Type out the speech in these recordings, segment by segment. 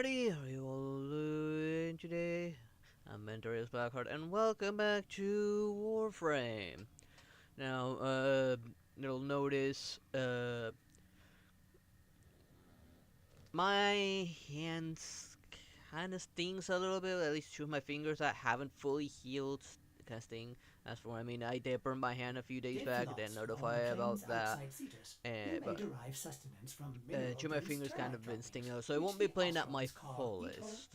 everybody, how are you all doing today? I'm Mentorius Blackheart and welcome back to Warframe. Now, you'll notice, my hands kinda stings a little bit, at least two of my fingers that haven't fully healed kinda sting. That's what I mean. I did burn my hand a few days back, then notify about that. But two of my fingers kind of been stinging, so I won't be playing at my fullest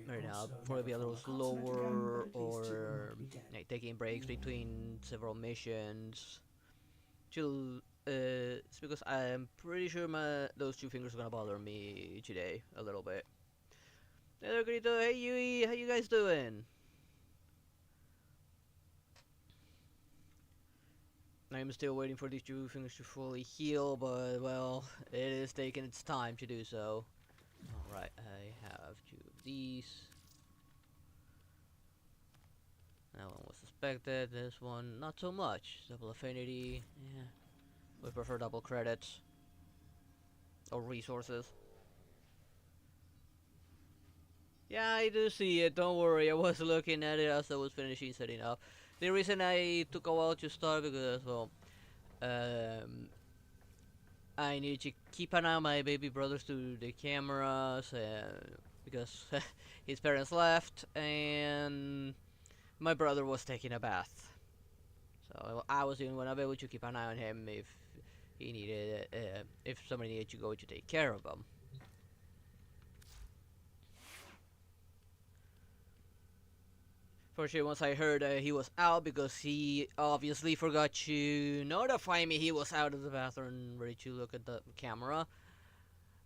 right now. I'll probably be a little slower or like taking breaks between several missions. It's because I'm pretty sure those two fingers are gonna bother me today a little bit. Hey there, Grito. Hey Yui, how you guys doing? I'm still waiting for these two fingers to fully heal, but well, it is taking its time to do so. Alright, I have two of these. That one was suspected, this one not so much. Double affinity, yeah. We prefer double credits. Or resources. Yeah, I do see it, don't worry, I was looking at it as I was finishing setting up. The reason I took a while to start because, well, I need to keep an eye on my baby brothers to the cameras, because his parents left, and my brother was taking a bath. So I was the only one able to keep an eye on him if he needed, if somebody needed to go to take care of him. Fortunately, once I heard he was out, because he obviously forgot to notify me he was out of the bathroom, ready to look at the camera.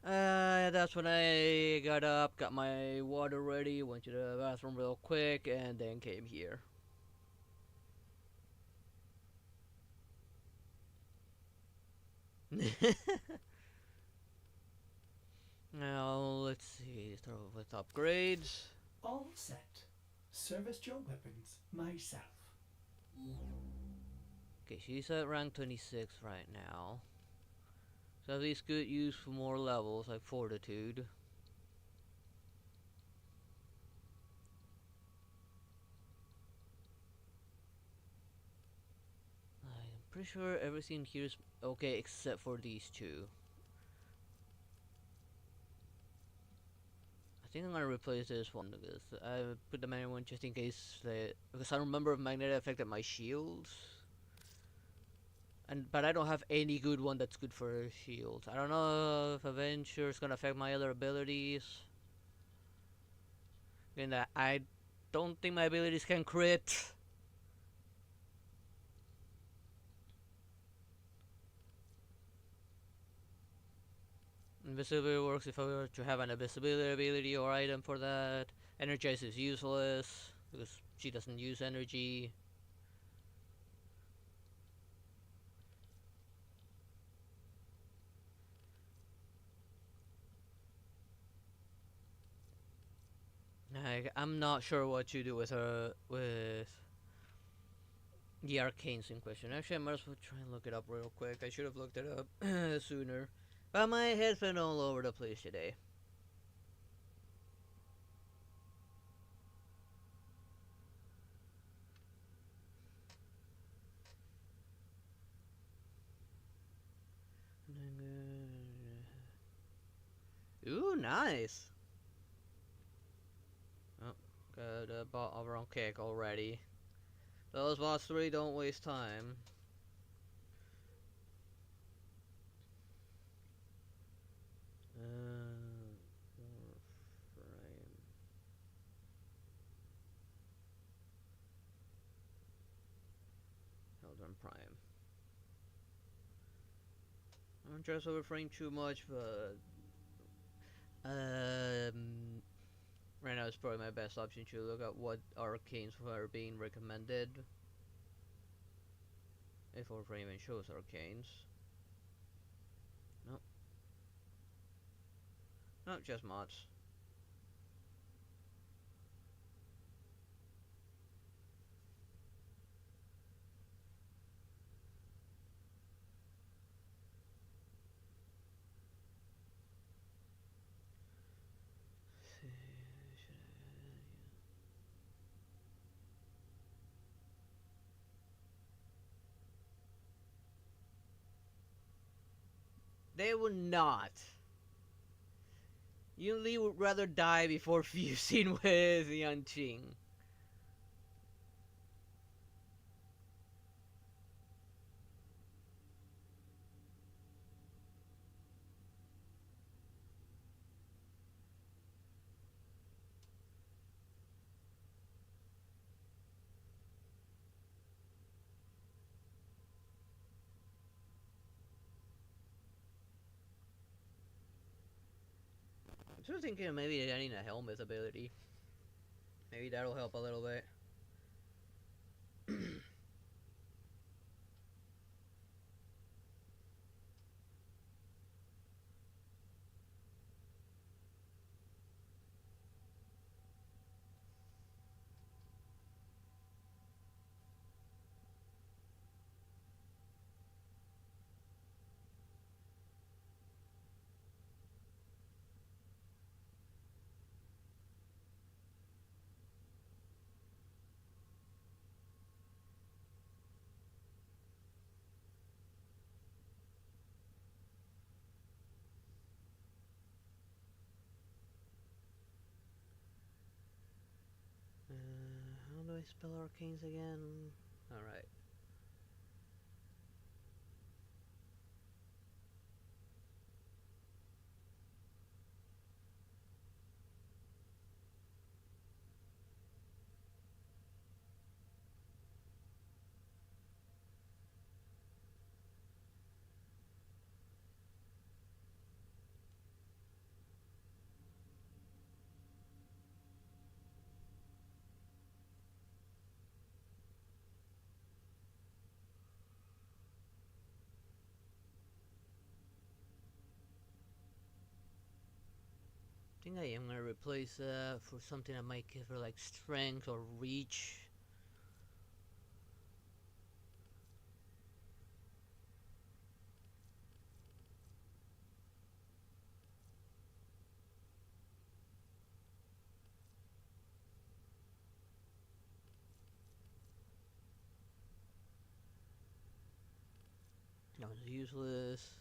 That's when I got up, got my water ready, went to the bathroom real quick, and then came here. Now, let's see, start with upgrades. All set. Service your weapons myself. Okay, she's at rank 26 right now. So these could use for more levels, like Fortitude. I'm pretty sure everything here is okay except for these two. I think I'm gonna replace this one because I put the manual one just in case, because I remember Magnetic affected my shields. But I don't have any good one that's good for shields. I don't know if Adventure is gonna affect my other abilities. And I don't think my abilities can crit. Invisibility works if I were to have an invisibility ability or item for that. Energize is useless because she doesn't use energy. I'm not sure what to do with her, with the arcanes in question. Actually, I might as well try and look it up real quick. I should have looked it up sooner. But my head's been all over the place today. Ooh, nice. Oh, got a bottle of cake already. Those boss 3 don't waste time. Warframe. Eldon Prime. I don't trust Warframe too much, but right now it's probably my best option to look at what arcanes are being recommended. If Warframe even shows arcanes. Nope. Not just mods. They would not. Yun Li would rather die before fusing with Yan Qing. I'm sort of thinking of maybe adding a helmet ability. Maybe that'll help a little bit. How do I spell arcanes again? Alright. I think I am gonna replace for something that might give her like strength or reach. That was useless.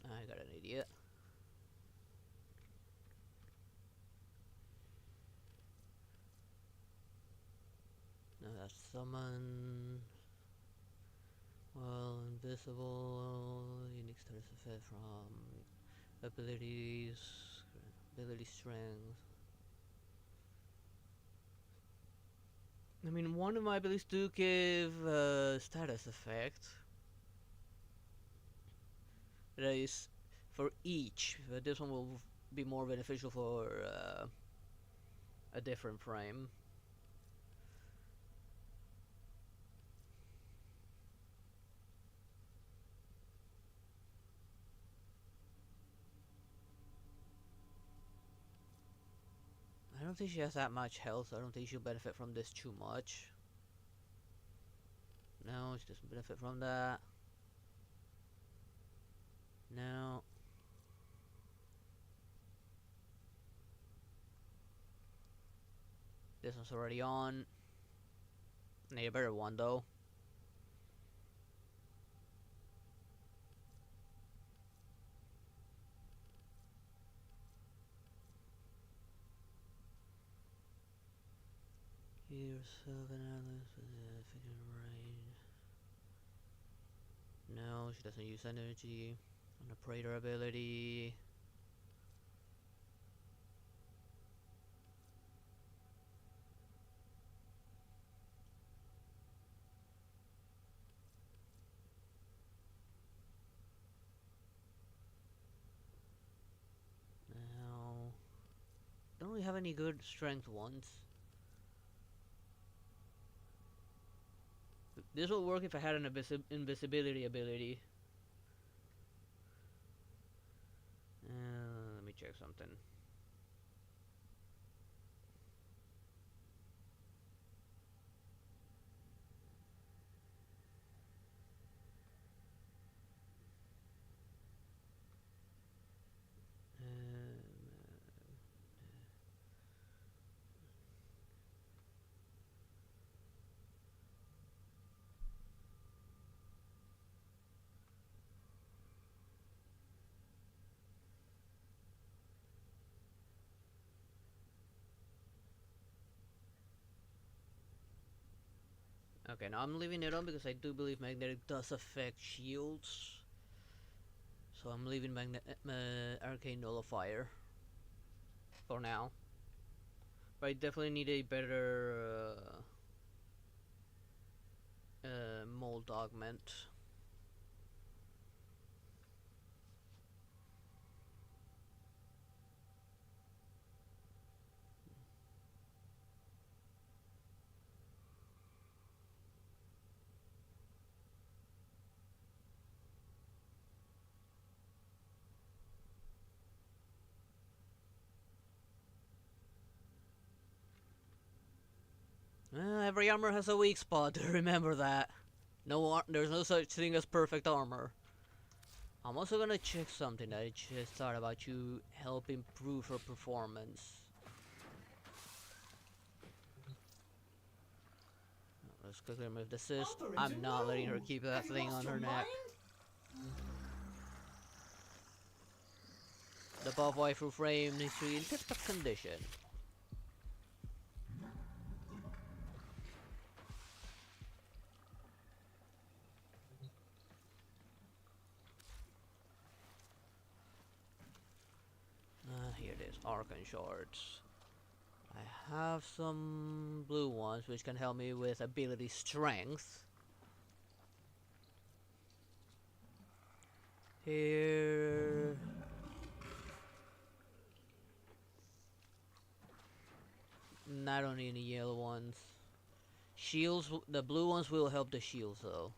I got an idiot. No, that's summon. Well, invisible. Unique status effect from abilities. Ability strength. I mean, one of my abilities do give status effect. That is for each, but this one will be more beneficial for a different frame. I don't think she has that much health, so I don't think she'll benefit from this too much. No, she doesn't benefit from that. No. This one's already on. Need a better one though. Yourself an atlas with a figure range. No, she doesn't use energy. On the Praetor ability. Now, don't really have any good strength ones. This will work if I had an invisibility ability. Let me check something. Okay, now I'm leaving it on because I do believe magnetic does affect shields. So I'm leaving arcane nullifier for now. But I definitely need a better mold augment. Every armor has a weak spot. Remember that. There's no such thing as perfect armor. I'm also gonna check something that I just thought about to help improve her performance. Let's quickly remove the cyst. I'm not letting her keep that thing on her neck. The buff waifu frame needs to be in tip-top condition. Here it is, Archon Shards. I have some blue ones which can help me with ability strength. Here... I don't need any yellow ones. Shields, the blue ones will help the shields though.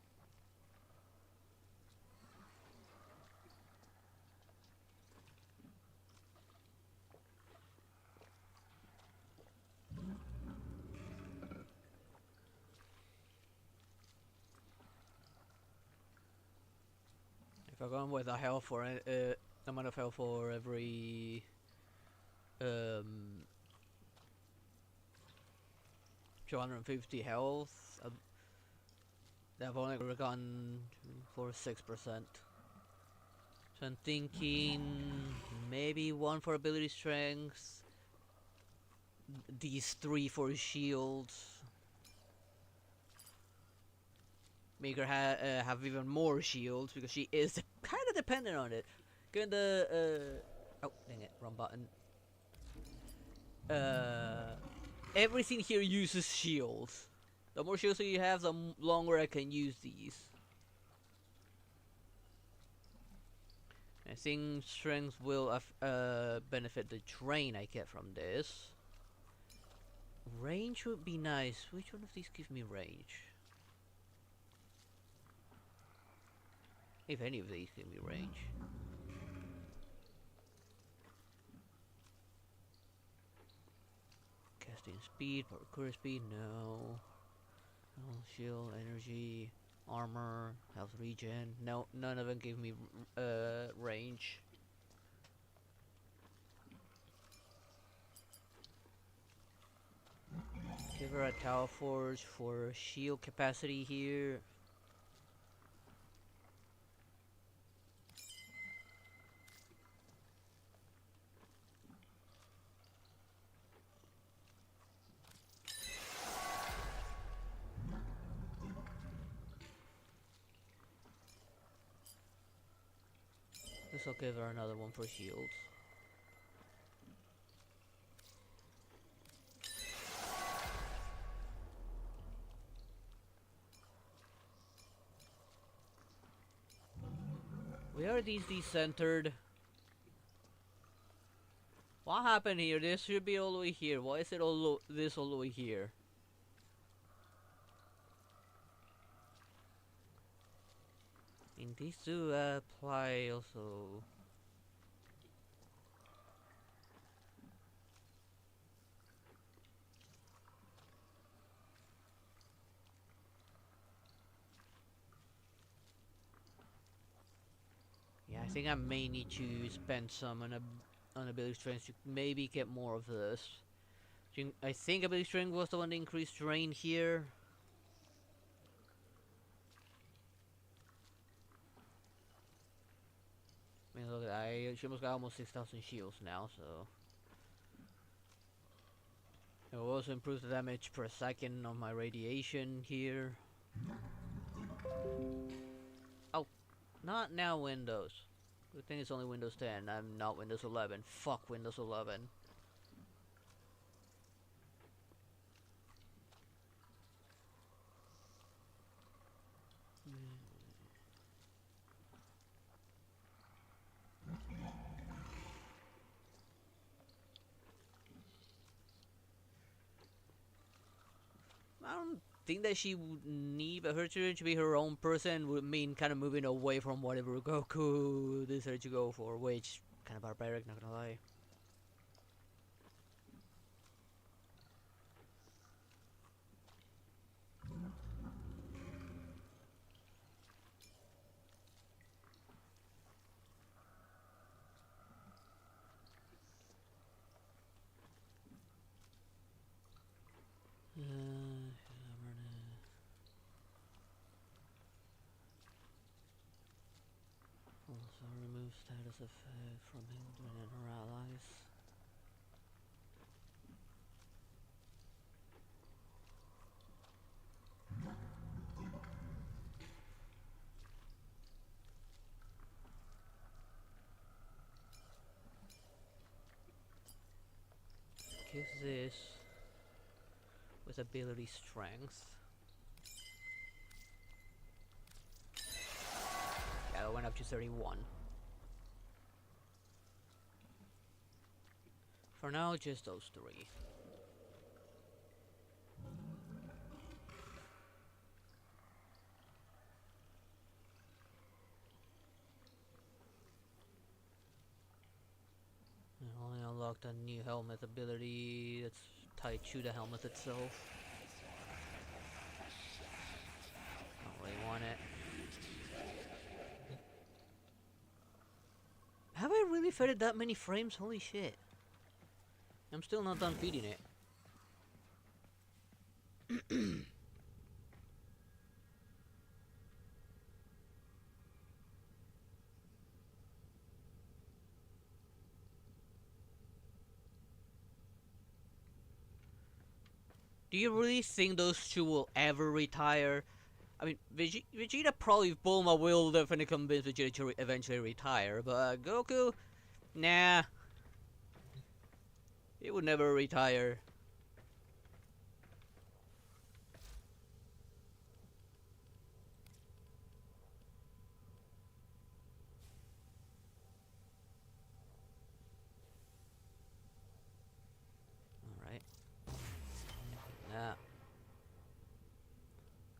If I go with a health for amount of health for every 250 health, I've only gone for 6%. So I'm thinking maybe one for ability strength, these 3 for shields. Make her have even more shields because she is kind of dependent on it. Given the oh dang it, wrong button. Everything here uses shields. The more shields you have, the longer I can use these. I think strength will benefit the drain I get from this. Range would be nice. Which one of these gives me range? If any of these give me range. Casting speed, parkour speed, no. Shield, energy, armor, health regen. No, none of them give me range. Give her a Tower Forge for shield capacity here. This will give her another one for shields. We are these decentered. What happened here? This should be all the way here. Why is it all this all the way here? And these do apply also. Yeah, I think I may need to spend some on ability strength to maybe get more of this. I think ability strength was the one that increased drain here. I mean, look, she almost got almost 6,000 shields now, so. It will also improve the damage per second on my radiation here. Oh, not now Windows. Good thing it's only Windows 10. I'm not Windows 11. Fuck Windows 11. I don't think that she would need, but her to be her own person would mean kind of moving away from whatever Goku decided to go for, which kind of barbaric, not gonna lie. Also remove status effect from England and her allies. Kiss this with ability strength. Yeah, it went up to 31. For now, just those three. I only unlocked a new helmet ability that's tied to the helmet itself. Don't really want it. Have I really fed it that many frames? Holy shit. I'm still not done feeding it. Do you really think those two will ever retire? I mean, Vegeta probably, Bulma will definitely convince Vegeta to eventually retire, but Goku? Nah. He would never retire. Alright. Nah.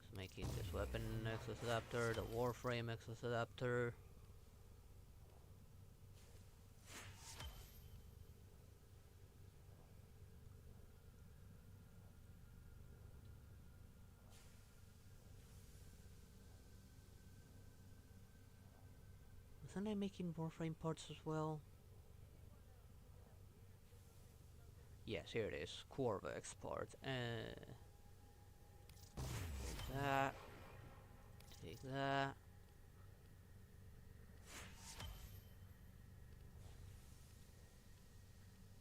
Just making this weapon Nexus adapter, the Warframe Nexus adapter. Wasn't I making Warframe parts as well? Yes, here it is. Corvex parts. Take that. Take that.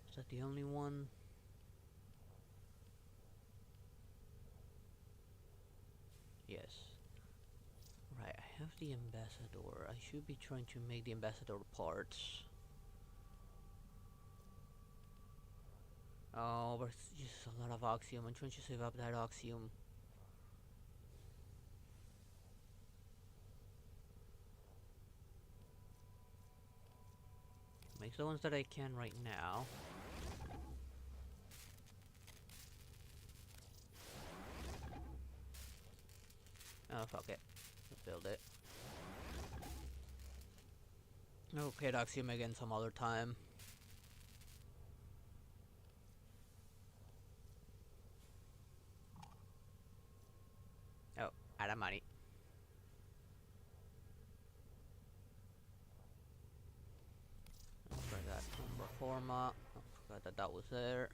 Is that the only one? Yes. Right, I have the ambassador. I should be trying to make the ambassador parts. Oh, but it's just a lot of oxium. I'm trying to save up that oxium. Make the ones that I can right now. Oh, fuck it. Let's build it. Okay, oxium again some other time. Oh, out of money. Try that Forma. Oh, forgot that that was there.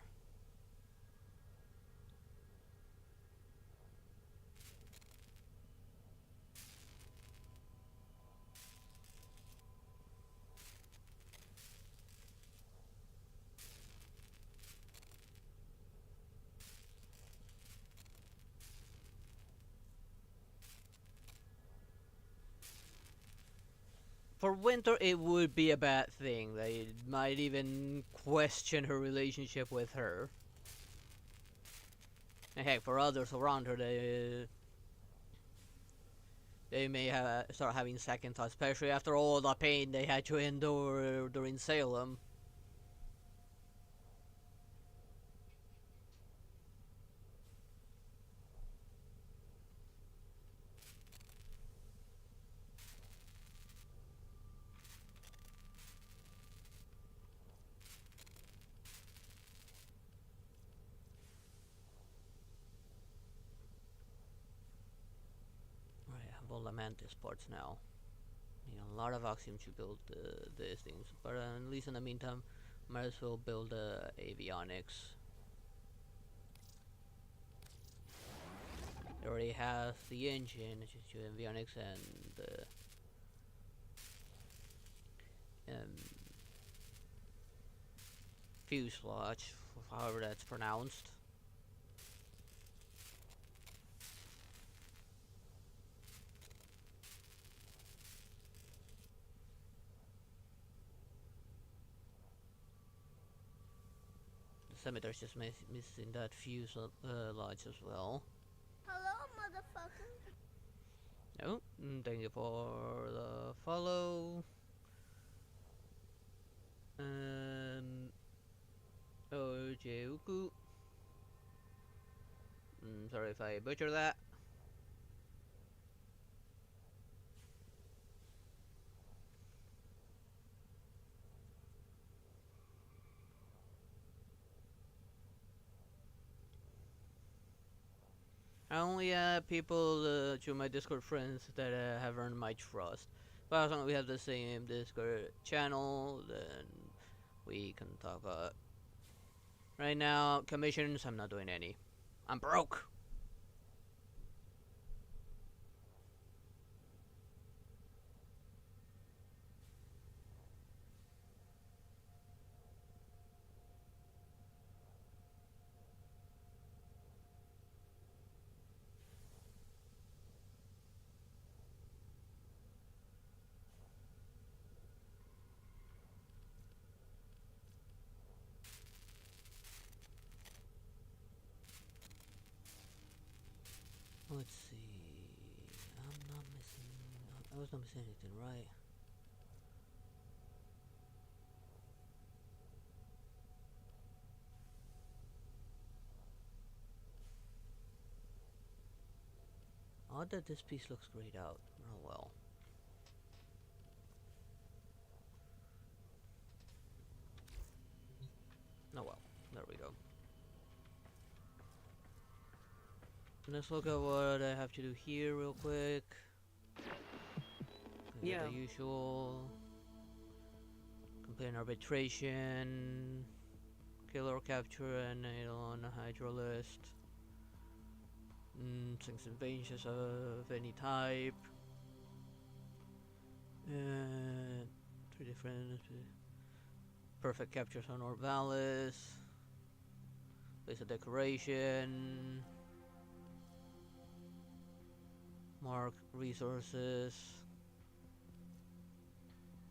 For Winter, it would be a bad thing. They might even question her relationship with her. And heck, for others around her, they may start having second thoughts, especially after all the pain they had to endure during Salem. Right, I have all the Mantis parts now. Need a lot of oxygen to build these things, but at least in the meantime, might as well build avionics. It already has the engine, just do avionics and fuselage, however that's pronounced. The scimitar's just missing that fuselage as well. Hello, motherfucker. Oh, thank you for the follow. Ojeuku. Sorry if I butcher that. I only have people to my Discord friends that have earned my trust. But as long as we have the same Discord channel, then we can talk about it. Right now, commissions, I'm not doing any. I'm broke. Let's see. I'm not missing. I was not missing anything, right? Odd that this piece looks grayed out. Oh well. Oh well. There we go. Let's look at what I have to do here real quick. Yeah. The usual. Complete an arbitration. Kill or capture a nail on a hydrolist. Things invasions of any type. 3 different perfect captures on Orvalis. Place a decoration. Mark resources.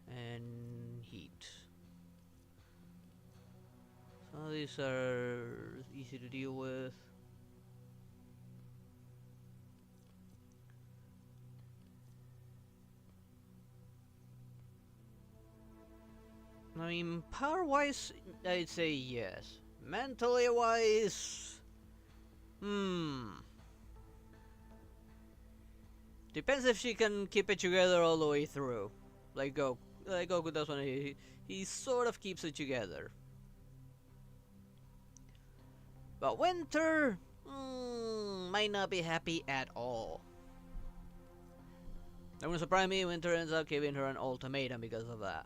And heat. So these are easy to deal with. I mean, power-wise, I'd say yes. Mentally-wise, depends if she can keep it together all the way through. Like Goku does when he sort of keeps it together. But Winter, might not be happy at all. That wouldn't surprise me. Winter ends up giving her an ultimatum because of that.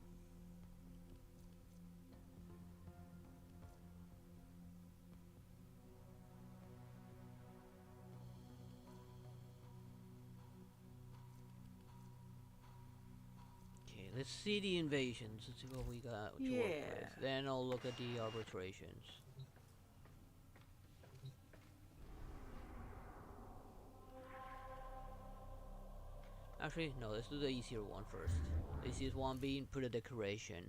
Let's see the invasions. Let's see what we got to work with. Then I'll look at the arbitrations. Actually, no, let's do the easier one first. The easiest one being put a decoration.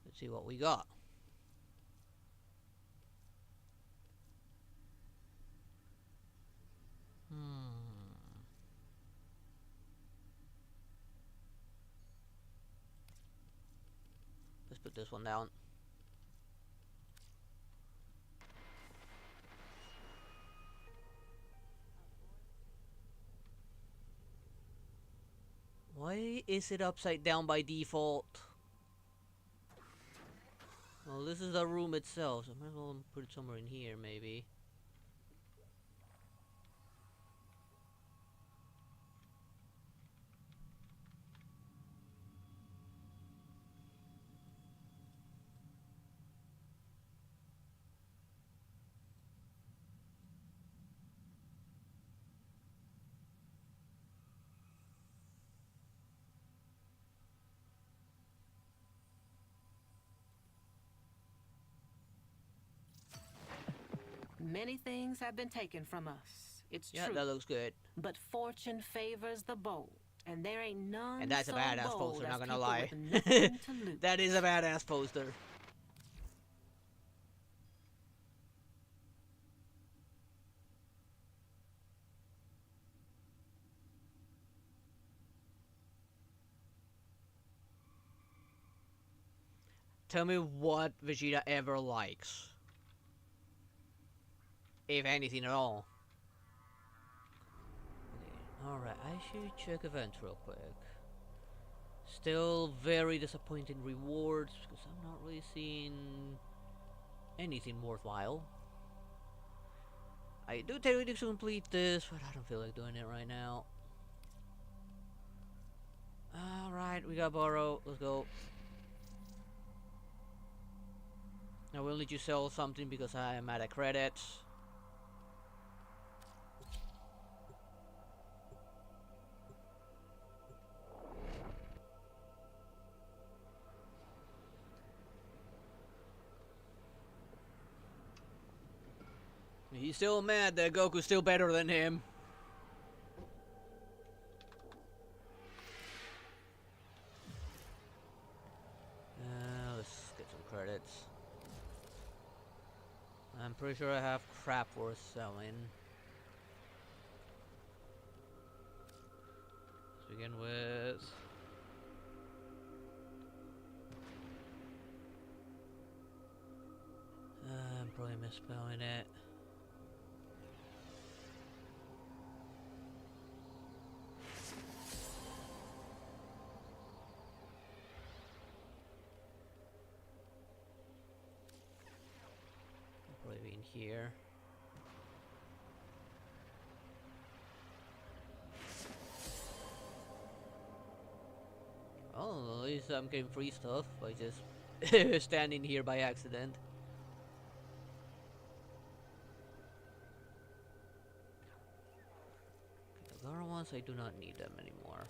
Let's see what we got. Let's put this one down. Why is it upside down by default? Well, this is the room itself, so I might as well put it somewhere in here, maybe. Many things have been taken from us. It's Yeah, true. that looks good. But fortune favors the bold, and there ain't none And that's so a badass bold poster, as not gonna people lie. with nothing to lose. That is a badass poster. Tell me what Vegeta ever likes. If anything at all. Okay, alright, I should check events real quick. Still very disappointing rewards, because I'm not really seeing anything worthwhile. I do take it to complete this, but I don't feel like doing it right now. Alright, we got borrow, let's go. I will need to sell something because I am out of credits. He's still mad that Goku's still better than him. Let's get some credits. I'm pretty sure I have crap worth selling. Let's begin with... I'm probably misspelling it. Probably in here. Oh, at least I'm getting free stuff by just standing here by accident. Okay, the other ones, I do not need them anymore.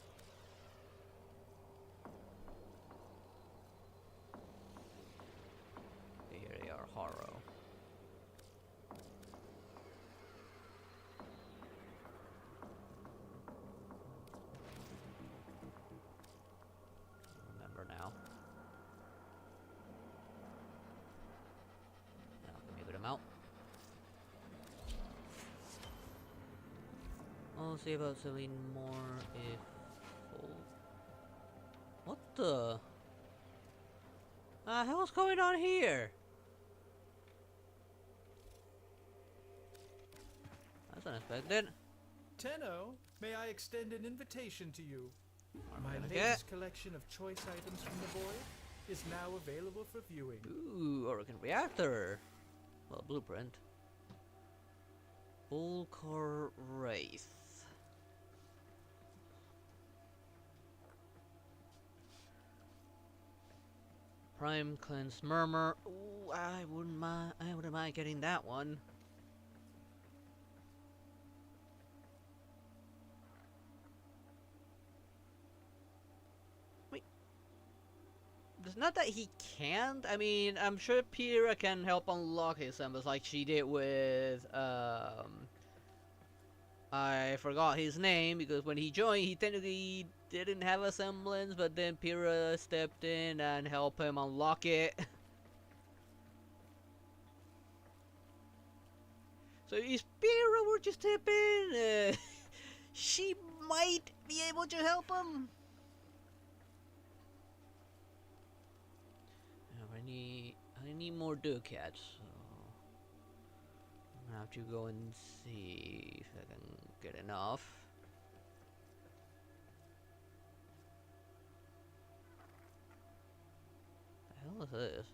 Okay, here they are, Haro. Remember now. Now can we get them out? I'll see about selling more if full. What the? Hell's going on here? That's unexpected. Tenno, may I extend an invitation to you? My gonna latest collection of choice items from the void is now available for viewing. Ooh, Organ Reactor. Well, blueprint. Volcar Wraith. Prime Cleanse Murmur. Ooh, I wouldn't mind getting that one. not that he can't. I mean, I'm sure Pyrrha can help unlock his symbols like she did with I forgot his name because when he joined, he technically didn't have a semblance, but then Pyrrha stepped in and helped him unlock it. So if Pyrrha were to step in, she might be able to help him. Now I need more ducats, so I'm gonna have to go and see if I can get enough. The hell is this?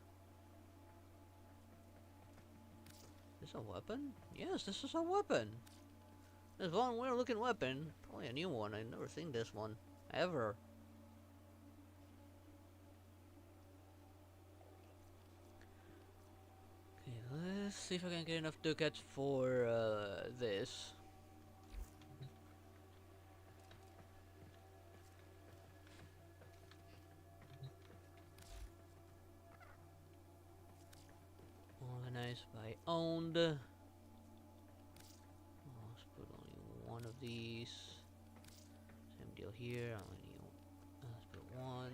Is this a weapon? Yes, this is a weapon. This one weird looking weapon. Probably a new one. I've never seen this one. Ever. Okay, let's see if I can get enough ducats for this. Organized by owned. Let's put only one of these. Same deal here. I only need. Let's put one.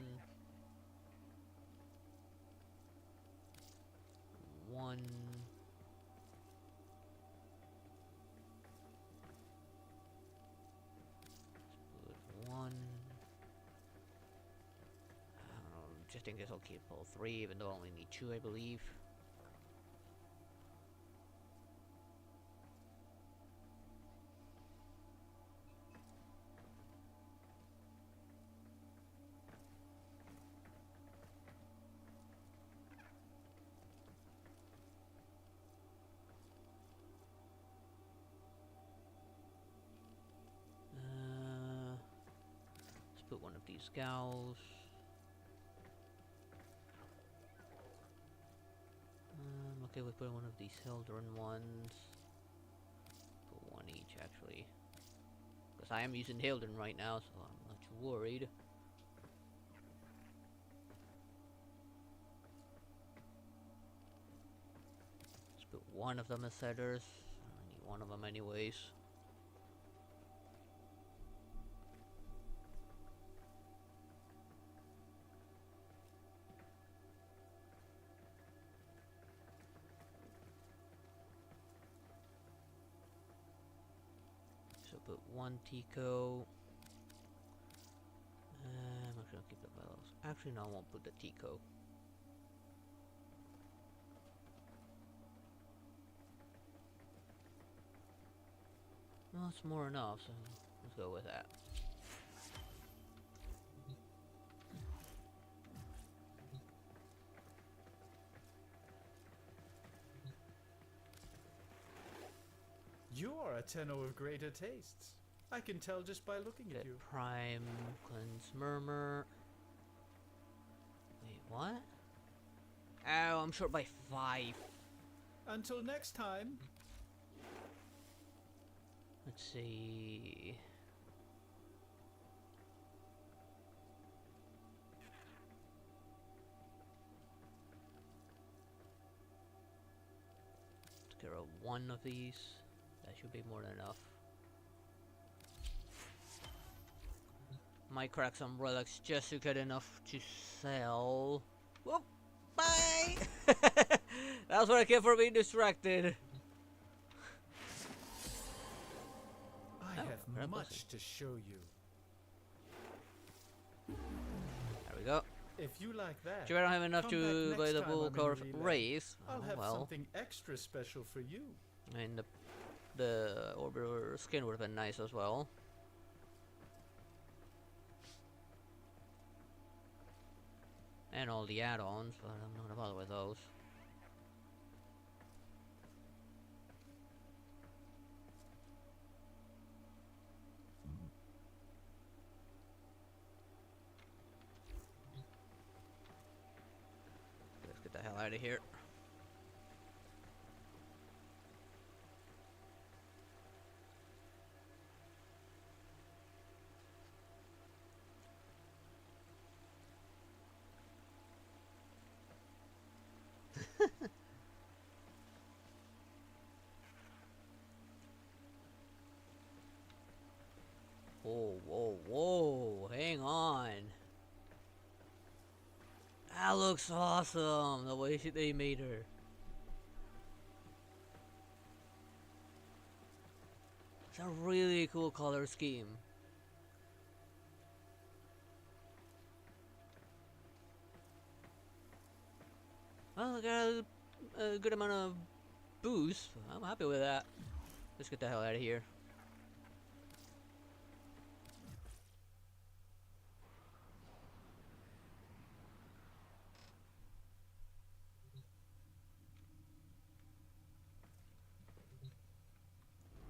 One. Let's put one. I don't know. Just in case I'll keep all three, even though I only need two, I believe. Put one of these gals. Okay, we put one of these Hildren ones. Put one each, actually. Because I am using Hildren right now, so I'm not too worried. Let's put one of them as setters. I need one of them anyways. Put one Tico. I'm not gonna keep the bellows. Actually, no, I won't put the Tico. Well, it's more enough, so let's go with that. You're a Tenno of greater tastes. I can tell just by looking at you. Prime, Cleanse Murmur. Wait, what? Oh, I'm short by 5. Until next time. Let's see. Let's get rid of one of these. That should be more than enough. Might crack some relics just to get enough to sell. Whoop! Bye! That's what I get for being distracted. I have much to show you. There we go. If you like that, Sure, I don't have enough come back to next buy the time full I'm in course Relay. race. I'll have Well, something extra special for you. I mean, the Orbiter skin would have been nice as well. And all the add-ons, but I'm not gonna bother with those. Let's get the hell out of here. Whoa, whoa, whoa, hang on. That looks awesome, the way they made her. It's a really cool color scheme. Well, I got a good amount of boost. I'm happy with that. Let's get the hell out of here.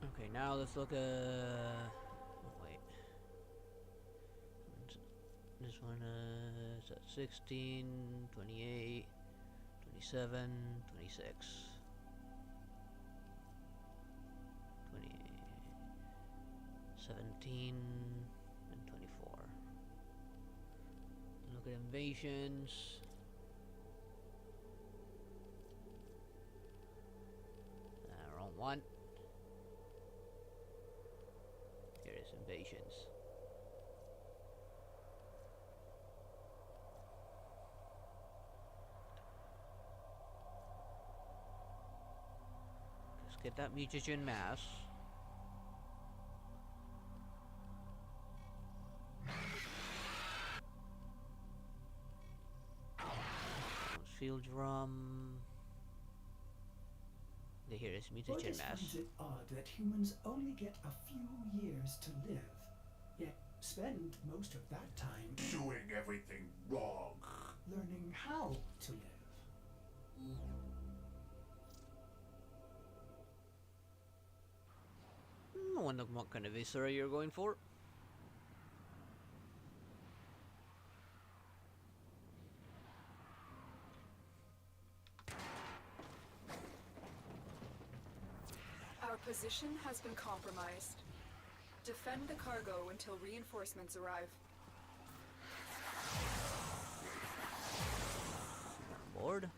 Okay, now let's look at... Oh, wait. This one is at 16, 28, 27, 26, 28, 17, and 24. Look at invasions. Wrong one. Here is invasions. Let's get that mutagen mass. Field drum. Here is mutagen Otis mass. finds it odd that humans only get a few years to live, yet spend most of that time Doing everything wrong. learning how to live. I wonder what kind of viscera you're going for. Our position has been compromised. Defend the cargo until reinforcements arrive. Board.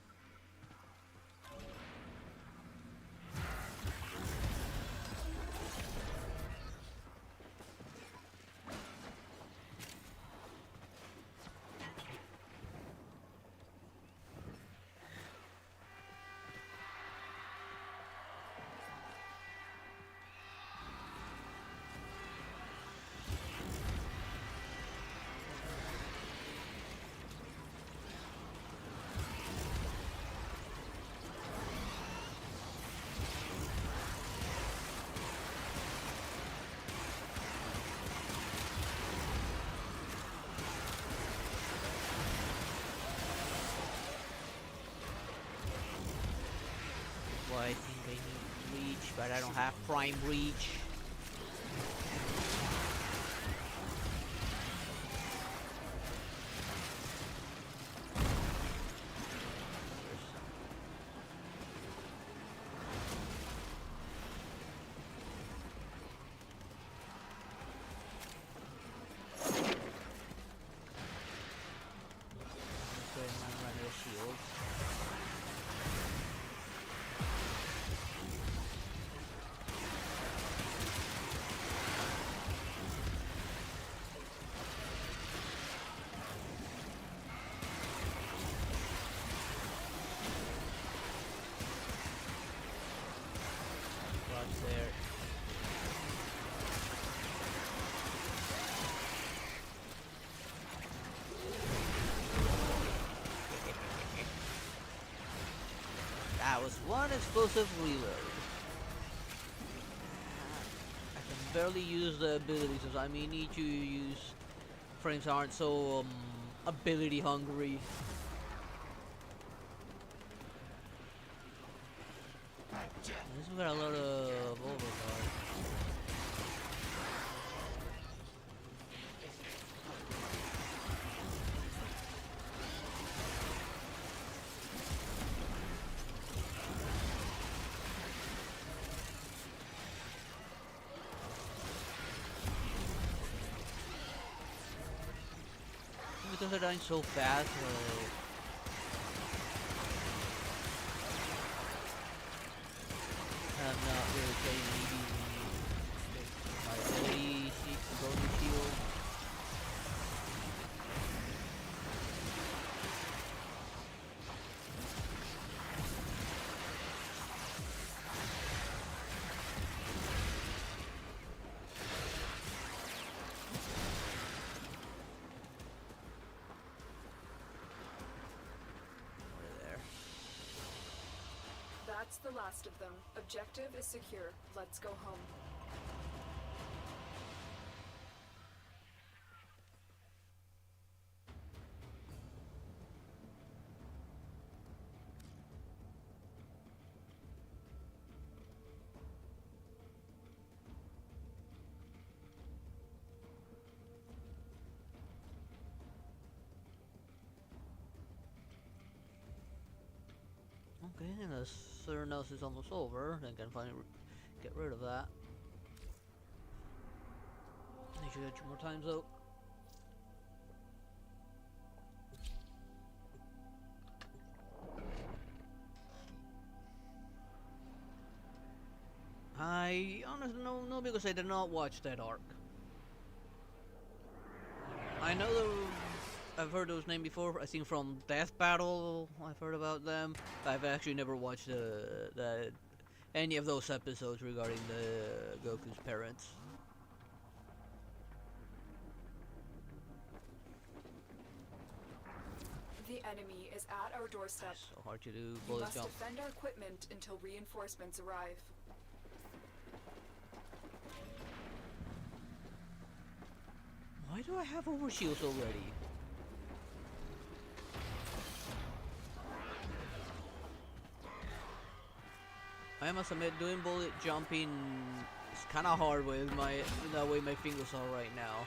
Well, I think I need reach, but I don't have prime reach. Okay, my runner shield. What's there? That was one explosive reload. I can barely use the abilities, as I may need to use. Frames aren't so ability hungry. This one got a lot of overpower. Because they're dying so fast, say maybe my ability shield. That's the last of them. Objective is secure. Let's go home. Okay, and the Cernos is almost over. Then can finally get rid of that. Need to get 2 more times though. I honestly no because I did not watch that arc. I know I've heard those names before. I think from Death Battle I've heard about them. But I've actually never watched any of those episodes regarding the Goku's parents. The enemy is at our doorstep. So hard to do You bullet must jump. defend our equipment until reinforcements arrive. Why do I have overshields already? I must admit, doing bullet jumping is kind of hard with the way my fingers are right now.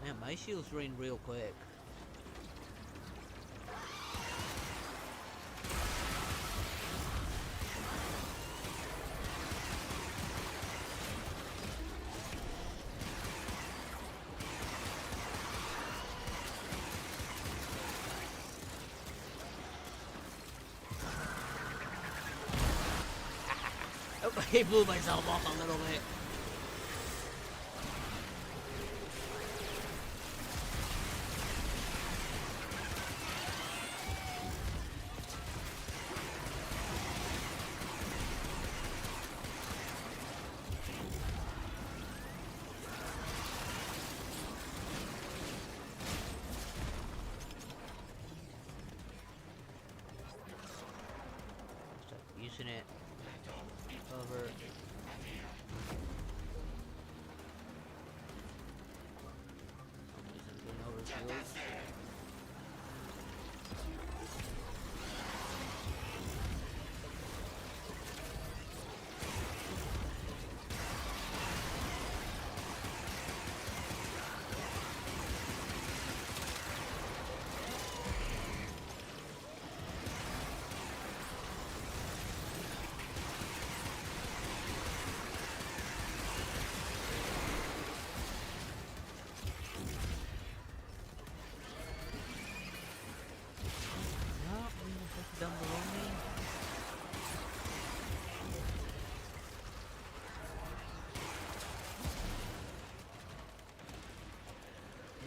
Man, my shields drain real quick. Oh, I blew myself off a little bit. Start using it over. Down below me.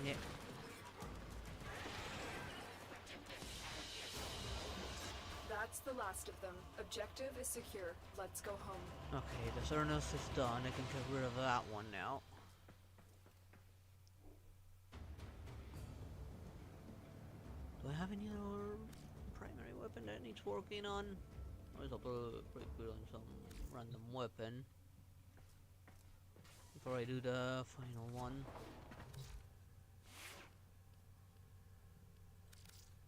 Yeah. That's That's the last of them. Objective is secure. Let's go home. Okay, the Cernos is done. I can get rid of that one now. Do I have any other primary weapon that needs working on? I was pretty good on some random weapon. Before I do the final one.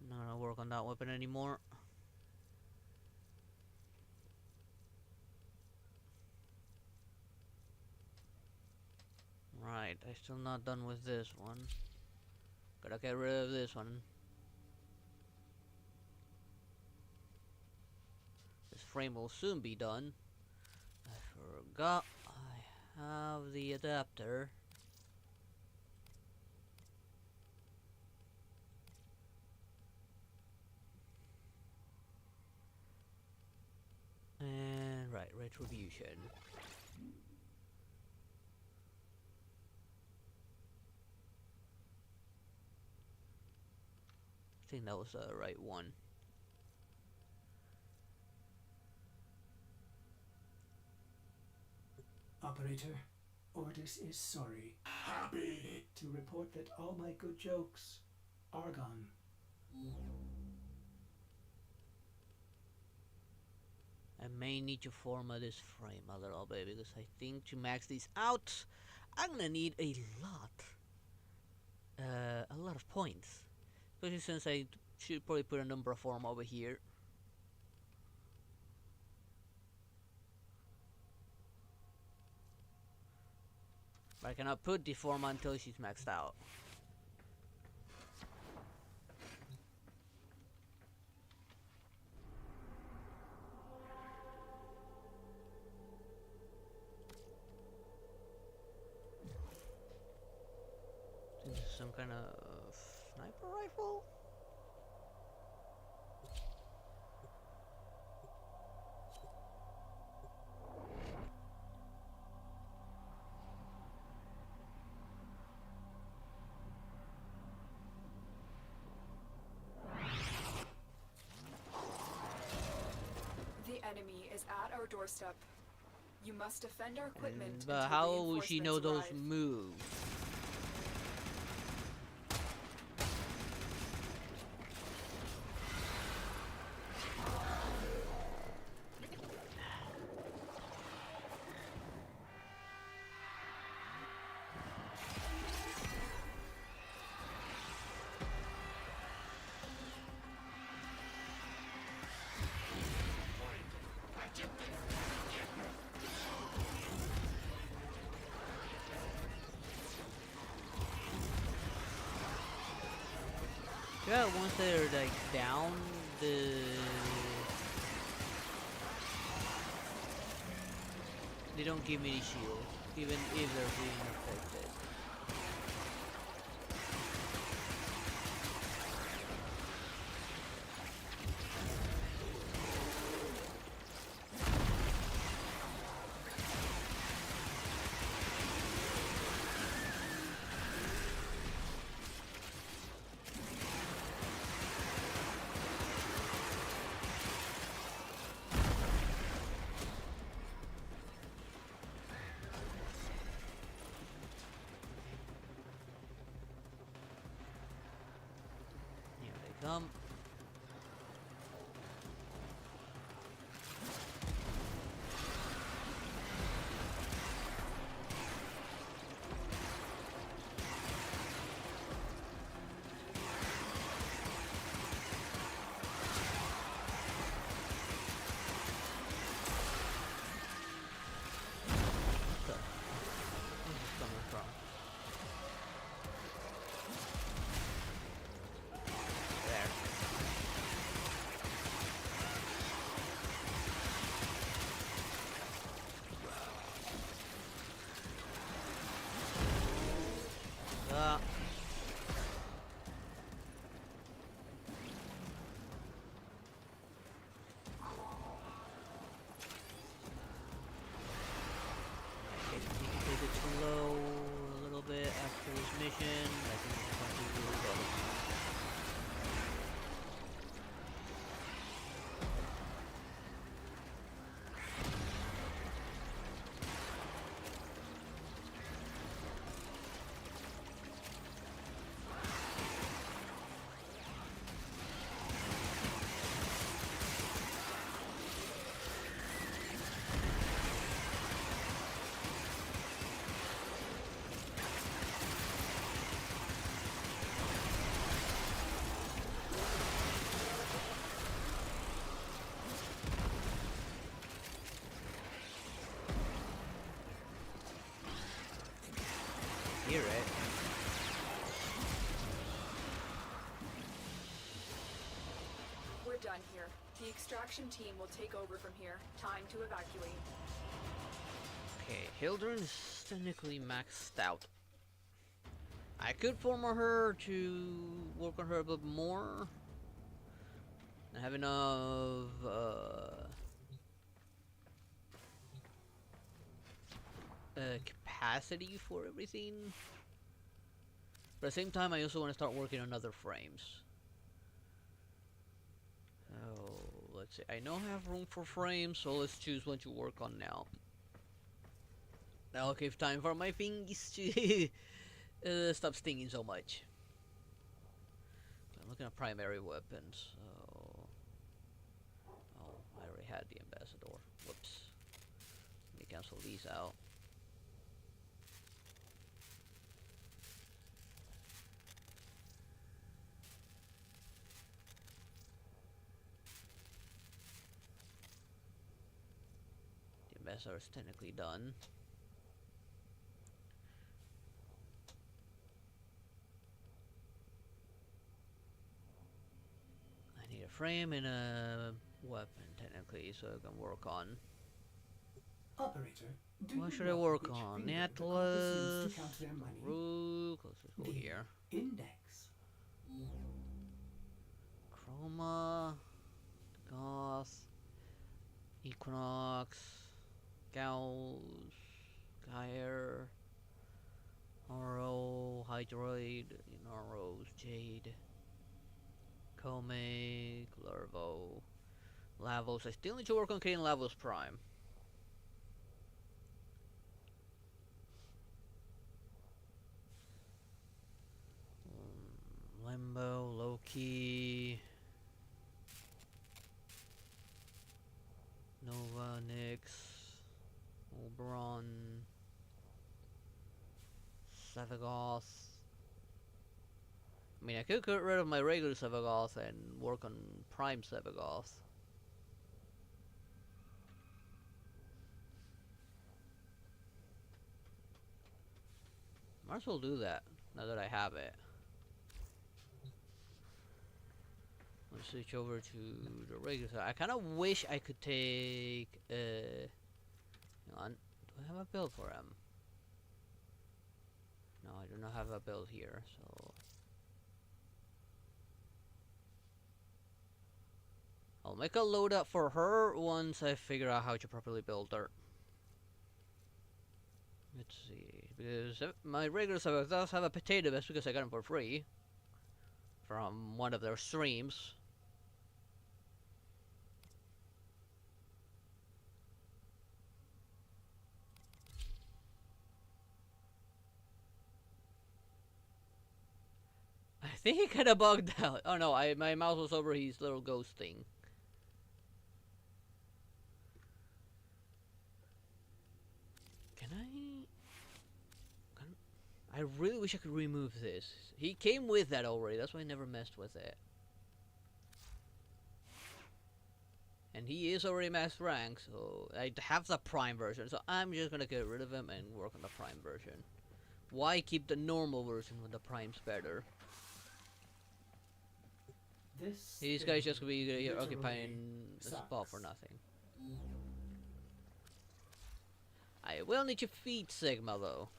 Not gonna work on that weapon anymore. Right, I'm still not done with this one. Gotta get rid of this one. This frame will soon be done. I forgot I have the adapter. And right, retribution. I think that was the right one. Operator, Ordis is sorry Happy. to report that all my good jokes are gone. I may need to format this frame a little bit because I think to max this out, I'm gonna need a lot of points. Especially since I should probably put a number of form over here. But I cannot put the form until she's maxed out. This is some kind of sniper rifle? The enemy is at our doorstep. You must defend our equipment. But until how will she know those reinforcements arrive. moves? Yeah, once they're like down, they don't give me the shield, even if they're being affected. Here they come. So, where's this coming from? There. Ah. Okay, so you can take it slow a little bit after this mission. I think this is going to be really good. hear it. We're done here. The extraction team will take over from here. Time to evacuate. Okay, Hildren is technically maxed out. I could form her to work on her a bit more. I have enough capacity for everything. But at the same time, I also want to start working on other frames. So, let's see. I know I have room for frames, so let's choose one to work on now. That'll give time for my fingers to stop stinging so much. I'm looking at primary weapons. So, oh, I already had the ambassador. Whoops. Let me cancel these out. The ambassador is technically done. I need a frame and a weapon technically, so I can work on. Operator, do What you should I know work which on? finger The the cultists use Atlas, to count their money? Rook, let's just go The here. index. Chroma, Goth, Equinox, Gauss, Gyre, Oro, Hydroid, Noros, Jade, Kome, Larvo, Lavos. I still need to work on getting Lavos Prime. Limbo, Loki, Nova, Nyx, Oberon, Sevagoth. I mean, I could get rid of my regular Sevagoth and work on Prime Sevagoth. Might as well do that, now that I have it. Let's switch over to the regular side. I kind of wish I could take, hang on, do I have a build for him? No, I do not have a build here, so... I'll make a loadout for her once I figure out how to properly build her. Let's see, because my regular server does have a potato vest because I got him for free from one of their streams. I think he kind of bugged out. Oh no, my mouse was over his little ghost thing. I really wish I could remove this. He came with that already, that's why I never messed with it. And he is already max rank, so I have the prime version, so I'm just gonna get rid of him and work on the prime version. Why keep the normal version when the prime's better? These guys just gonna be here occupying the spot for nothing. I will need to feed Sigma though.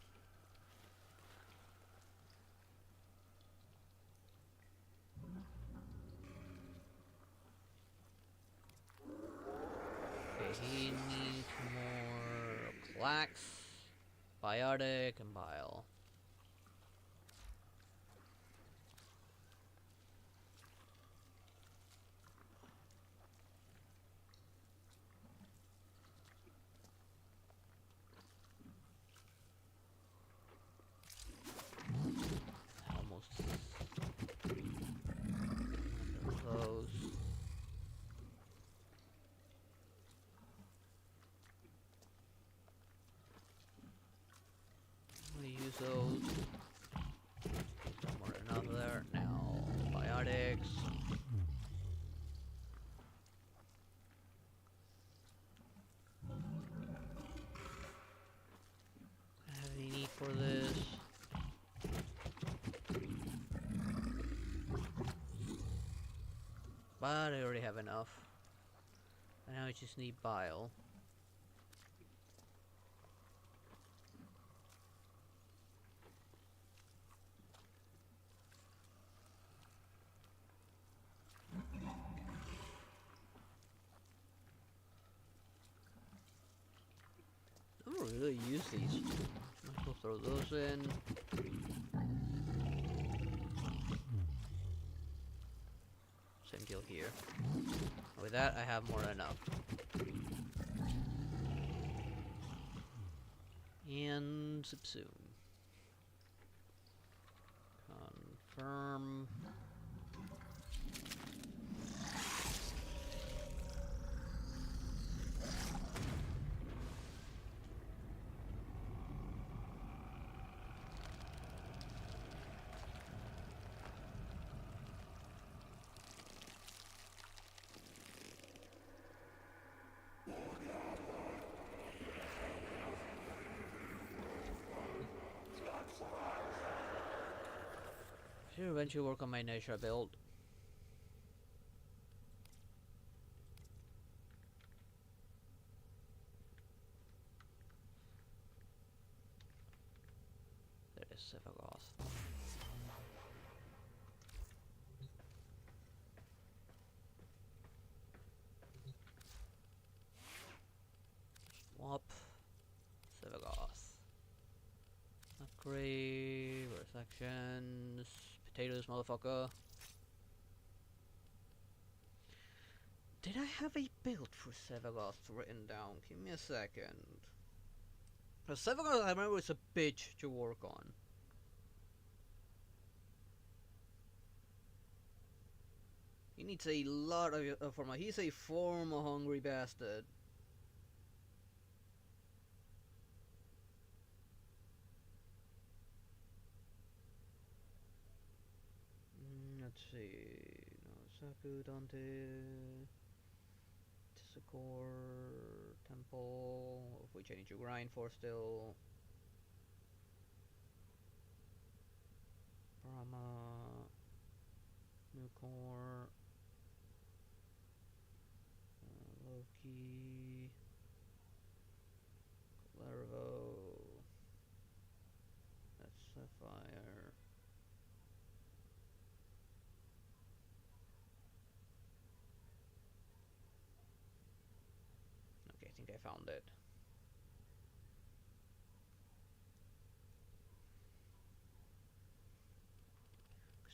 Okay, he needs more Clax, Biotic, and Bile. Almost close. We use those. More than enough there. Now, biotics. I have any need for this. But I already have enough. And now I just need bile. I don't really use these. I'll throw those in. Same deal here. With that, I have more than enough. And subsume. Confirm. Should eventually work on my Nisha build. There is Sevagoth. Swap. Sevagoth. Upgrade. Reflections. Potatoes, motherfucker. Did I have a build for Sevagoth written down? Give me a second. Sevagoth, I remember, was a bitch to work on. He needs a lot of formal. He's a formal hungry bastard. Let's see. No, Saku, Dante, Tissacore, Temple, of which I need to grind for still. Brahma, Nucor, Loki, Larvo. That's Sapphire. Okay, I think I found it.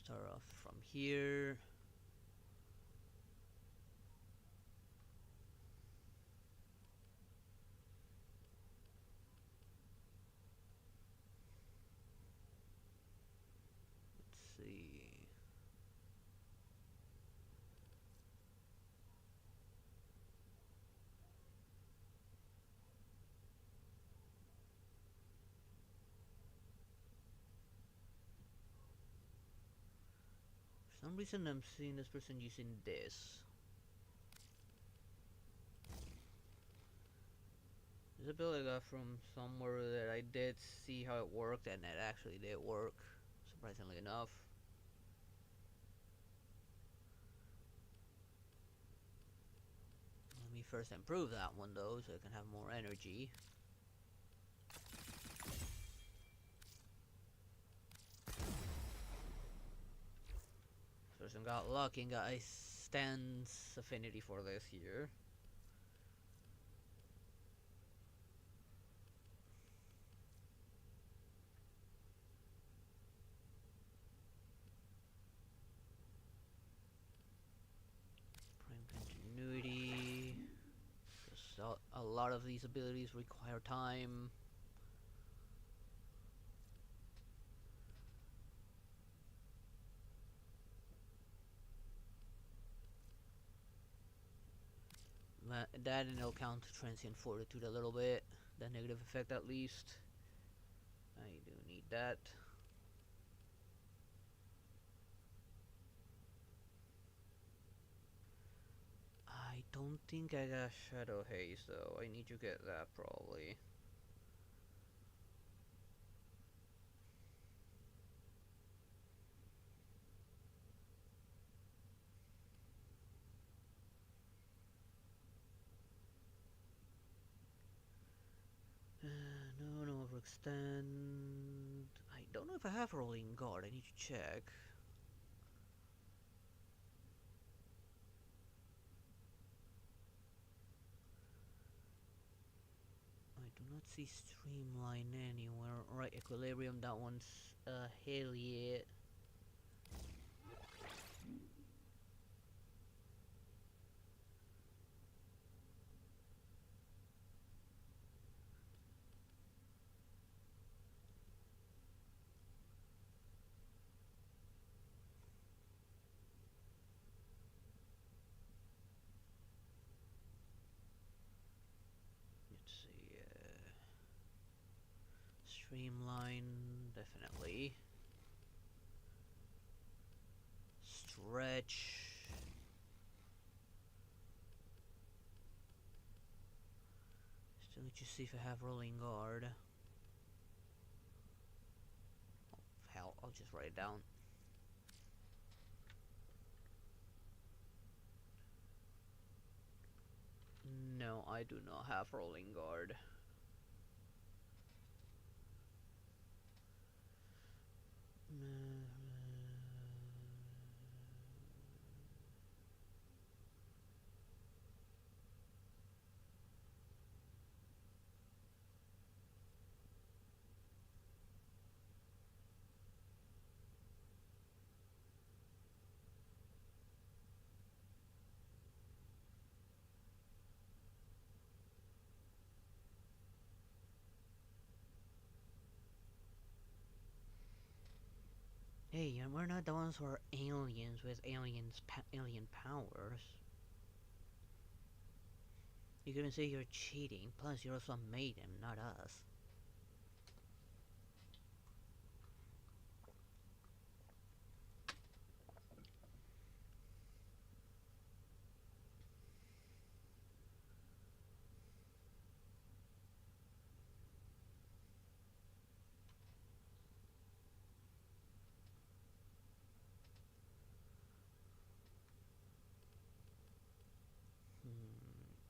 Start off from here. Let's see. For some reason I'm seeing this person using this. This ability I got from somewhere that I did see how it worked, and it actually did work, surprisingly enough. Let me first improve that one though, so I can have more energy. Person got lucky and got a stance affinity for this here. Prime continuity. Because a lot of these abilities require time. That, and it'll count transient fortitude a little bit. That negative effect at least. I do need that. I don't think I got Shadow Haze though. I need to get that probably. extend. I don't know if I have rolling guard. I need to check. I do not see streamline anywhere. Right, equilibrium. That one's hell yeah. Let's see. Streamline, definitely. Stretch. Still need to see if I have rolling guard. Oh, hell, I'll just write it down. No, I do not have rolling guard. Hey, and we're not the ones who are aliens with alien powers. You can even say you're cheating. Plus, you also made him, not us.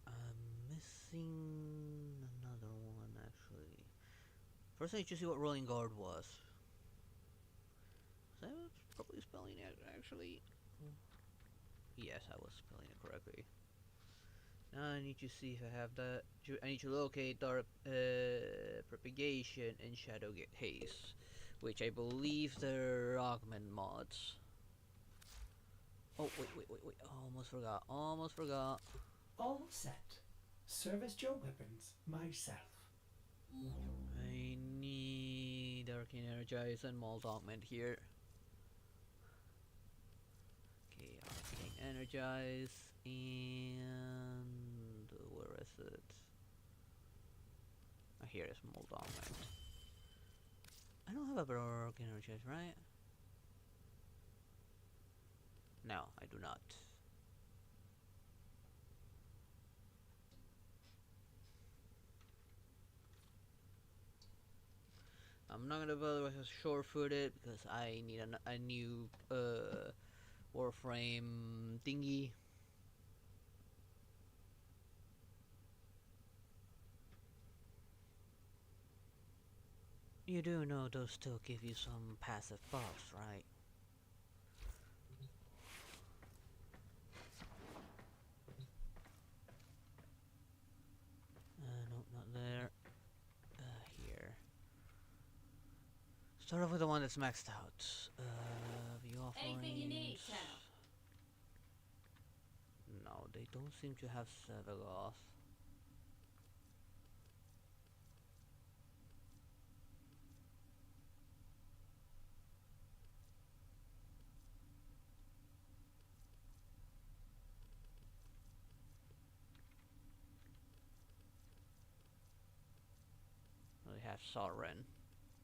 I'm missing another one actually. First, I need to see what rolling guard was. Was I probably spelling it actually? Yes, I was spelling it correctly. Now I need to see if I have that. I need to locate dark propagation and shadow haze, which I believe they're augment mods. Oh wait! Almost forgot. All set. Service your weapons myself. I need Dark Energize and Mold Augment here. Okay, Arcane Energize and where is it? Oh, here is Mold Augment. I don't have a Dark Energize, right? No, I do not. I'm not gonna bother with a short-footed because I need a new Warframe thingy. You do know those still give you some passive buffs, right? Nope, not there. Here. Start off with the one that's maxed out. View offerings. Anything you need, Tenno. No, they don't seem to have Sevagoth. They have Soren,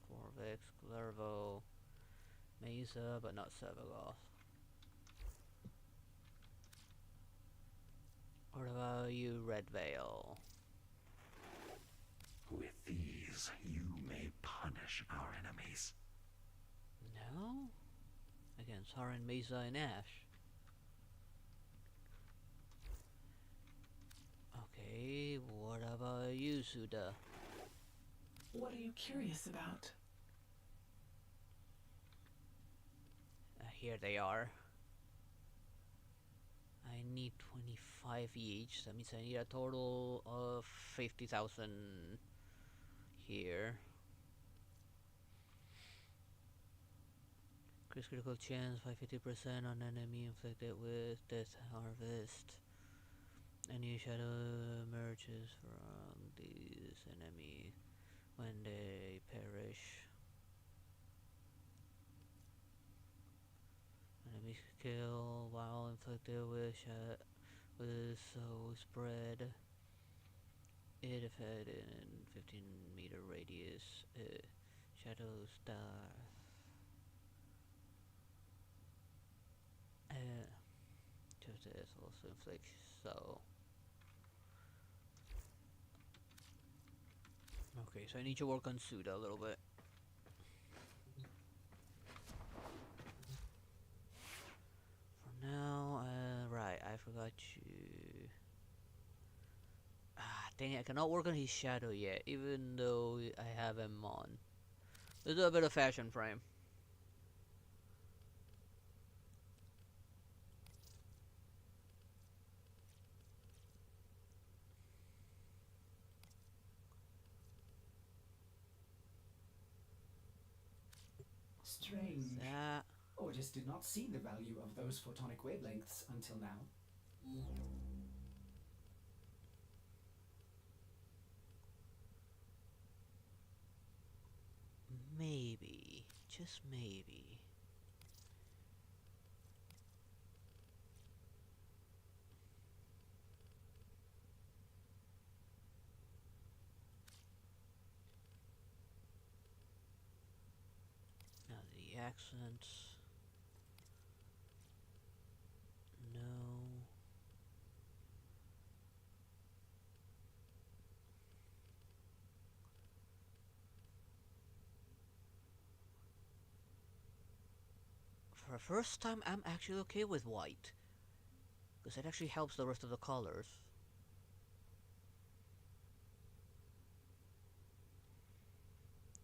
Corvix, Glervo, Mesa, but not Sevagoth. What about you, Red Veil? With these, you may punish our enemies. No? Against Soren, Mesa, and Ash. Okay, what about you, Suda? What are you curious about? Here they are. I need 25 each. That means I need a total of 50,000 here. Increase critical chance by 50% on enemy inflicted with Death Harvest. Any shadow emerges from these enemy when they perish. Enemy kill while inflicted with so spread. It affected in 15-meter radius. Shadow star. Just this also inflicts so. Okay, so I need to work on Suda a little bit. For now, right, I forgot to. Dang it, I cannot work on his shadow yet, even though I have him on. Let's do a bit of fashion frame. Strange. That. Otis did not see the value of those photonic wavelengths until now. Maybe, just maybe. Now the accents. No. For the first time, I'm actually okay with white. Because it actually helps the rest of the colors.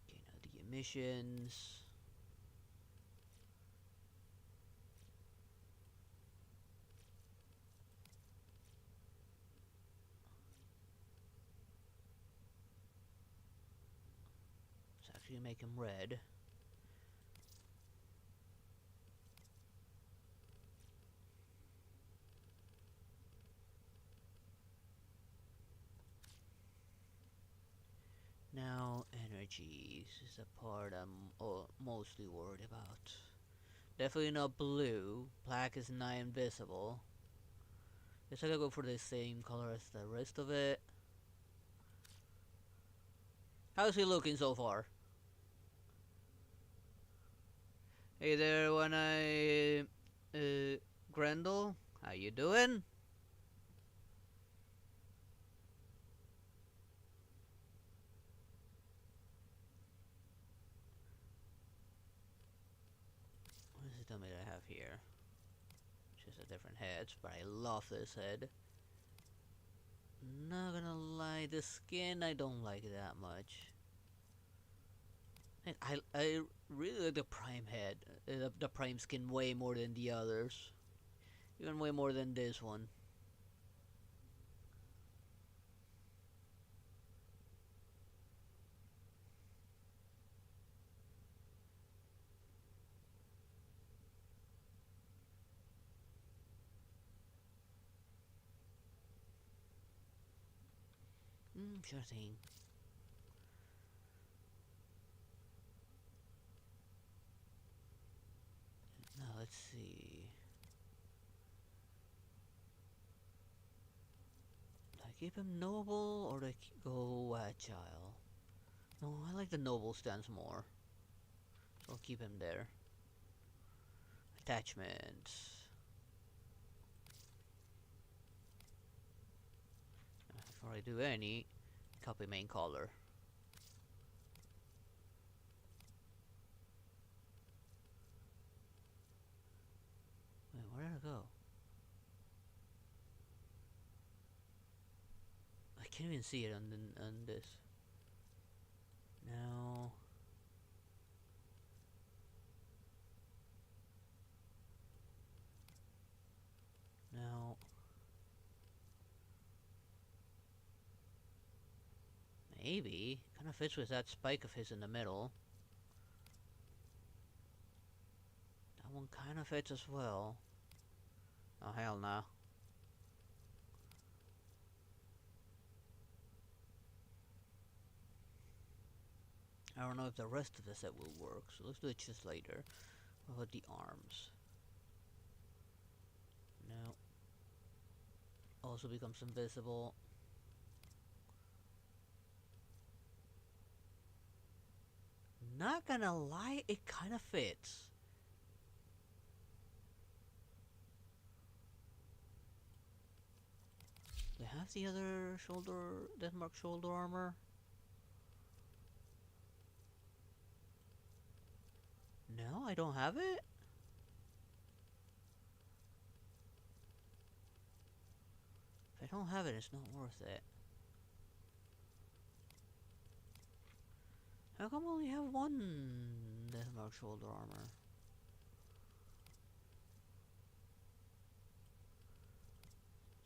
Okay, now the emissions. Let's actually make them red. Now, energies is the part I'm mostly worried about. Definitely not blue. Black is not invisible. Guess I gotta go for the same color as the rest of it. How's he looking so far? Hey there, Grendel. How you doing? What is the dummy that I have here? Just a different head, but I love this head. Not gonna lie, the skin I don't like that much. And I really like the Prime head, the Prime skin way more than the others. Even way more than this one. Sure thing. Now let's see. Do I keep him noble or do I go agile? No, I like the noble stance more. So I'll keep him there. Attachments. Before I do any, copy main color. Wait, where did I go? I can't even see it on this. No. No. Maybe. Kind of fits with that spike of his in the middle. That one kind of fits as well. Oh, hell no. I don't know if the rest of the set will work, so let's do it just later. What about the arms? No. Also becomes invisible. Not gonna lie, it kind of fits. Do I have the other shoulder, Deathmark shoulder armor? No, I don't have it? If I don't have it, it's not worth it. How come I only have one Deathmark shoulder armor?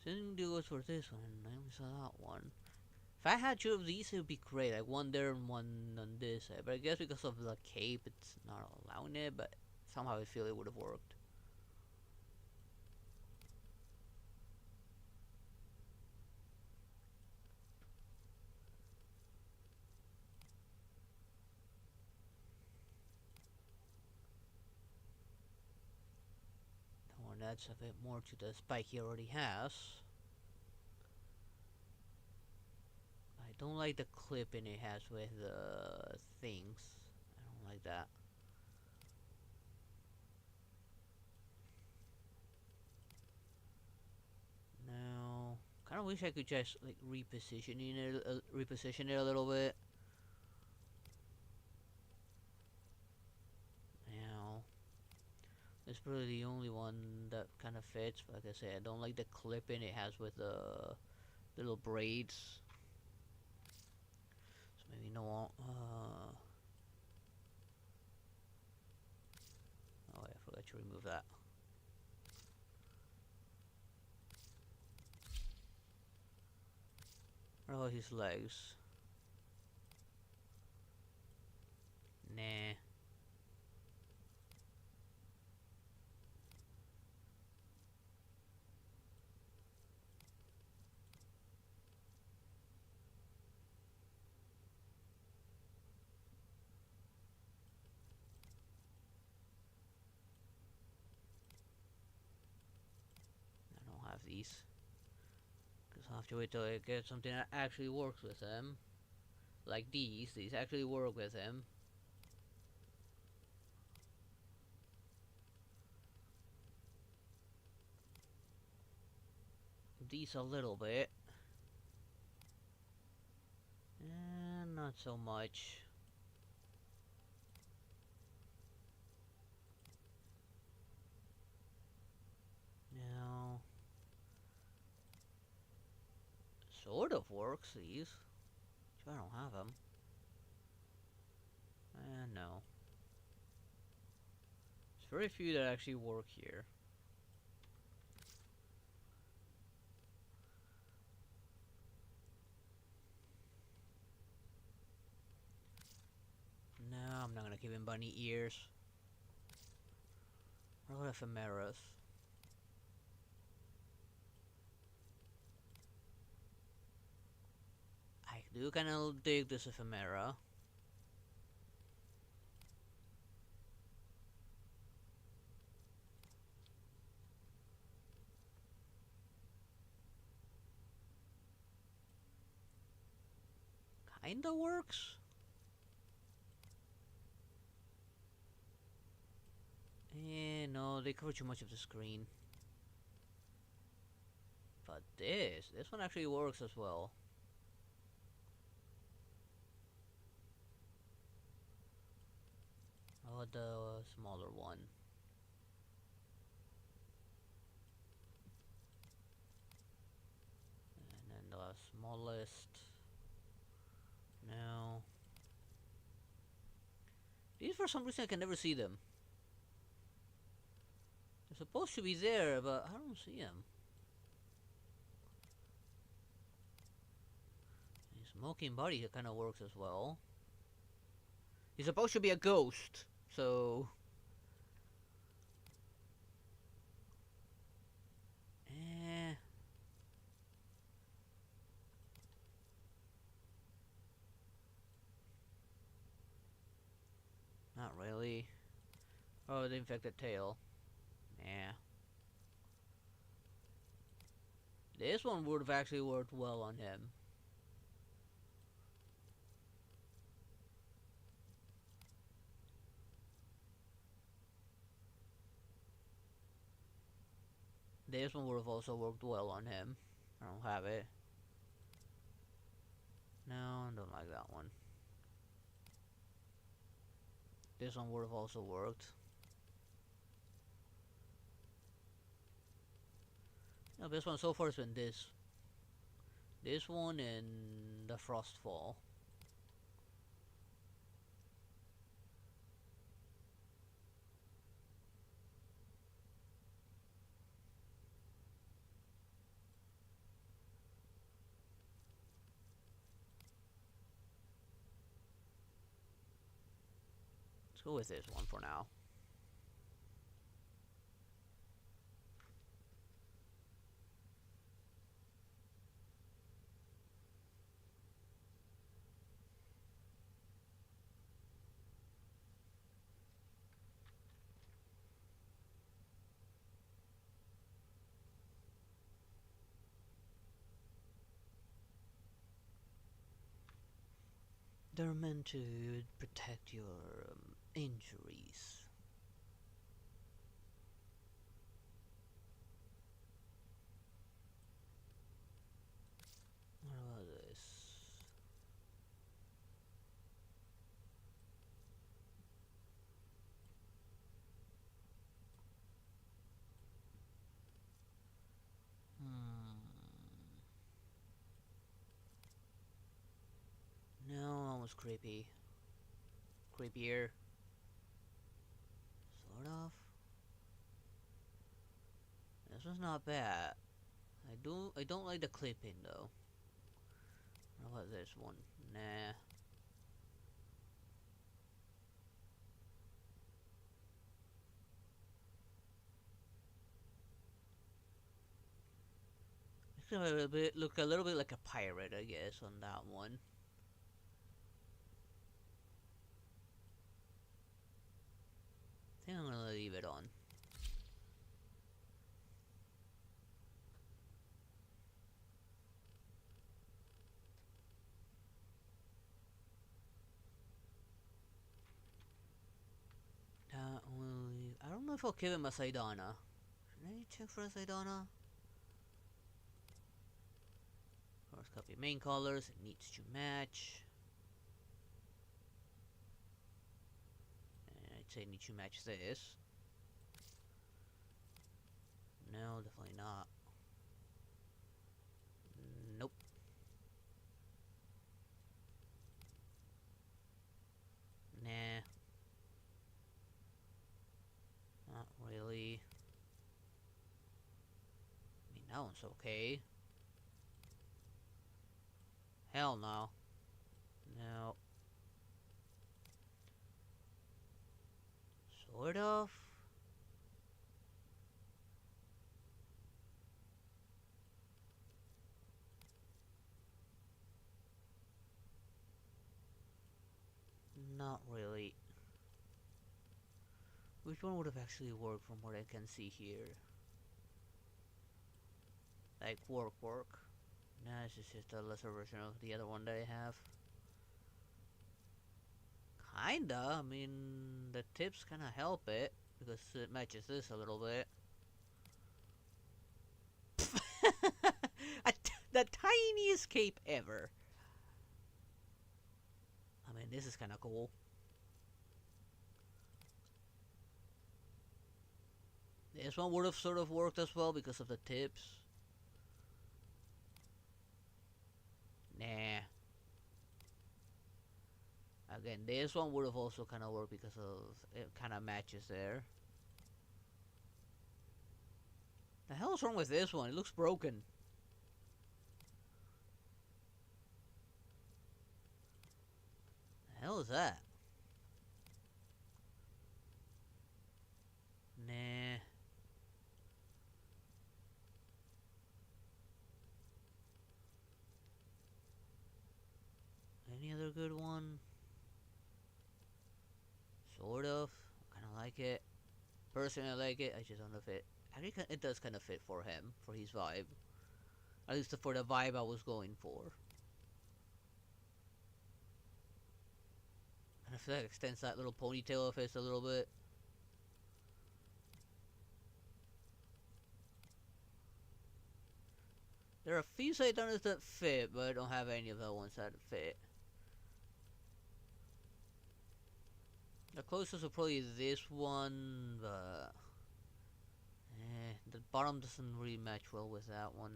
Same goes for this one, I only saw that one. If I had two of these, it would be great, like one there and one on this side. But I guess because of the cape, it's not allowing it, but somehow I feel it would have worked. That one adds a bit more to the spike he already has. I don't like the clipping it has with the things. I don't like that. No, kind of wish I could just like reposition it a little bit. Now, it's probably the only one that kind of fits. But like I said, I don't like the clipping it has with the little braids. So maybe no. Oh, I forgot to remove that. What about his legs? Nah. I don't have these. Because I'll have to wait till I get something that actually works with them. Like these. These actually work with him. These a little bit. And not so much. No. Sort of works, these. I don't have them. No. There's very few that actually work here. No, I'm not gonna give him bunny ears. What about ephemeras? I do kinda dig this ephemera. Kinda works. No, they cover too much of the screen. But this one actually works as well. How about the smaller one? And then the smallest. No. These, for some reason, I can never see them. They're supposed to be there, but I don't see them. Smoking body kind of works as well. He's supposed to be a ghost, so... Not really. Oh, the infected tail. Yeah. This one would have actually worked well on him. This one would have also worked well on him. I don't have it. No, I don't like that one. This one would have also worked. No, this one so far has been this. This one and the Frostfall. Let's go with this one for now. They're meant to protect your injuries. What about this? No, almost creepy. Creepier. Sort of. This one's not bad. I don't like the clipping though. What about this one? Nah. It's gonna look a little bit like a pirate, I guess, on that one. I think I'm gonna leave it on. I don't know if I'll give him a Saidana. Should I check for a Saidana? Of course, copy main colors. It needs to match. And I'd say it needs to match this. No, definitely not. Nope. Nah. Not really. I mean, that one's okay. Hell no. No. Sort of. Not really. Which one would have actually worked from what I can see here? Like work. Nah, this is just a lesser version of the other one that I have. Kinda. I mean, the tips kinda help it because it matches this a little bit. The tiniest cape ever. I mean, this is kinda cool. This one would have sort of worked as well because of the tips. Nah. Again, this one would have also kind of worked because of it kind of matches there. The hell is wrong with this one? It looks broken. The hell is that? Nah. Any other good one? Sort of. Kind of like it. Personally, I like it. I just don't know if it. I think it does kind of fit for him, for his vibe. At least for the vibe I was going for. And I feel like it extends that little ponytail of his a little bit. There are a few side donors that fit, but I don't have any of the ones that fit. The closest would probably this one, but the bottom doesn't really match well with that one.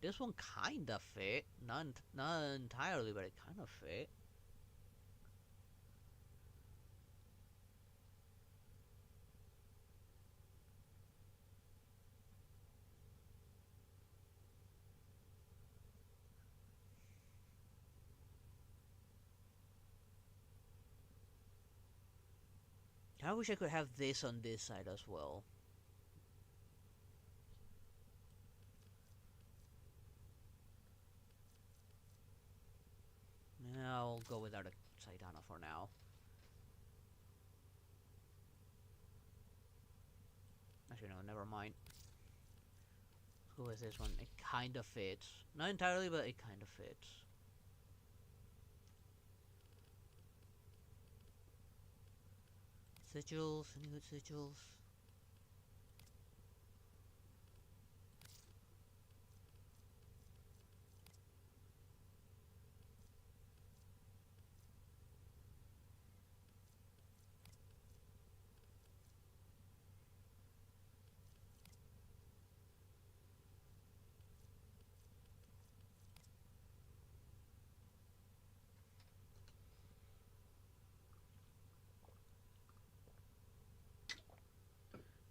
This one kinda fit, not entirely, but it kind of fit. I wish I could have this on this side as well. I'll go without a Saitana for now. Actually, no, never mind. Let's go with this one. It kind of fits. Not entirely, but it kind of fits. Sigils, any good sigils?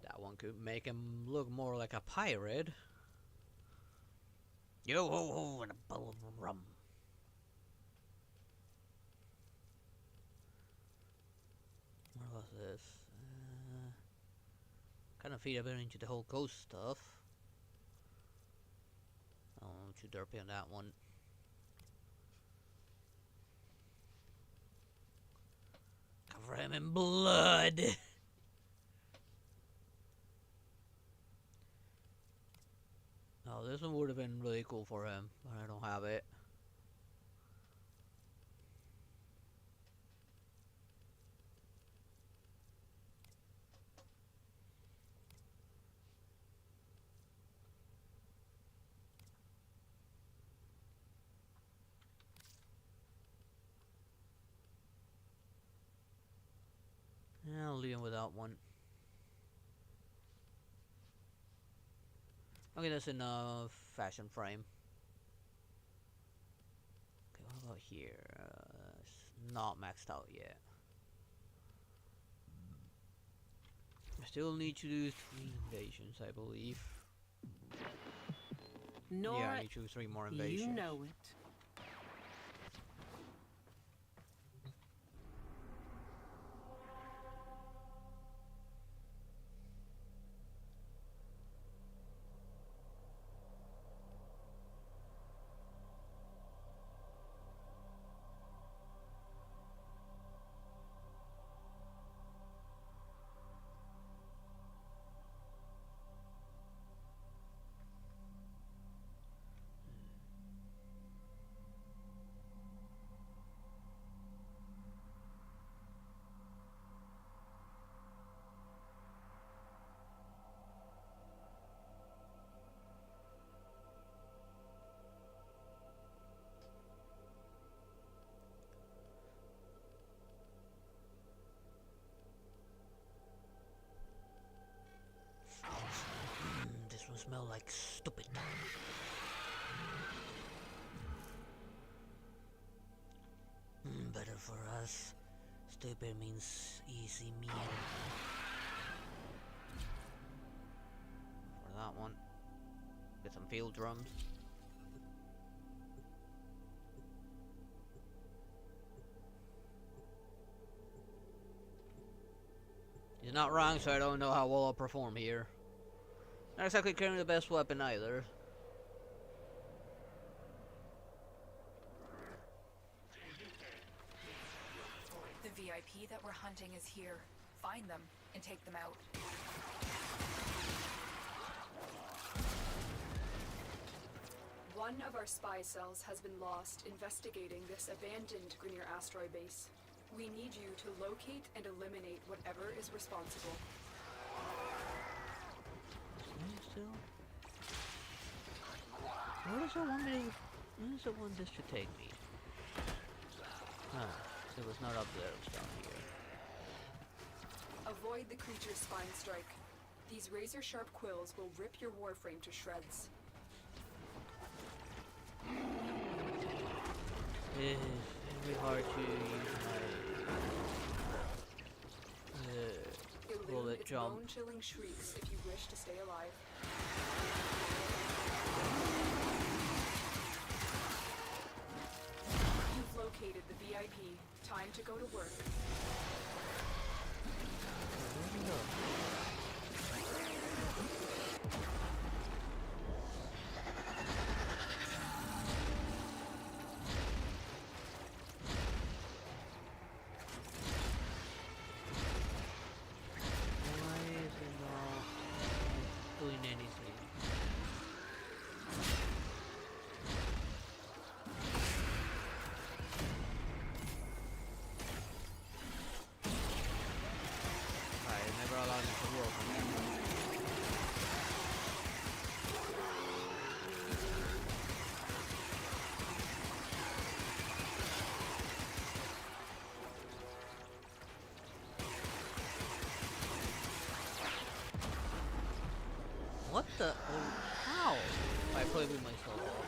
That one could make him look more like a pirate. Yo ho ho and a bowl of rum. What was this? Kind of feed a bit into the whole ghost stuff. Oh, too derpy on that one. Cover him in blood. Oh, this one would have been really cool for him, but I don't have it. Yeah, I'll leave him without one. Okay, that's enough fashion frame. Okay, what about here? It's not maxed out yet. I still need to do 3 invasions, I believe. Nora, yeah, I need to do 3 more invasions. you know it. Vtuber means easy meal. For that one. Get some field drums. He's not wrong, so I don't know how well I'll perform here. Not exactly carrying the best weapon either. The VIP that we're hunting is here. Find them and take them out. One of our spy cells has been lost investigating this abandoned Grineer asteroid base. We need you to locate and eliminate whatever is responsible. Still? Where does it want me to... Where does it want this to take me? Huh. It was not up there, it was down here. Avoid the creature's spine strike. These razor-sharp quills will rip your Warframe to shreds. It's very hard to use my bullet its jump. bone-chilling shrieks if you wish to stay alive. You've located the VIP. Time to go to work. What the? Oh, how? I probably blew myself off.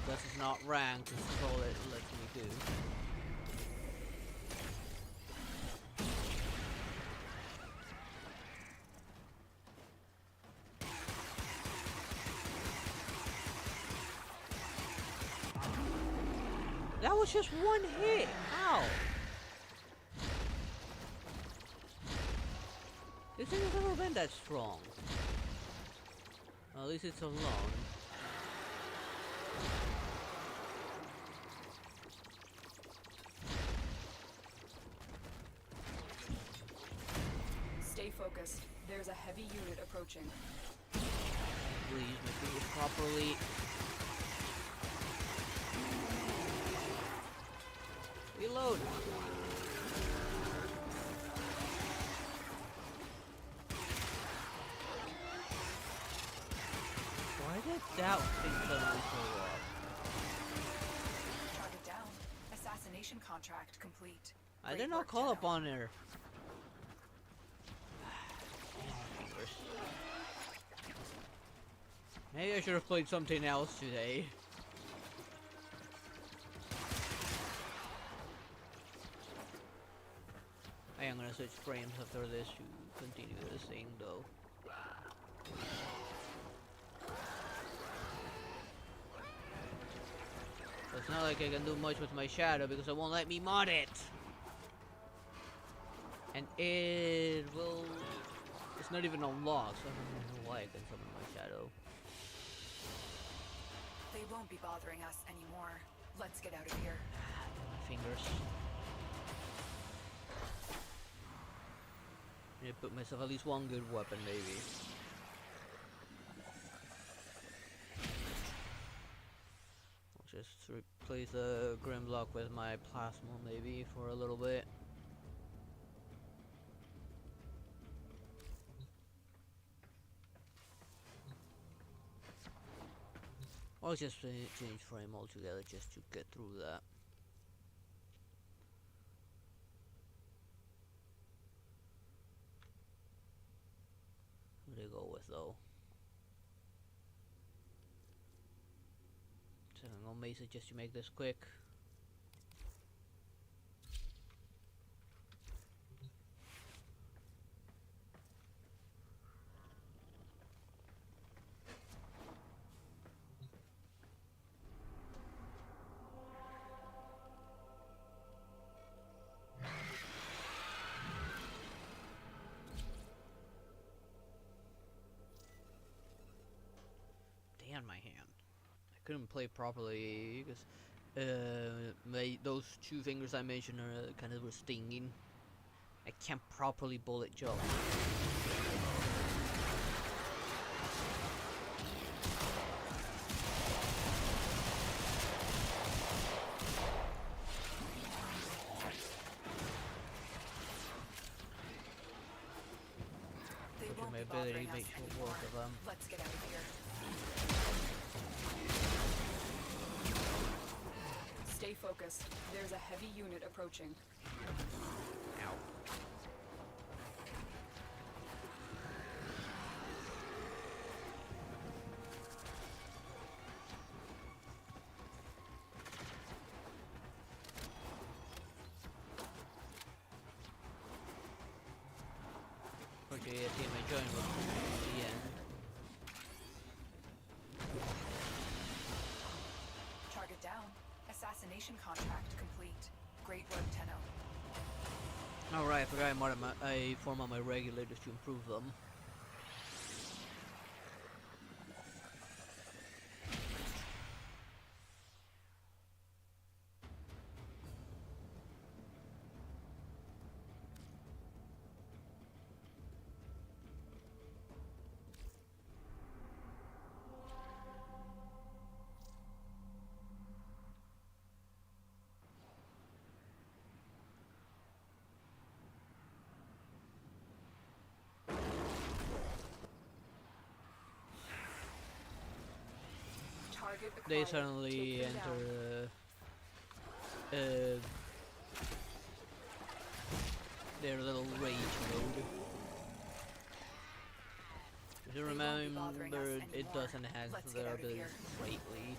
This is not ranked, this is all it lets me do. That was just one hit. How? This thing has never been that strong. Well, at least it's alone. Stay focused. There's a heavy unit approaching. Please use my fingers properly. Reload. Why did that thing suddenly go off? Target down. Assassination contract complete. I Great did not work, call Tenno. upon her. Maybe I should have played something else today. I am gonna switch frames after this to continue this thing though. So it's not like I can do much with my shadow because it won't let me mod it. And it will... It's not even unlocked, so I don't even know why I can summon my shadow. They won't be bothering us anymore. Let's get out of here. My fingers. I need to put myself at least one good weapon, maybe. I'll just replace the Grimlock with my Plasma, maybe, for a little bit. Or just change frame altogether just to get through that. though. So I may suggest you make this quick. Damn my hand. I couldn't play properly because those two fingers I mentioned are kind of were stinging. I can't properly bullet jump. They Which won't my be ability bothering us makes short anymore. work of them. Let's get out of here. Stay focused. There's a heavy unit approaching. Ow. Okay, I think my joint was the end. Target down. Assassination contract complete. Great work, Tenno. Alright, I forgot I form on my regulators to improve them. Target acquired. They suddenly Take them down. enter their little rage mode. If you They won't be bothering us remember, it anymore. does enhance Let's their get out of abilities here. greatly.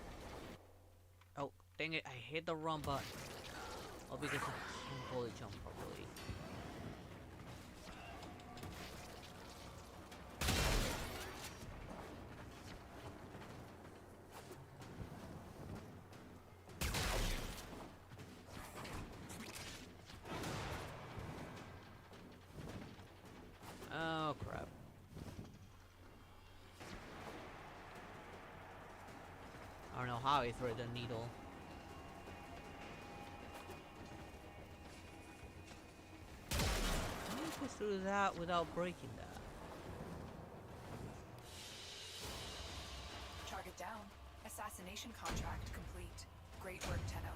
Oh, dang it, I hit the wrong button. Oh, because I can't bullet jump properly. Oh, crap. I don't know how I thread the needle. How do you push through that without breaking that? Target down. Assassination contract complete. Great work, Tenno.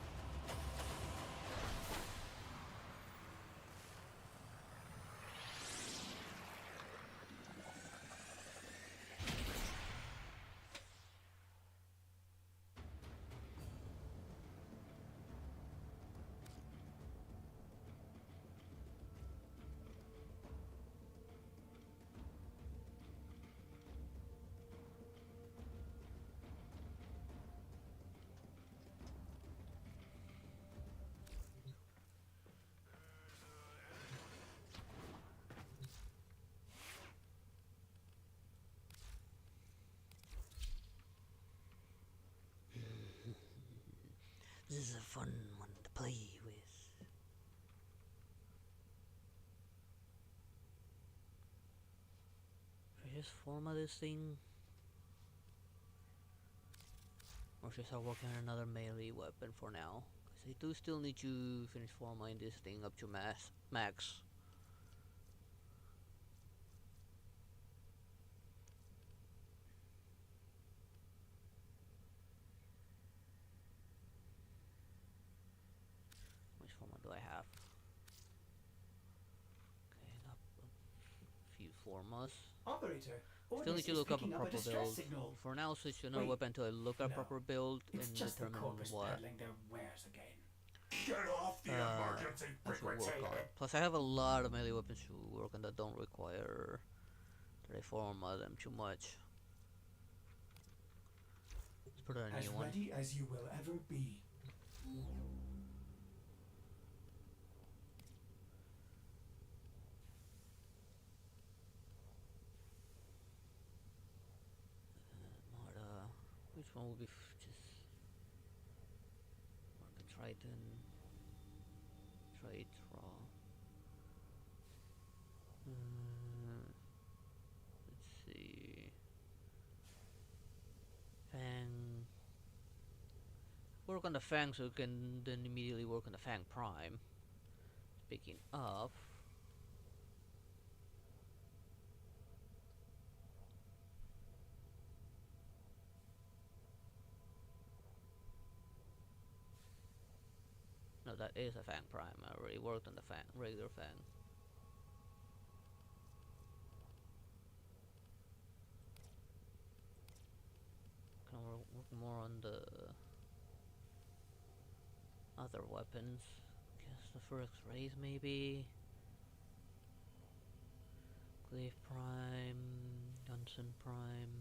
This is a fun one to play with. Should I just format this thing? Or should I start working on another melee weapon for now? Because I do still need to finish formatting this thing up to max. Which format do I have? Okay, got a few formats. Operator, Still need Ordis to is look up a picking up a proper distress build. signal. For now, switch to another Wait, weapon until I look at no. proper build It's and just the determine corpus what peddling their wares again. Get off the emergency I should work frequency. on. Plus, I have a lot of melee weapons to work on that don't require Should I format them too much? Let's put on a As new one. ready as you will ever be. Marta. Which one will be just Marca Triton? Tritra. Let's see. Fang. Work on the Fang so we can then immediately work on the Fang Prime. Speaking of. No, that is a Fang Prime. I already worked on the Fang, regular Fang. Can I work more on the other weapons? Guess the first raise maybe. Cleave Prime, Johnson Prime.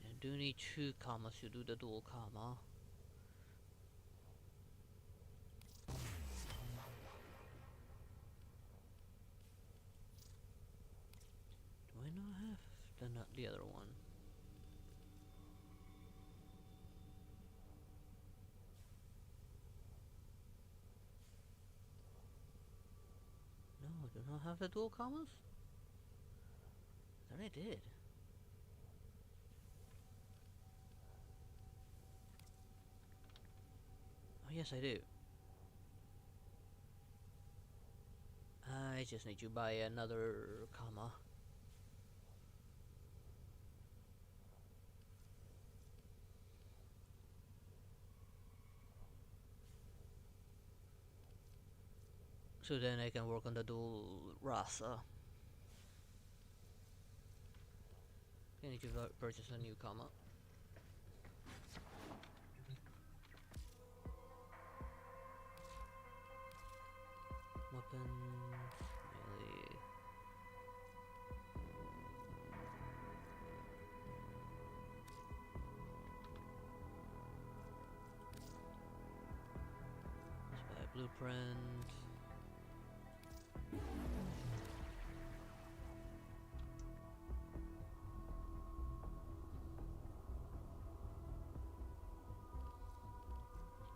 I do need 2 commas to do the dual comma. Do I not have the other one? No, I do not have the dual commas? I thought I did. Oh yes, I do. I just need to buy another comma. So then I can work on the dual rasa. I need to purchase a new comma. Weapons, melee. Let's buy a blueprint.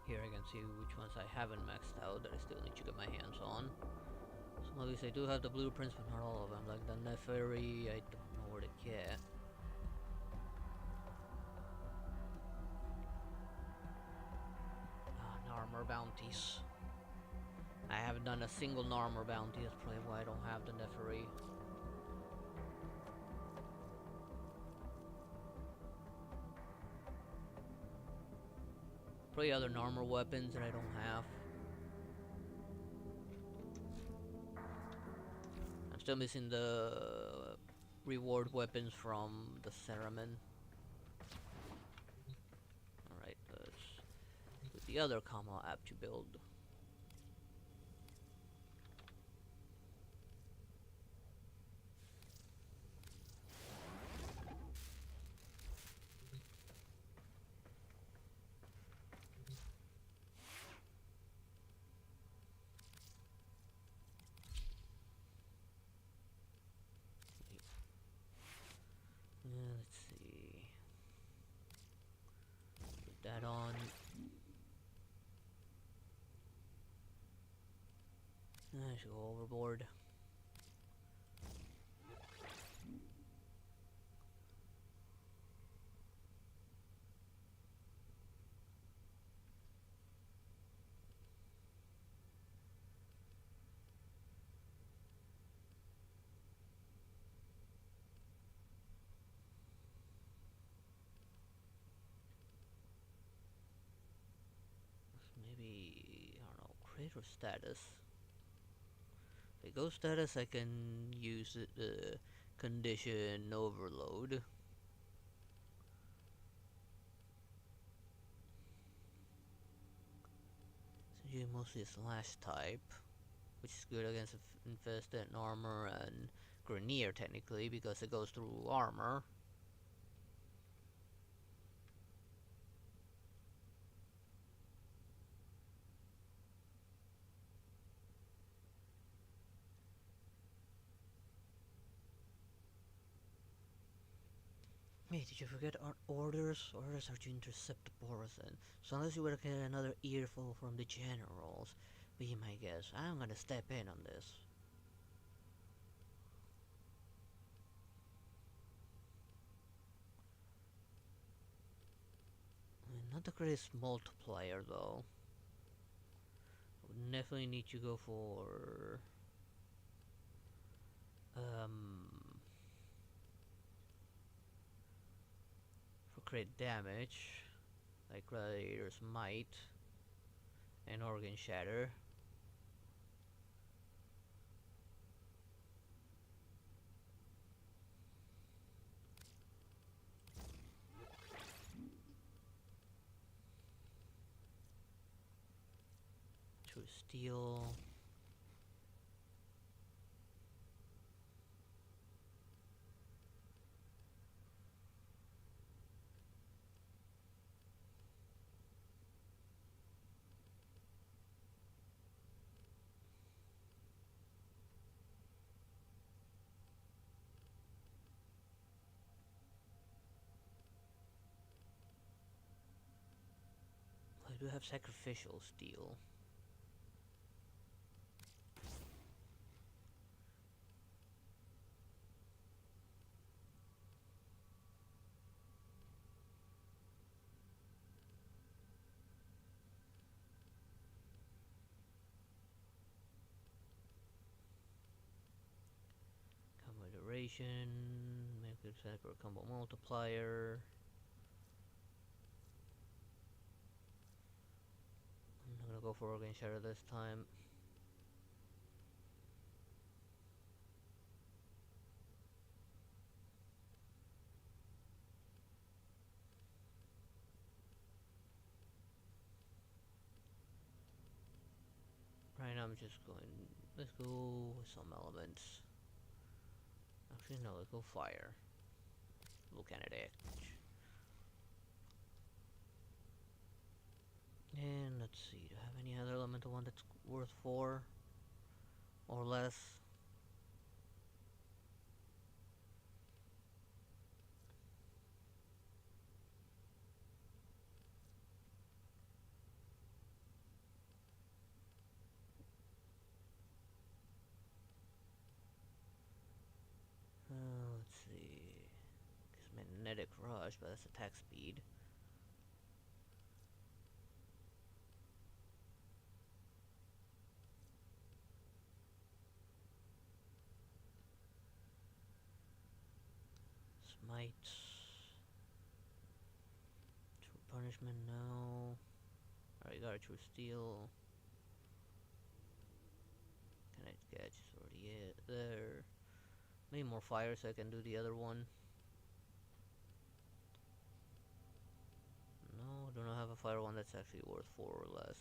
Here I can see which ones I haven't maxed out that I still need to get my hands on. Some of these I do have the blueprints, but not all of them. Like the Neferi, I don't know where to get. Narmer bounties. I haven't done a single Narmer bounty, that's probably why I don't have the Neferi. Probably other Narmer weapons that I don't have. I'm still missing the reward weapons from the Cereman. Alright, let's put the other comma app to build. Let's see. Put that on. I should go overboard. Maybe, I don't know, creator status. If I go status, I can use the condition overload. You mostly slash type, which is good against infested armor and Grenier technically because it goes through armor. Hey, did you forget our orders? Orders are to intercept Borazin. So unless you were to get another earful from the generals, be my guest. I'm gonna step in on this. Not the greatest multiplier though. Would definitely need to go for crit damage, like Gladiator's Might and Organ Shatter. True Steel. I do have Sacrificial Steel. Combo duration, make it set for combo multiplier. I'm not gonna go for Organ Shatter this time. Right now I'm just going, let's go with some elements. Actually no, let's go fire. Volcanic Edge. And let's see, do I have any other elemental one that's worth 4 or less? Let's see. Guess Magnetic Rush, but that's attack speed. Smite. True Punishment, no. Alright, got a True Steel. Kinetic Catch is already there. Maybe more fire so I can do the other one. No, do not have a fire one that's actually worth 4 or less.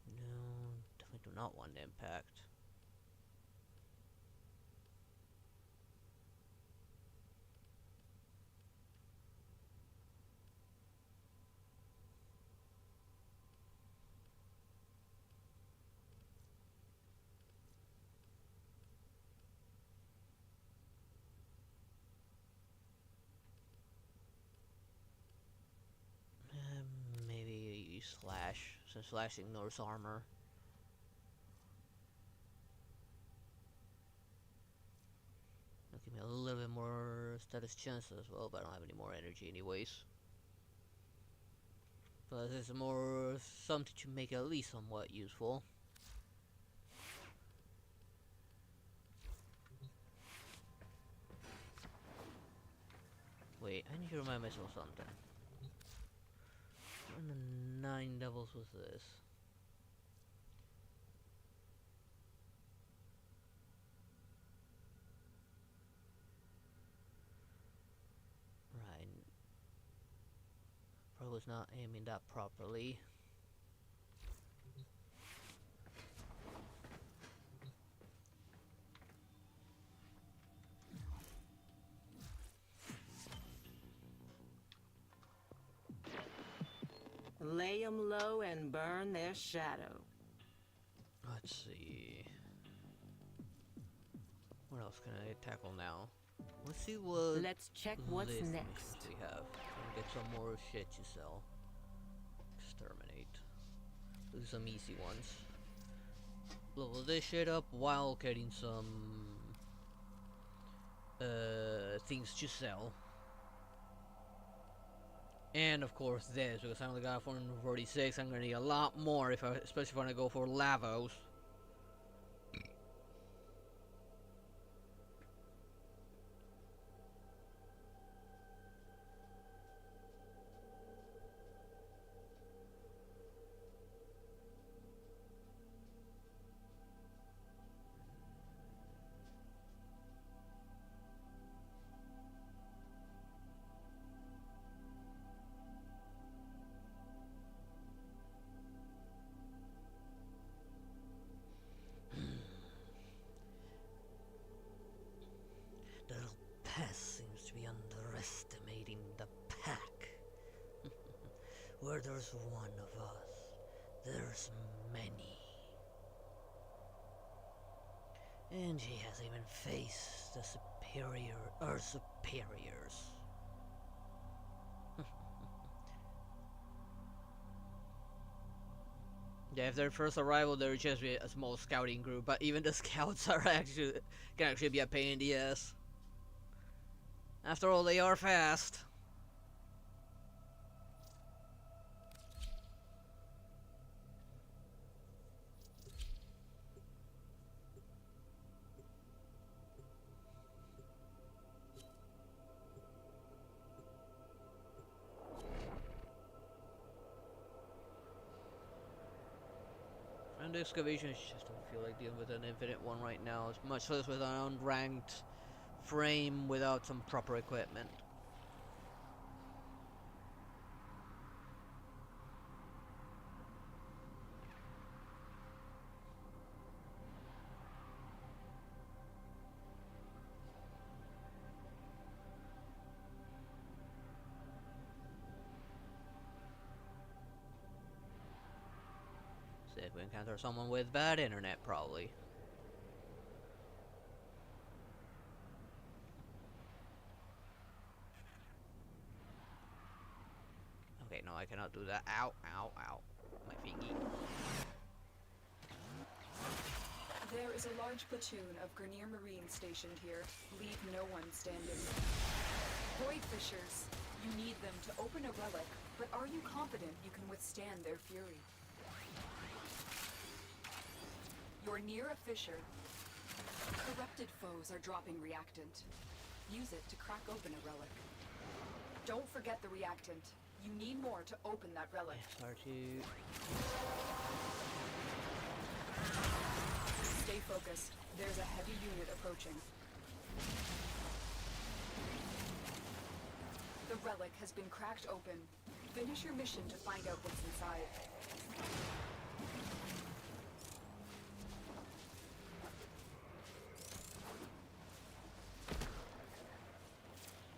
No, definitely do not want impact. Maybe slash, since slash ignores armor. It'll give me a little bit more status chance as well, but I don't have any more energy anyways. But it's more something to make it at least somewhat useful. Wait, I need to remind myself something. What in the 9 devils was this? was not aiming that properly. Lay 'em low and burn their shadow. Let's see. What else can I tackle now? Let's see what Let's check what's list next. missions we have. And get some more shit to sell. Exterminate. Do some easy ones. Level this shit up while getting some things to sell. And of course this, because I only got 446, I'm gonna need a lot more if especially if I wanna go for Lavos. The little pest seems to be underestimating the pack. Where there's one of us, there's many. And she hasn't even faced the superiors. Yeah, if their first arrival, there would just be a small scouting group, but even the scouts are can actually be a pain in the ass. After all, they are fast. And the excavations just don't feel like dealing with an infinite one right now, as much less with an unranked frame without some proper equipment. See if we encounter someone with bad internet, probably. Okay, no, I cannot do that. Ow, ow, ow. My fingy. There is a large platoon of Grenier Marines stationed here. Leave no one standing. Void Fishers, you need them to open a relic, but are you confident you can withstand their fury? You're near a fissure. Corrupted foes are dropping reactant. Use it to crack open a relic. Don't forget the reactant. You need more to open that relic. Start to... Stay focused. There's a heavy unit approaching. The relic has been cracked open. Finish your mission to find out what's inside.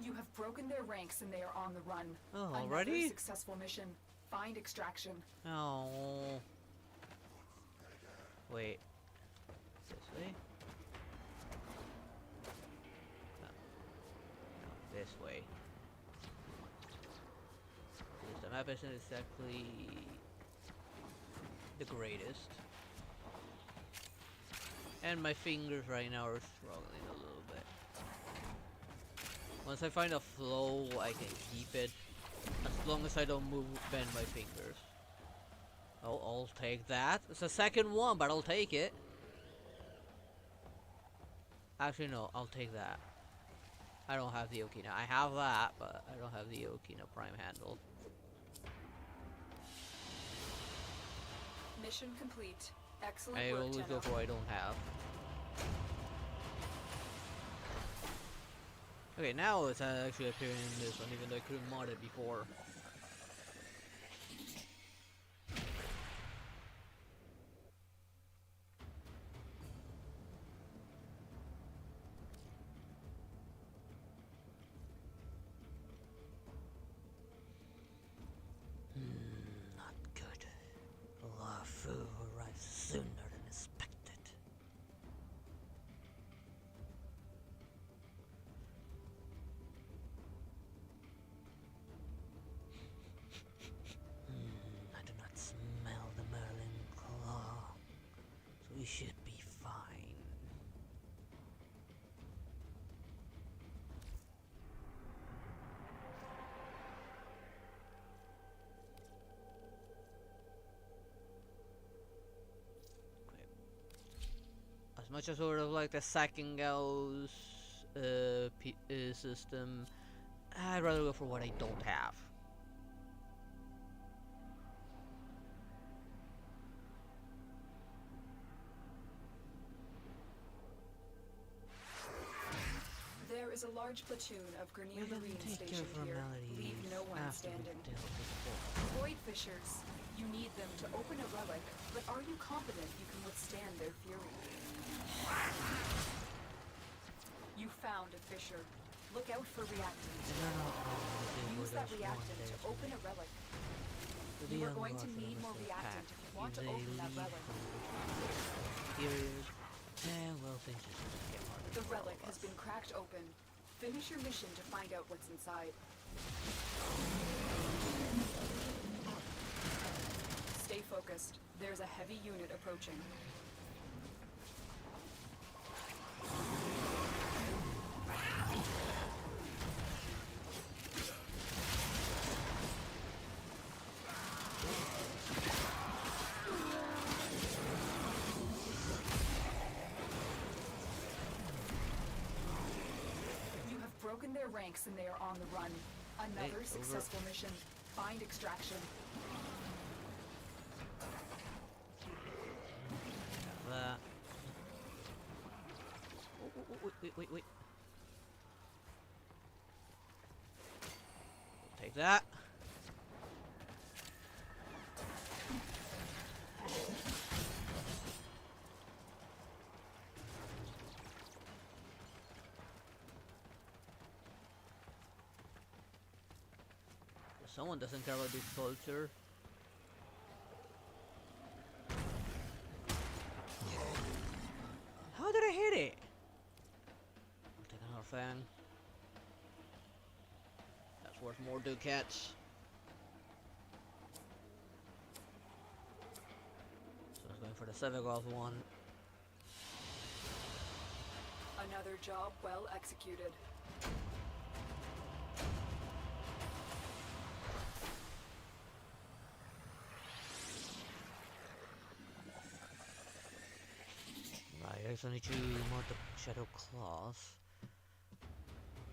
You have broken their ranks and they are on the run. Oh, Another already? successful mission. Find extraction. Oh. Wait. This way? No. No, this way. Because the map isn't exactly the greatest. And my fingers right now are struggling a little bit. Once I find a flow, I can keep it. As long as I don't bend my fingers. Oh, I'll take that. It's a second one, but I'll take it. Actually, no, I'll take that. I don't have the Okina. I have that, but I don't have the Okina Prime handle. Mission complete. Excellent I work, always Tenno. go for what I don't have. Okay, now it's actually appearing in this one, even though I couldn't mod it before. should be fine. As much as sort of like the sacking gauss system, I'd rather go for what I don't have. There is a large platoon of Grenier Marine stationed here. Leave no one standing. Void Fishers, you need them to open a relic, but are you confident you can withstand their fury? You found a fissure. Look out for reactants. Use that reactant to open a relic. You are going to need more reactant if you want to open that relic. Well, things just get harder. The relic has been cracked open. Finish your mission to find out what's inside. Stay focused. There's a heavy unit approaching. Broken their ranks and they are on the run. Another successful mission. Find extraction. That. Wait. Take that. Someone doesn't care about this culture. How did I hit it? I'll take another fan. That's worth more ducats. So I was going for the Sevagoth one. Another job well executed. I need to mod the Shadow Claws.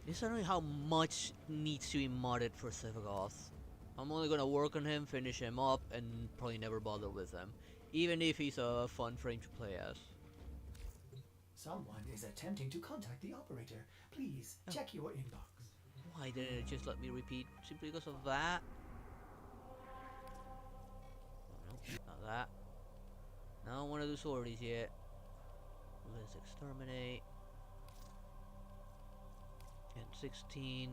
This is how much needs to be modded for Sevagoth. I'm only gonna work on him, finish him up, and probably never bother with him. Even if he's a fun frame to play as. Someone is attempting to contact the operator. Please check your inbox. Why didn't it just let me repeat? Simply because of that? Oh, no, not that. I don't want to do sorties yet. Let's exterminate. And 16.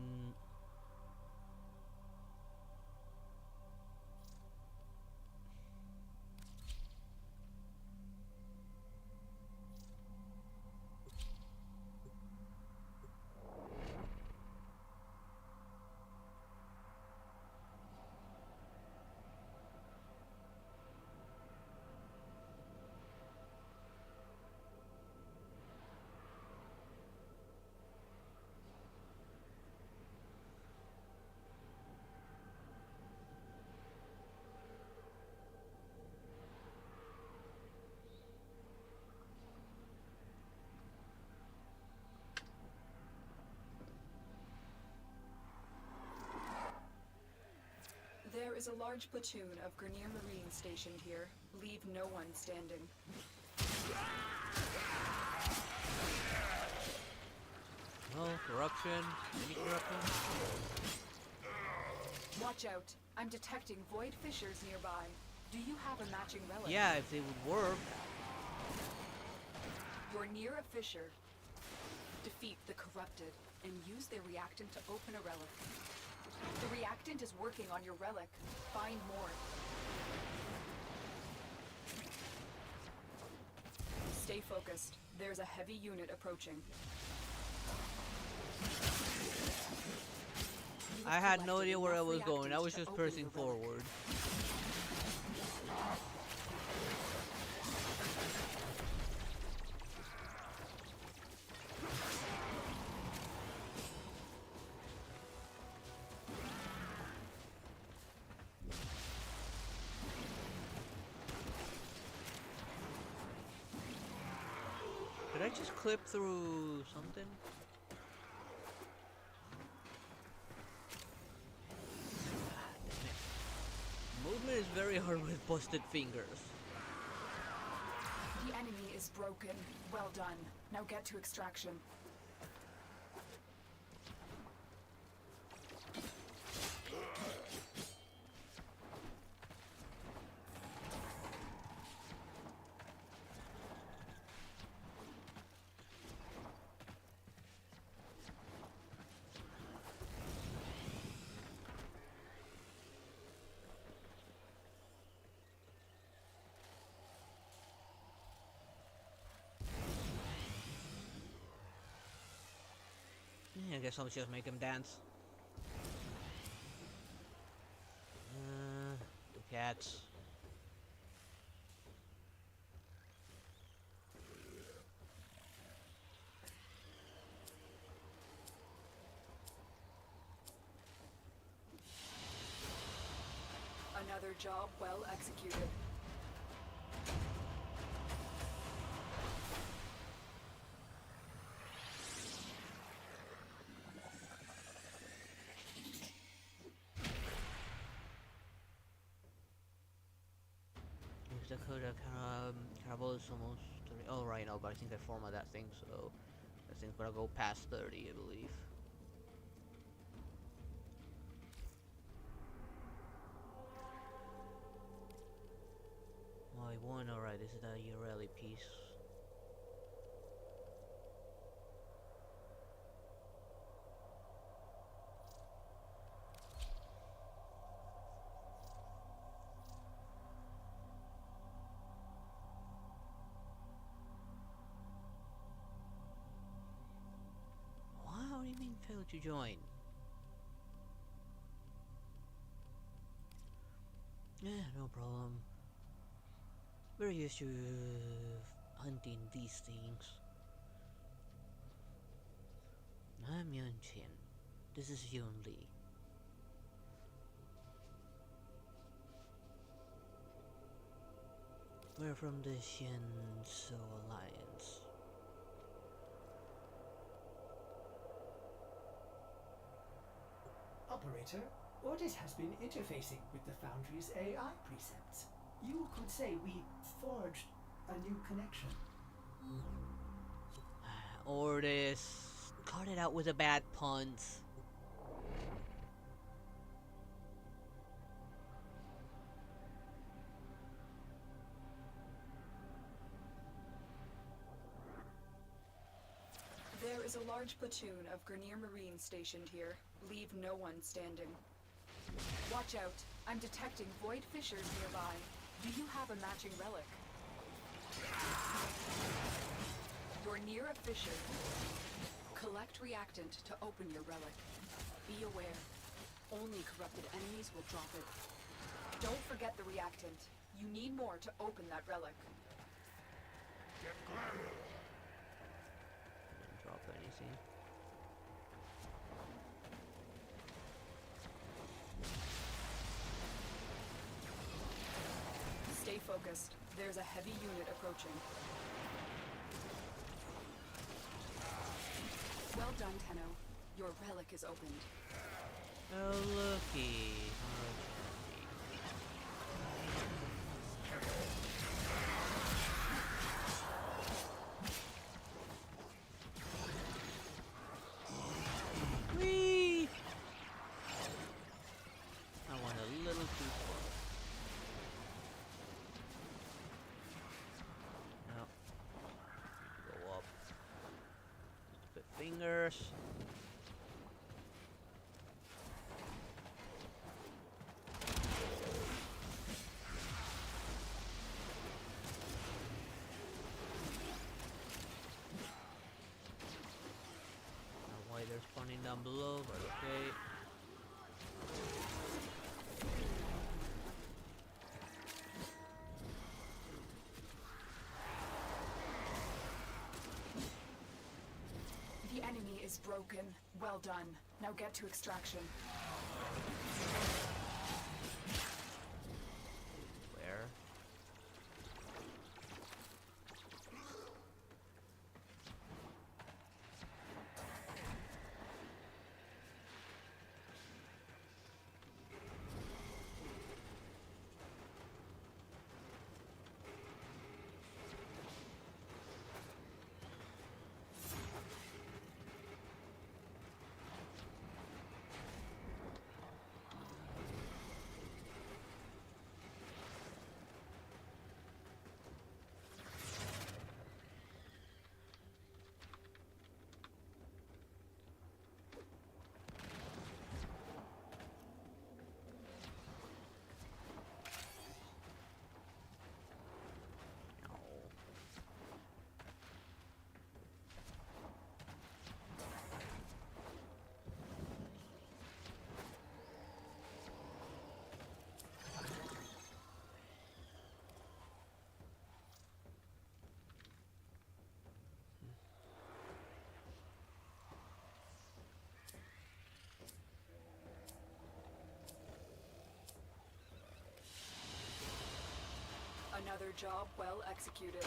There is a large platoon of Grenier Marine stationed here. Leave no one standing. No corruption. Any corruption? Watch out. I'm detecting void fissures nearby. Do you have a matching relic? Yeah, if they would work. You're near a fissure. Defeat the corrupted and use their reactant to open a relic. The reactant is working on your relic. Find more. Stay focused. There's a heavy unit approaching. I had no idea where I was going. I was just pressing forward. just clip through something? Damn it. Movement is very hard with busted fingers. The enemy is broken. Well done. Now get to extraction. Yeah, I guess I'll just make him dance. The cats. Another job well executed. Use the Dakota Carabol is almost 30. Oh, right, no, but I think I formatted that thing, so that thing's gonna go past 30, I believe. Oh, I won, alright, this is the Ureli piece. What do you mean failed to join? Yeah, no problem. We're used to hunting these things. I'm Yun Chin. This is Yun Lee. We're from the Shinzo Alliance. Operator, Ordis has been interfacing with the Foundry's AI precepts. You could say we forged a new connection. Ordis, cut it out with the bad puns. There is a large platoon of Grenier Marines stationed here. Leave no one standing. Watch out. I'm detecting void fissures nearby. Do you have a matching relic? You're near a fissure. Collect reactant to open your relic. Be aware. Only corrupted enemies will drop it. Don't forget the reactant. You need more to open that relic. Didn't drop anything. Stay focused. There's a heavy unit approaching. Well done, Tenno. Your relic is opened. Oh, looky. Whee! I went a little too far. No. Go up. Stupid fingers. Why they're spawning down below, but okay. The enemy is broken. Well done. Now get to extraction. Where? Another job well executed.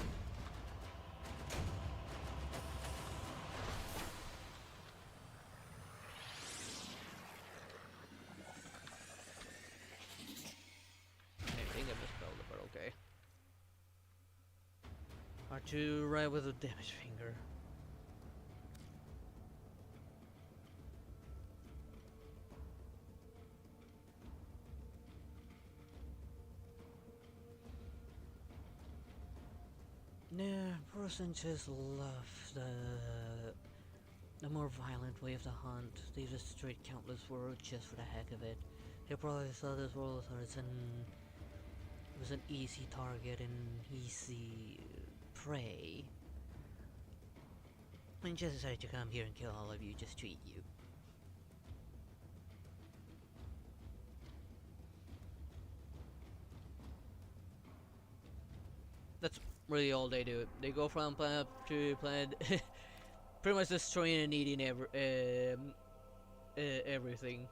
I think I misspelled it, but okay. Hard to write with a damaged finger. Yeah, person just loves the more violent way of the hunt. They just destroyed countless worlds just for the heck of it. They probably saw this world as it was an easy target and easy prey. And just decided to come here and kill all of you just to eat you. That's really all they do. They go from planet to planet, pretty much destroying and eating everything.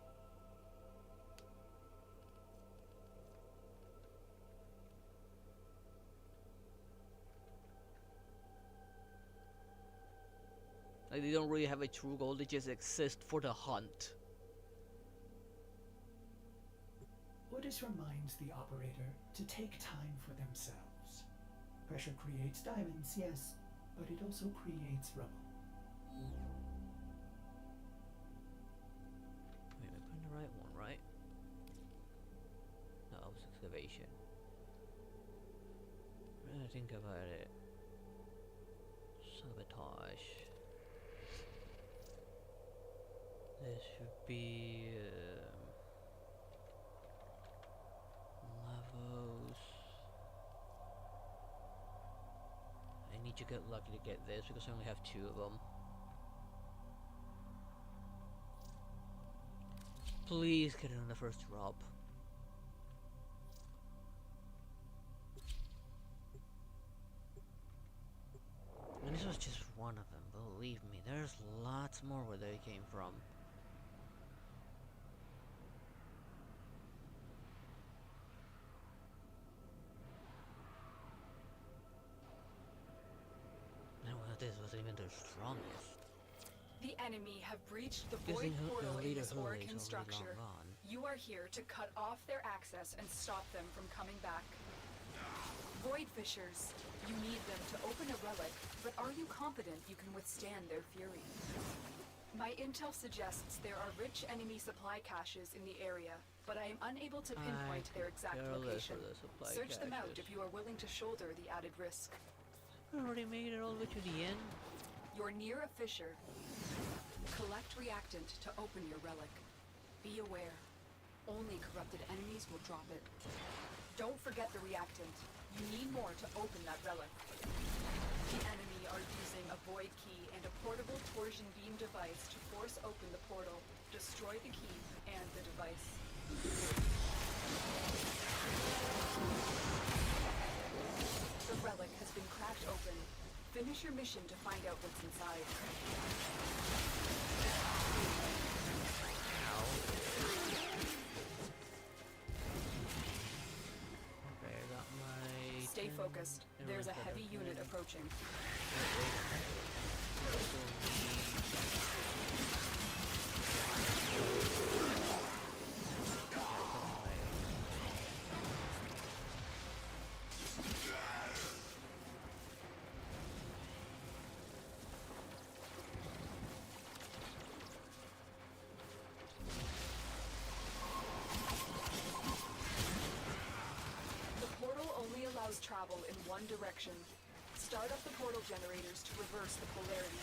Like, they don't really have a true goal, they just exist for the hunt. Ordis reminds the operator to take time for themselves. Pressure creates diamonds, yes, but it also creates rubble. Wait, am I putting the right one, right? No, it was excavation. When I think about it, sabotage. This should be levels. I need to get lucky to get this because I only have 2 of them. Please get it on the first drop. And this was just one of them, believe me, there's lots more where they came from. And well, this was even the strongest. The enemy have breached the Guessing void portal in leader this Hule is Orakin already structure. long gone. You are here to cut off their access and stop them from coming back. Void Fishers, you need them to open a relic, but are you confident you can withstand their fury? My intel suggests there are rich enemy supply caches in the area, but I am unable to pinpoint their exact location. Search them out if you are willing to shoulder the added risk. I already made it all the way to the end. You're near a fissure. Collect reactant to open your relic. Be aware. Only corrupted enemies will drop it. Don't forget the reactant. You need more to open that relic. The enemy are using a void key and a portable torsion beam device to force open the portal, destroy the key and the device. The relic has been cracked open. Finish your mission to find out what's inside. Okay, I got my... Stay focused. There's a heavy unit approaching. Travel in one direction. Start up the portal generators to reverse the polarity.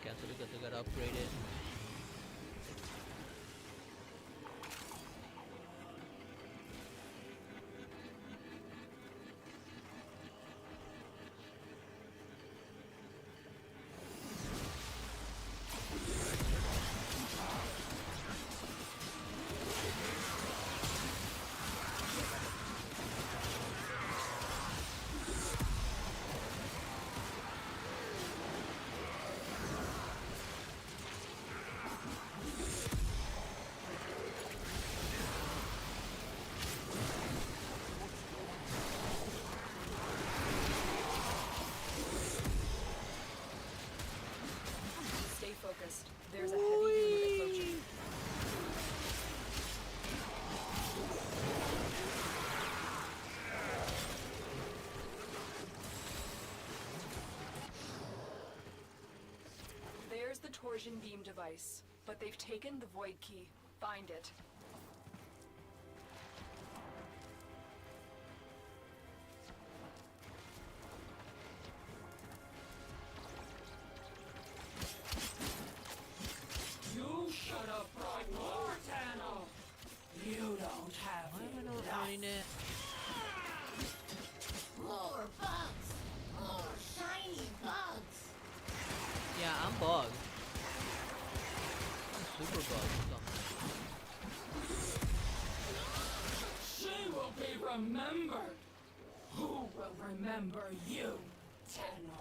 cancel it because I got upgraded. Stay focused. There's a heavy unit approaching. There's the torsion beam device, but they've taken the void key. Find it. You should have brought more, Tano. You don't have Why am I not enough. running it? More bugs! More shiny bugs! Yeah, I'm bugged. I'm super bugged or something. She will be remembered. Who will remember you, Tano?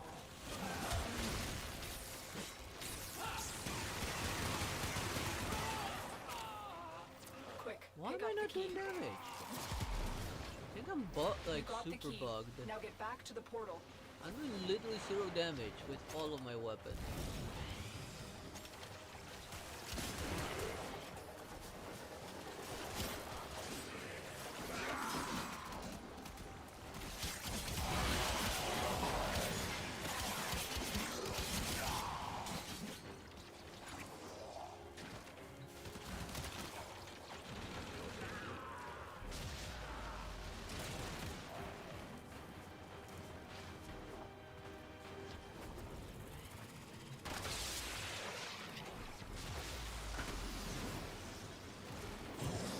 Quick, Why pick am I up the not key. doing damage? I think I'm You like got the super key. bugged. Now get back to the portal. I'm doing literally 0 damage with all of my weapons.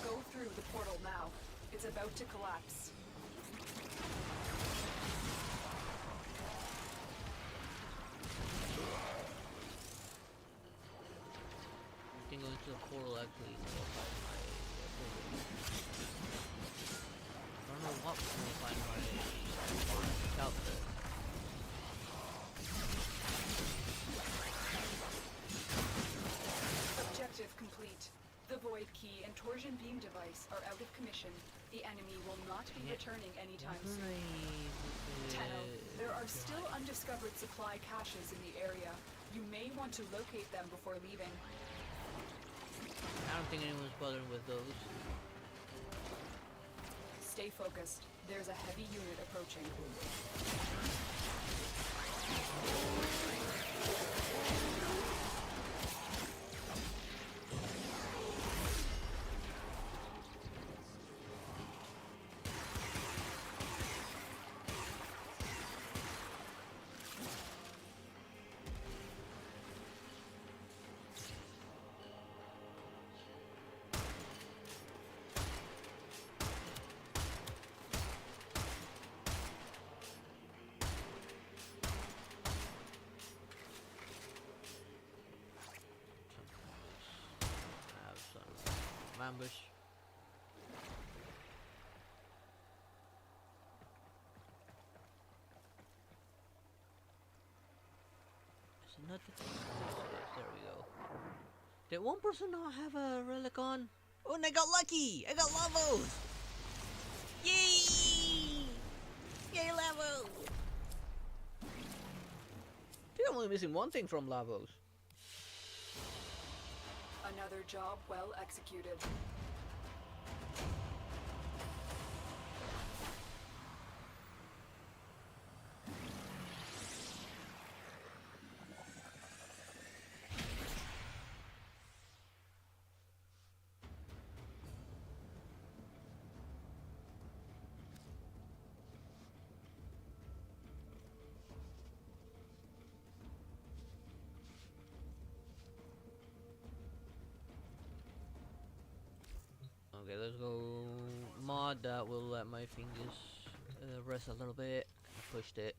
Go through the portal now. It's about to collapse. I think going to the portal actually nullified my ability. I don't know what nullified my scout there. Objective complete. The void key and torsion beam device are out of commission. The enemy will not be returning anytime soon. Tenno, there are still undiscovered supply caches in the area. You may want to locate them before leaving. I don't think anyone's bothering with those. Stay focused. There's a heavy unit approaching. I have some ambush. There's nothing. There we go. Did one person not have a relic on? Oh, and I got lucky! I got Lavos! Yay! Yay, Lavos! I think I'm only missing one thing from Lavos. Another job well executed. Okay, let's go mod that will let my fingers rest a little bit. I pushed it.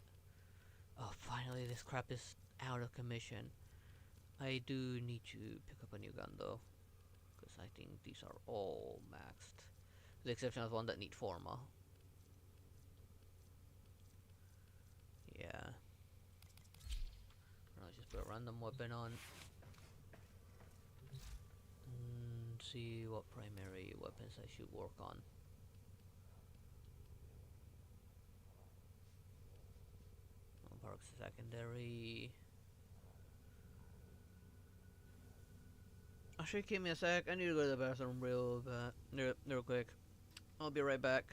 Oh, finally this crap is out of commission. I do need to pick up a new gun though, because I think these are all maxed. With the exception of one that need Forma. Yeah. I'll just put a random weapon on. And see what primary weapons I should work on. Parks secondary. Actually, give me a sec. I need to go to the bathroom real quick. I'll be right back.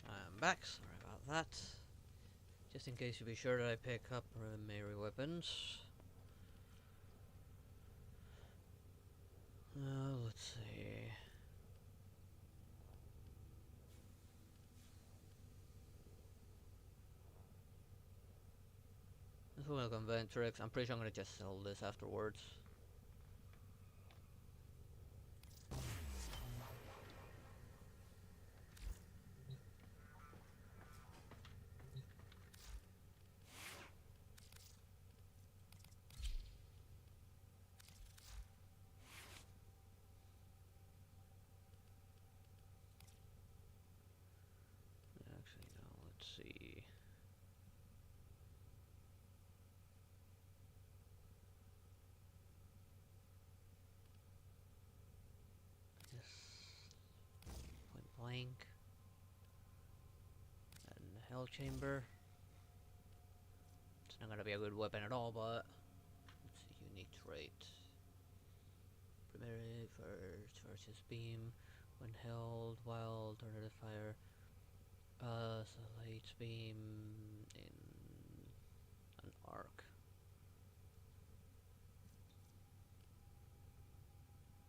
I'm back. Sorry about that. Just in case to be sure that I pick up primary weapons. Let's see. This will look on Ventrix. I'm pretty sure I'm gonna just sell this afterwards. Actually, no, let's see. Just point blank. And the Hell Chamber. It's not gonna be a good weapon at all, but let's see, unique trait. Primary first versus beam. When held while alternative fire. Isolates beam in an arc.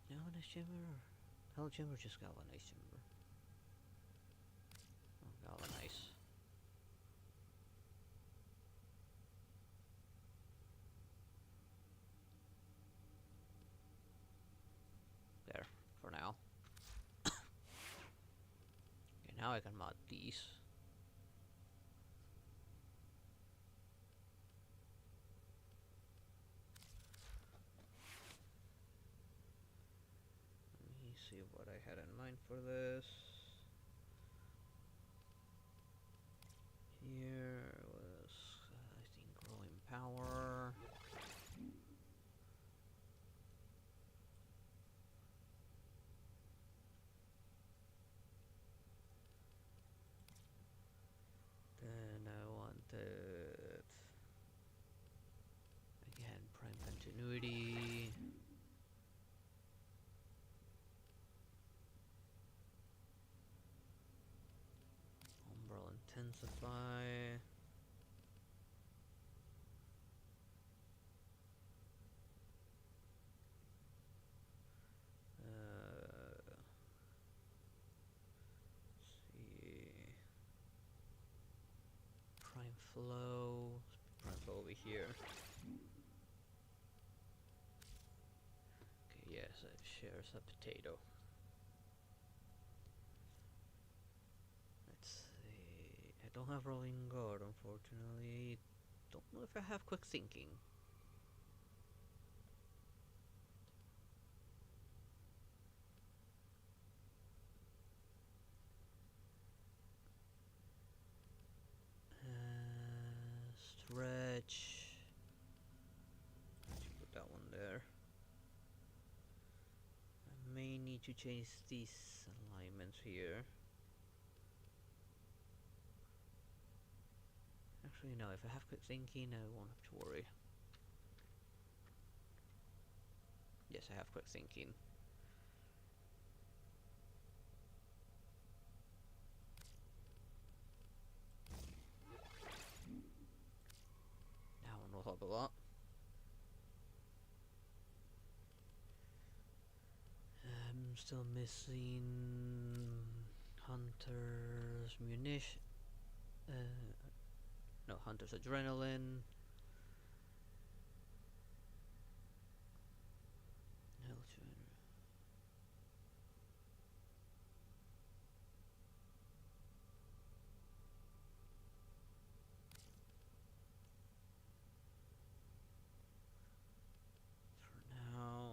Galvanized chamber? Hell chamber, just galvanized chamber. Oh, galvanize. There, for now. Okay, I can mod these. Let me see what I had in mind for this. Here was, I think, growing power. Then I wanted, again, prime continuity. Umbral intensify. See. Prime flow. Prime flow over here. Okay, yes, it shares a potato. Let's see. I don't have rolling guard, unfortunately. Don't know if I have quick thinking. Stretch. Let's put that one there. I may need to change these alignments here. Actually, no, if I have quick thinking, I won't have to worry. Yes, I have quick thinking. That one will help a lot. I'm still missing Hunter's munition. No, Hunter's adrenaline. For now,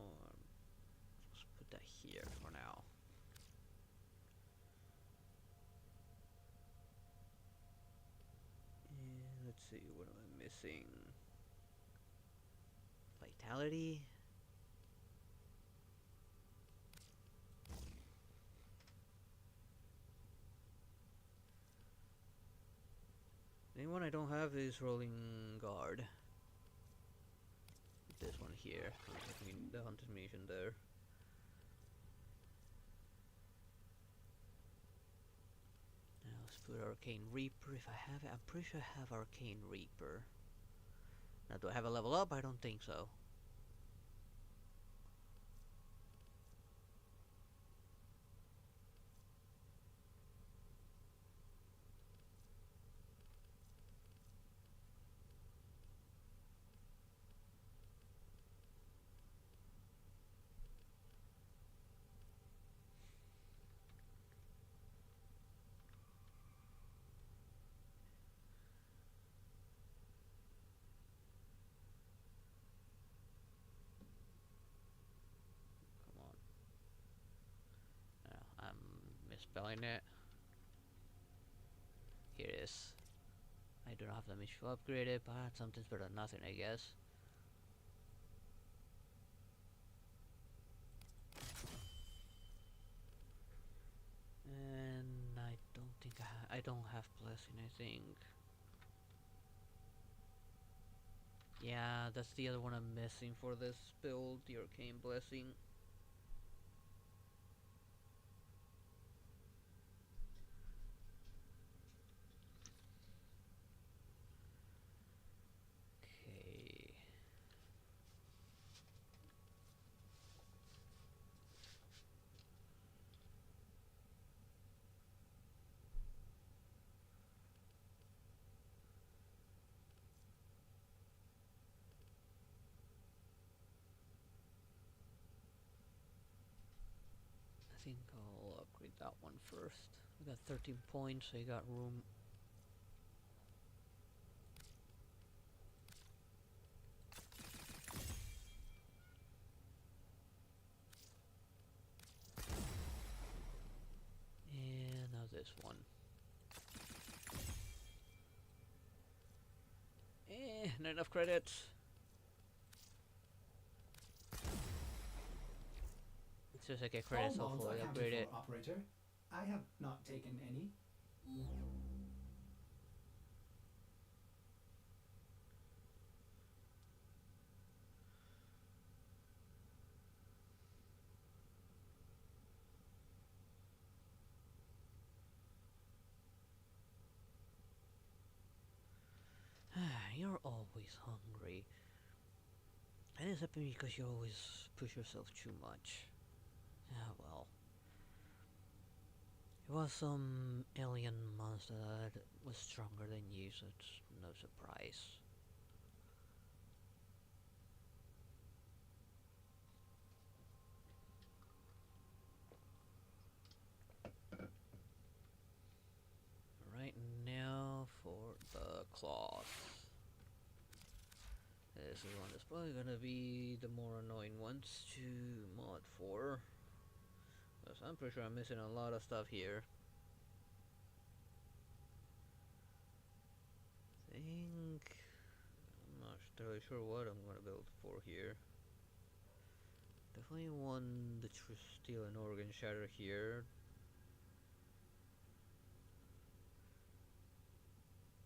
let's put that here for now. And let's see, what am I missing? Vitality? The only one I don't have is rolling guard. This one here, the hunter's munition there. Now let's put Arcane Reaper if I have it. I'm pretty sure I have Arcane Reaper. Now do I have a level up? I don't think so. Come on. No, I'm misspelling it. Here it is. I don't have the mission upgraded, but something's better than nothing, I guess. And I don't think I don't have blessing, I think. Yeah, that's the other one I'm missing for this build, the Arcane Blessing. Okay. I think I'll upgrade that one first. I got 13 points, so I got room. And now this one. Not enough credits. It's just like a All credits, mods hopefully accounted upgrade it. for, operator. I have not taken any. You're always hungry. And it's happening because you always push yourself too much. Ah, well. It was some alien monster that was stronger than you, so it's no surprise. Right now for the cloth. This is one that's probably gonna be the more annoying ones to mod for. Because I'm pretty sure I'm missing a lot of stuff here. I'm not entirely sure what I'm gonna build for here. Definitely one the true steel and organ shatter here.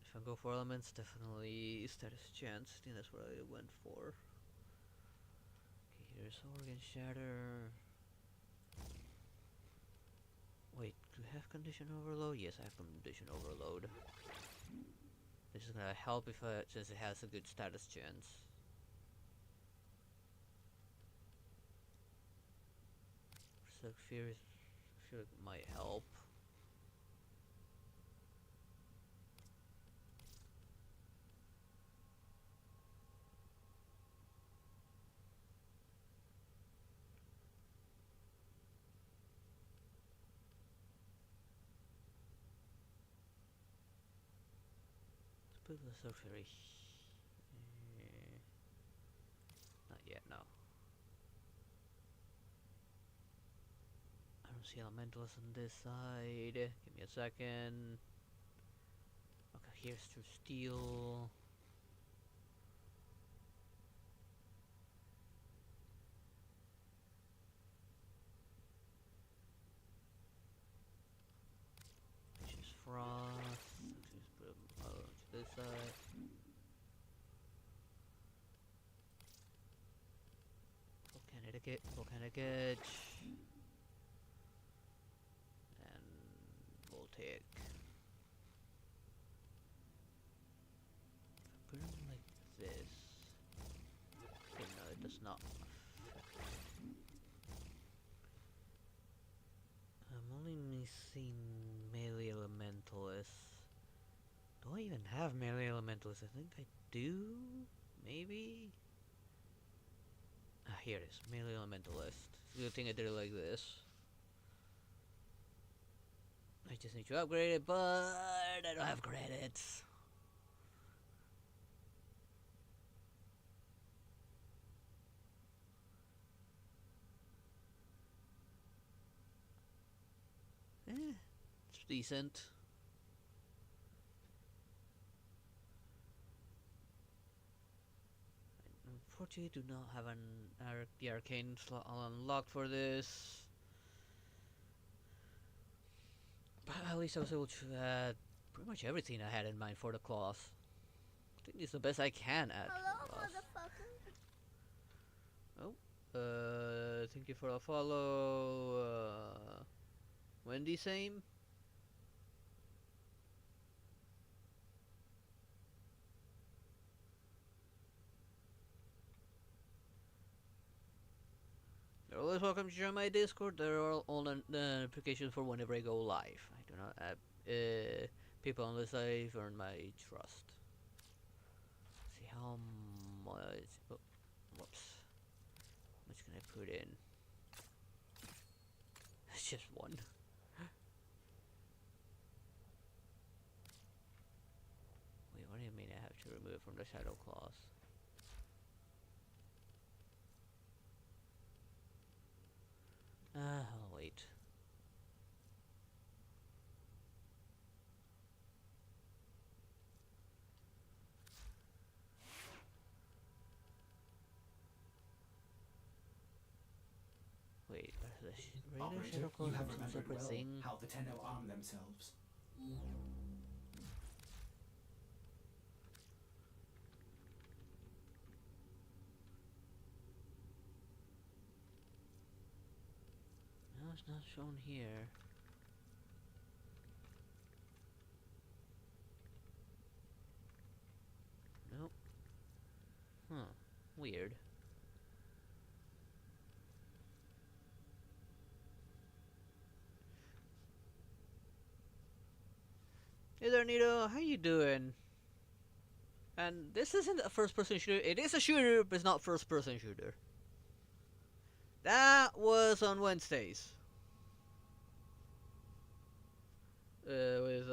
If I go for elements, definitely status chance. I think that's what I went for. Okay, here's organ shatter. Wait, do I have condition overload? Yes, I have condition overload. This is gonna help if since it has a good status chance. So fear is, I feel like it might help. Let's put the surgery. Not yet, no. I don't see elementals on this side. Give me a second. Okay, here's true steel. Which is frost. Just put them to this side. Volcanic edge. And voltaic. Put them like this. Okay, no, it does not. I'm only missing melee elementalists. Do I even have melee elementalists? I think I do. Maybe. Ah, here it is. Melee elementalist. Good thing I did it like this. I just need to upgrade it, but I don't have credits. It's decent. Unfortunately, do not have the arcane slot unlocked for this. But at least I was able to add pretty much everything I had in mind for the cloth. I think it's the best I can add. Hello, motherfucker. Oh, thank you for the follow. Wendy, same. You're always welcome to join my Discord. There are all notifications for whenever I go live. I do not have people unless I've earned my trust. See how much. Oh, whoops. How much can I put in? It's just one. remove from the shadow class. I'll wait. Wait, the radar Operator, shadow class you have is a remembered separate well thing? how the Tenno arm themselves. No, it's not shown here. Nope. Huh. Weird. Hey there, Nito. How you doing? And this isn't a first-person shooter. It is a shooter, but it's not first-person shooter. That was on Wednesdays. With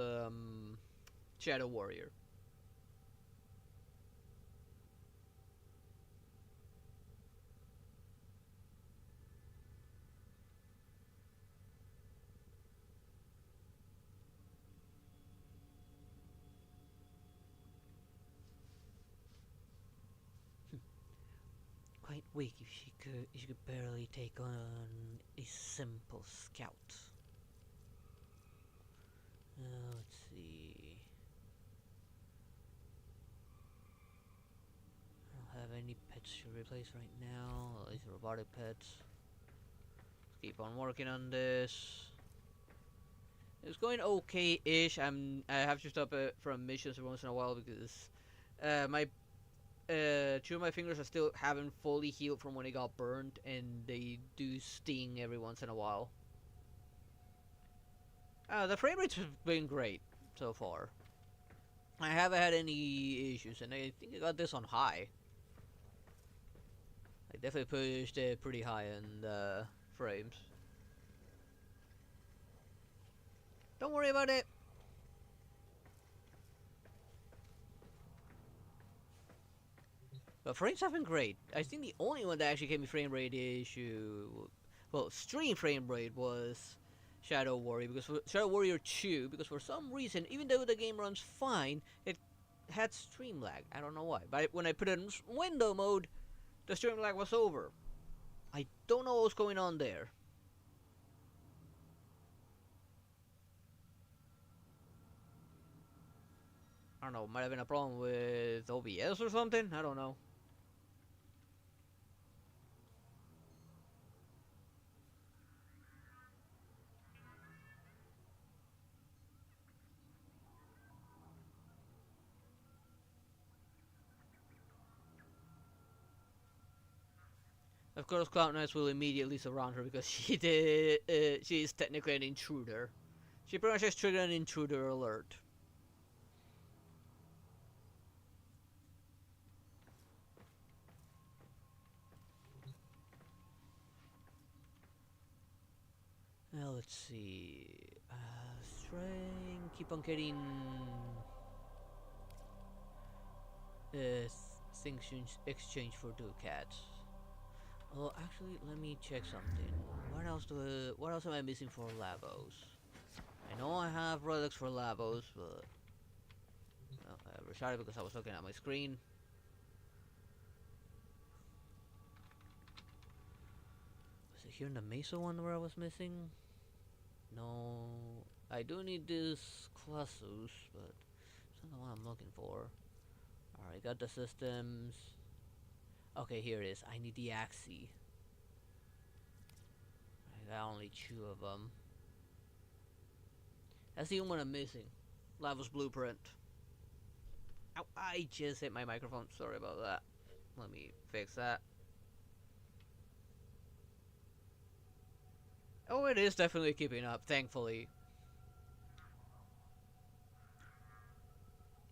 Shadow Warrior. Quite weak if she could barely take on a simple scout. Let's see. I don't have any pets to replace right now. At least robotic pets. Let's keep on working on this. It's going okay-ish. I have to stop from missions every once in a while because my two of my fingers are still haven't fully healed from when it got burned, and they do sting every once in a while. The frame rate's been great so far. I haven't had any issues, and I think I got this on high. I definitely pushed it pretty high in the frames. Don't worry about it. But frames have been great. I think the only one that actually gave me frame rate issue, well, stream frame rate was Shadow Warrior, because Shadow Warrior 2, because for some reason, even though the game runs fine, it had stream lag. I don't know why. But when I put it in window mode, the stream lag was over. I don't know what's going on there. I don't know, might have been a problem with OBS or something? I don't know. Of course, Cloud Knights will immediately surround her because she is technically an intruder. She pretty much has triggered an intruder alert. Now let's see. Strength. Keep on getting things exchange for ducats. Oh, actually, let me check something. What else am I missing for Lavos? I know I have relics for Lavos, but I reshot it because I was looking at my screen. Was it here in the Mesa one where I was missing? No, I do need this Colossus, but it's not the one I'm looking for. Alright, got the systems. Okay, here it is. I need the Axie. I got only 2 of them. That's the only one I'm missing. Lava's Blueprint. Ow, I just hit my microphone. Sorry about that. Let me fix that. Oh, it is definitely keeping up, thankfully.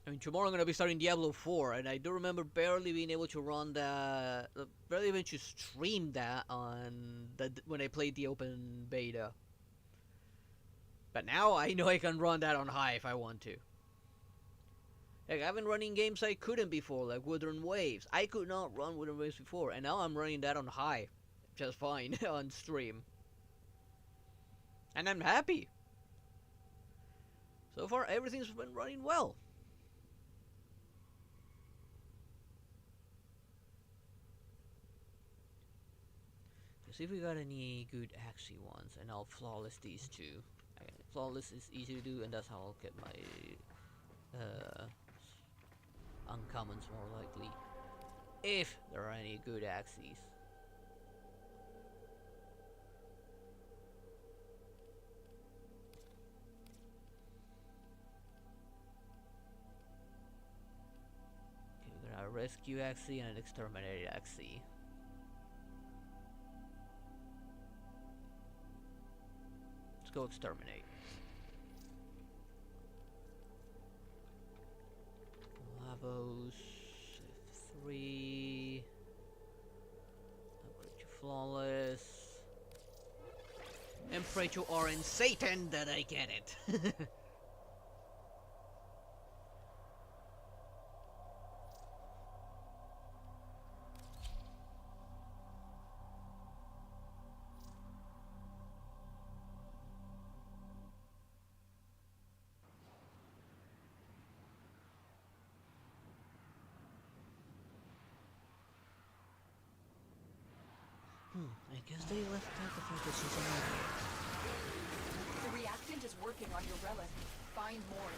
I mean, tomorrow I'm going to be starting Diablo 4, and I do remember barely being able to run that, barely even to stream that on when I played the open beta. But now I know I can run that on high if I want to. Like, I've been running games I couldn't before, like Wuthering Waves. I could not run Wuthering Waves before, and now I'm running that on high. Just fine, on stream. And I'm happy. So far, everything's been running well. Let's see if we got any good Axie ones, and I'll flawless these two. Flawless is easy to do, and that's how I'll get my uncommons more likely. If there are any good Axies. Okay, we got a rescue Axie and an exterminated Axie. Let's go exterminate. Lavos, 3. Upgrade to flawless. And pray to Orange Satan that I get it. I guess they left out the fact that she's an idiot. The reactant is working on your relic. Find more.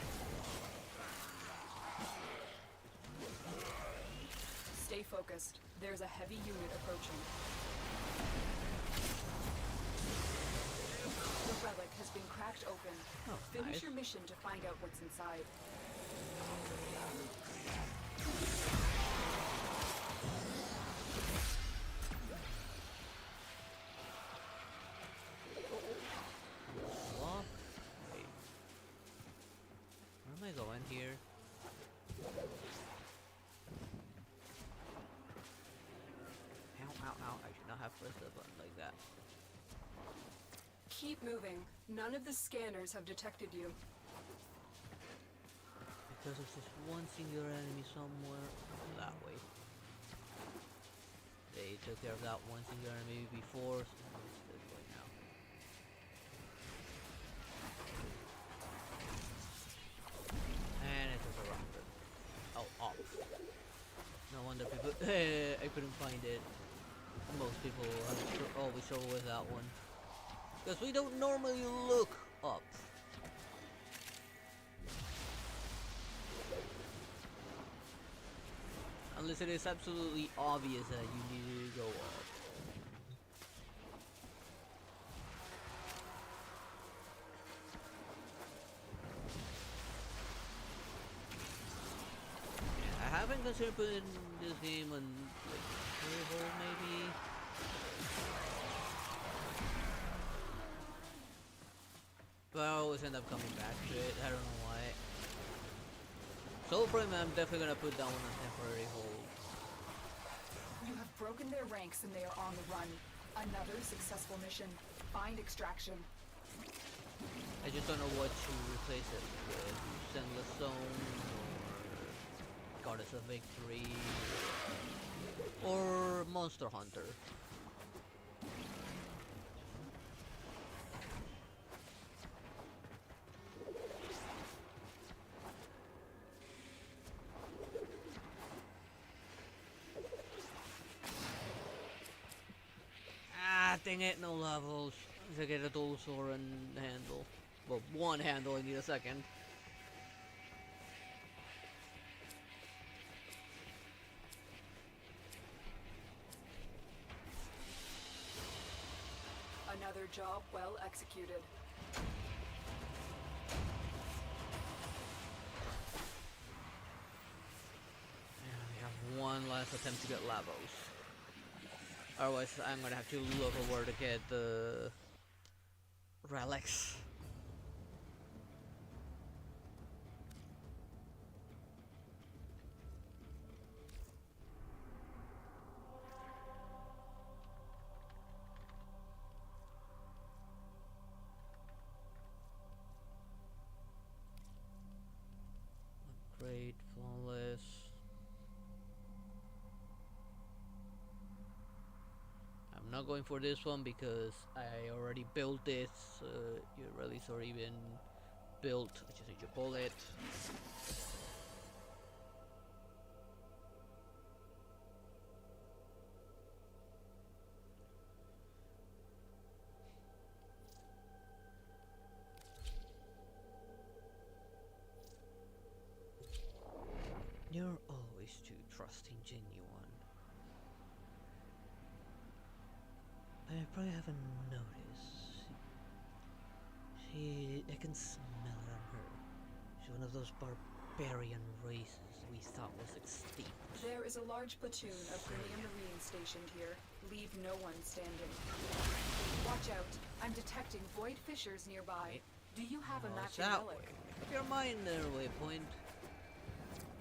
Stay focused. There's a heavy unit approaching. The relic has been cracked open. Oh, Finish nice. your mission to find out what's inside. Lock. Wait. Where am I going here? Ow, ow, ow. I should not have pressed the button like that. Keep moving. None of the scanners have detected you. Because of this one singular enemy somewhere that way. They took care of that one singular enemy before, so it's this way now. And it was a rocket. Oh, off. No wonder people. I couldn't find it. Most people always struggle with that one. Because we don't normally look up. Unless it is absolutely obvious that you need to go up. I haven't considered putting this game on like turbo maybe. But I always end up coming back to it. I don't know why. Warframe, I'm definitely gonna put that one on temporary hold. You have broken their ranks and they are on the run. Another successful mission. Find extraction. I just don't know what to replace it with. Sendless Zone, or Goddess of Victory, or Monster Hunter. Ah, dang it, no levels. I get a dual sword and handle. Well, one handle, I need a second. Another job well executed. And we have one last attempt to get Lavos. Otherwise, I'm gonna have to look for where to get the relics. Upgrade, not going for this one because I already built this. Your relics are even built. I just need to pull it. You're always too trusting, genuine. I probably haven't noticed. I can smell it on her. She's one of those barbarian races we thought was extinct. There is a large platoon of Grenier Marine stationed here. Leave no one standing. Watch out. I'm detecting void fissures nearby. Do you have a matching that relic? way. Your mind there, waypoint.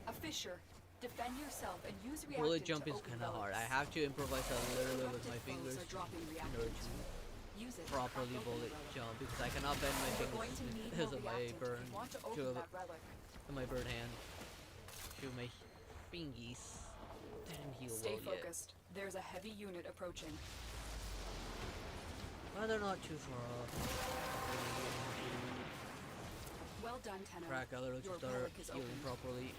A fissure. Defend yourself and use reactant Bullet jump to is open kind of hard. I relics. have to improvise a little bit with my Eruptive fingers foes are dropping in order reactant. to Use it to properly crack open bullet the relic. jump because I cannot bend my You're going to fingers need because more of my reactant burn. if you want to open Shoot that relic. my bird hand. Shoot my fingies. Didn't heal Stay well yet. focused. There's a heavy unit approaching. Well, they're not too far off. Well done, Tenno. Crack other to Your start relic is healing open. properly.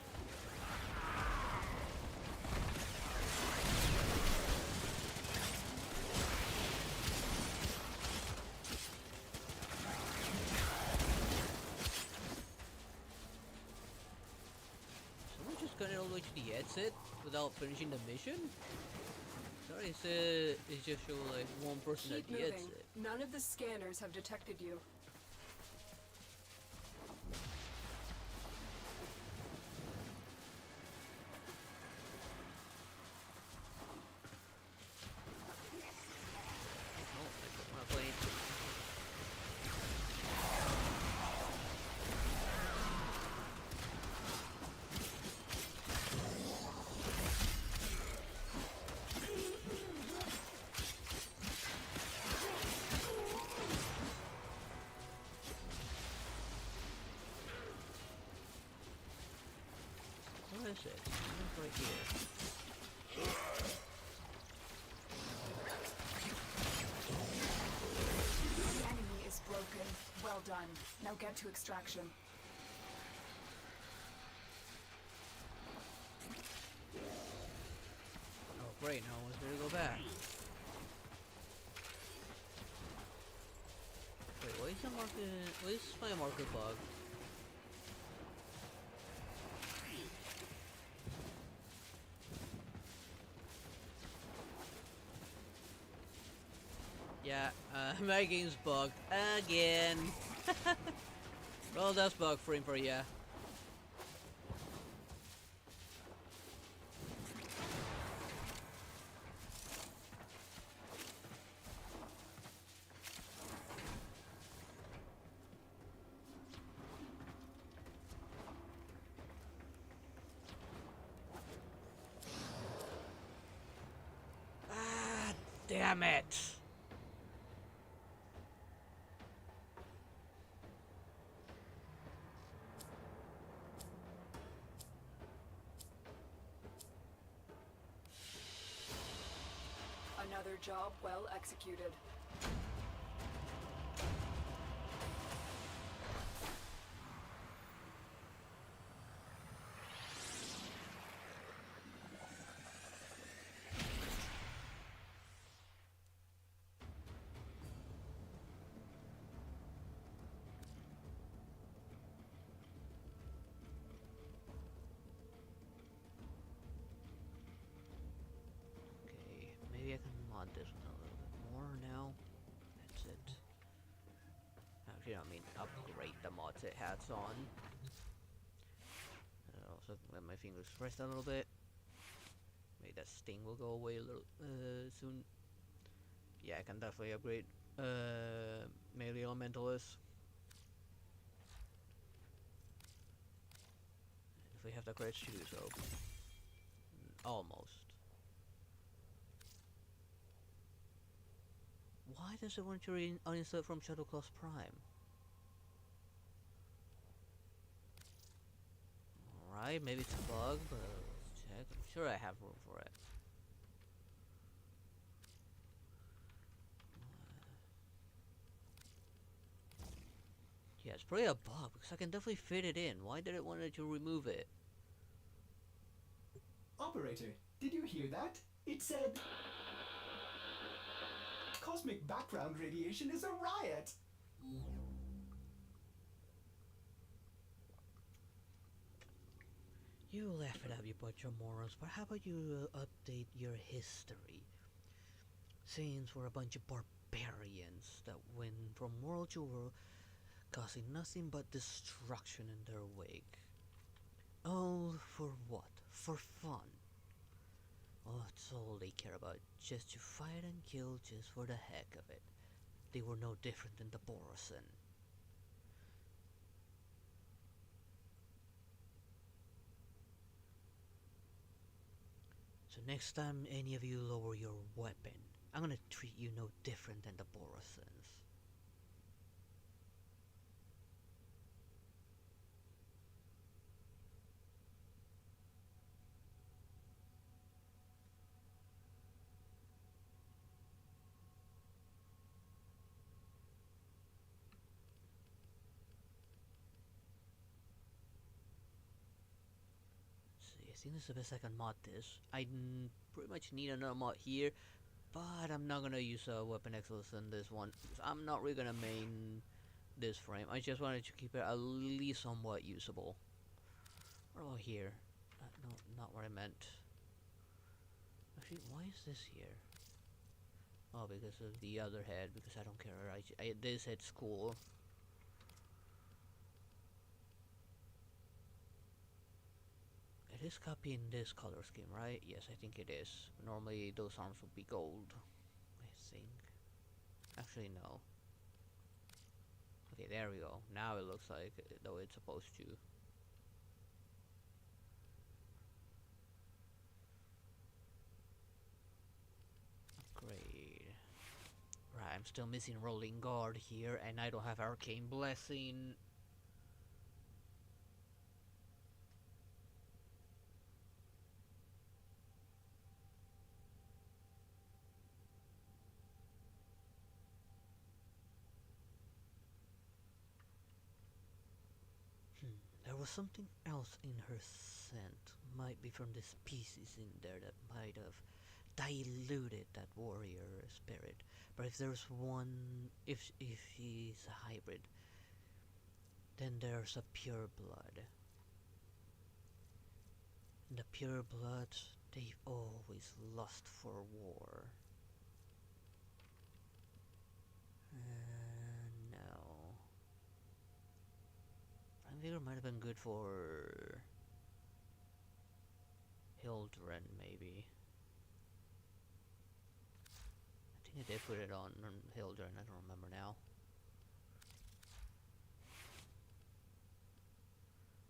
Someone just got it all the way to the exit without finishing the mission? Sorry, it's just show like one person Keep at the moving. exit. None of the scanners have detected you. Oh, I'm not playing. What is it? It's right here. The enemy is broken. Well done. Now get to extraction. Oh great, no one's gonna go back. Wait, why is the market? Why is my marker bug? Yeah, my game's bugged again. Well, that's bug frame for ya. Ah, damn it. Another job well executed. Okay, maybe I can mod this one a little bit more now. That's it. Actually, I mean upgrade the mods it has on. Also let my fingers rest a little bit. Maybe that sting will go away a little soon. Yeah, I can definitely upgrade melee elementalist. If we have the credits to do so. Almost. Why does it want to uninstall it from Shadow Class Prime? Alright, maybe it's a bug, but let's check. I'm sure I have room for it. Yeah, it's probably a bug because I can definitely fit it in. Why did it want to remove it? Operator, did you hear that? It said... Cosmic background radiation is a riot! You laugh it up, you bunch of morons, but how about you update your history? Since we're a bunch of barbarians that went from world to world, causing nothing but destruction in their wake. All for what? For fun. Oh, that's all they care about, just to fight and kill just for the heck of it. They were no different than the Borosan. So next time any of you lower your weapon, I'm gonna treat you no different than the Borosans. See, I think this is the best I can mod this. I pretty much need another mod here, but I'm not gonna use a weapon excellence in this one. I'm not really gonna main this frame. I just wanted to keep it at least somewhat usable. What about here? No, not what I meant. Actually, why is this here? Oh, because of the other head, because I don't care. This head's cool. It is copying this color scheme, right? Yes, I think it is. Normally those arms would be gold, I think. Actually, no. Okay, there we go. Now it looks like though it's supposed to. Upgrade. Right, I'm still missing Rolling Guard here, and I don't have Arcane Blessing. There was something else in her scent. Might be from the species in there that might have diluted that warrior spirit. But if there's one, if she's a hybrid, then there's a pure blood. And the pure blood, they've always lust for war. No. Prime Vigor might have been good for Hildren, maybe. I think I did put it on Hildren, I don't remember now.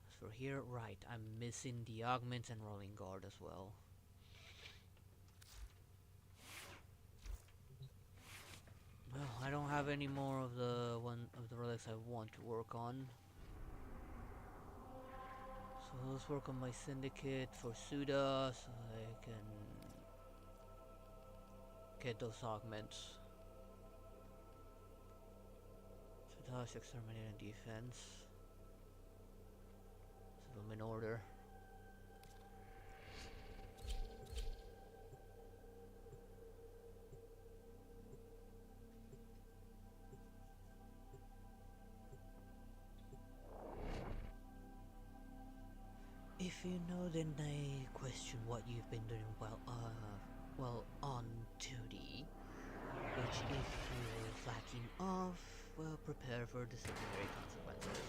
As for here, right, I'm missing the Augments and Rolling Guard as well. Well, I don't have any more of the relics I want to work on. So let's work on my syndicate for Suda so I can get those augments. Suda's exterminating and defense. Set them in order. If you know, then I question what you've been doing well on duty. Which if you're lacking off, well, prepare for disciplinary consequences.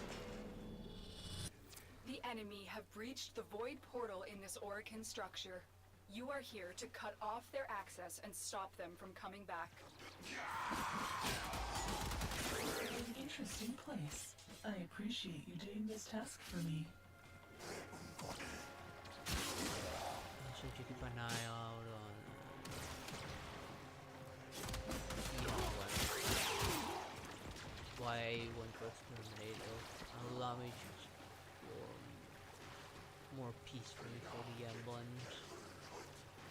The enemy have breached the void portal in this Orican structure. You are here to cut off their access and stop them from coming back. An interesting place. I appreciate you doing this task for me. So you keep an eye out on why I want to exterminate it. Allow me to explore more peacefully for the Emblem.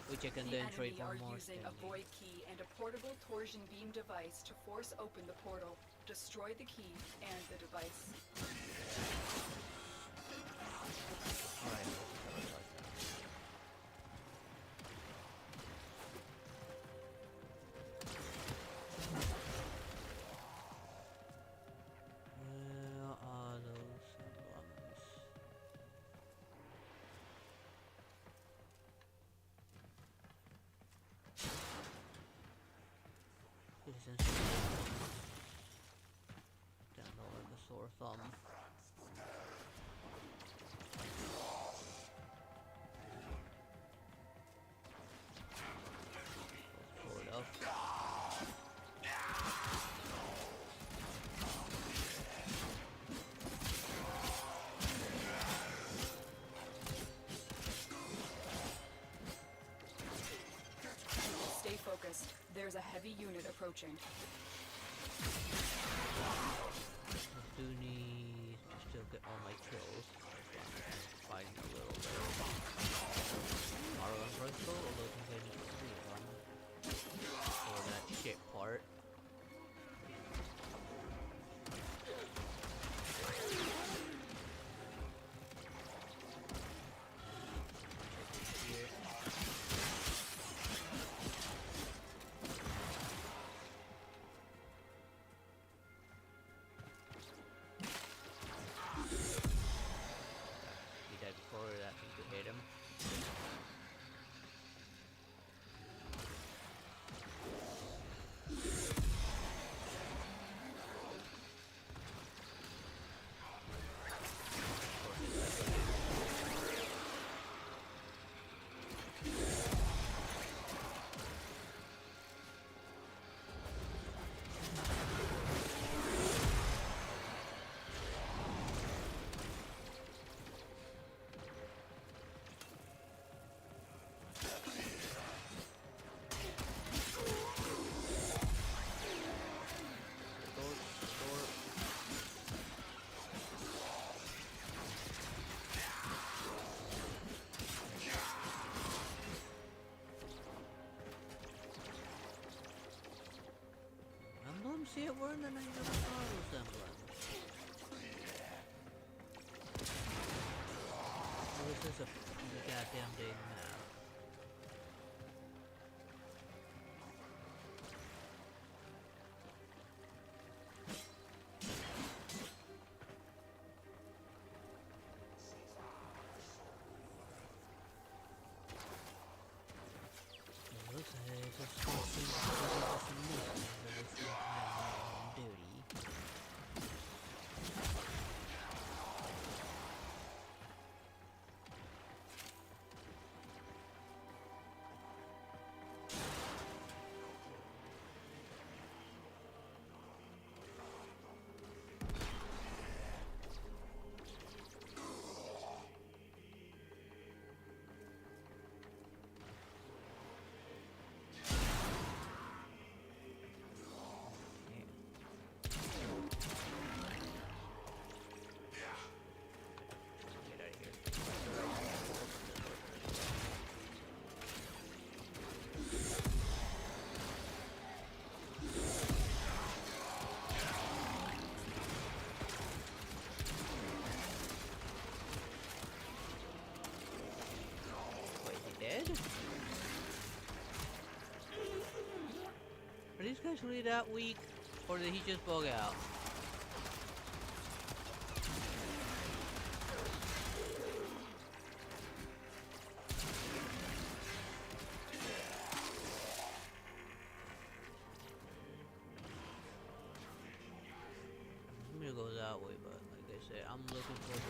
which I can The then trade enemy for are more using a standing. void key and a portable torsion beam device to force open the portal. Destroy the key and the device. Alright, let's sabotage that. Where are those emblems? Citizenship. Download like a sore thumb. Let's pull it up. Stay focused. There's a heavy unit approaching. I do need to still get all my kills. Fighting a little bit. Marlon Bristol, although I think I need 3 of them. For that shit part. Here. He died before that thing could hit him. Emblems here were in the night of the Carlos emblems. Well, this is a goddamn day now. It looks like it's a small thing to some movement, but it's not on duty. Get out of here. Wait, is he dead? Are these guys really that weak? Or did he just bug out? I'm gonna go that way, but like I said, I'm looking for the...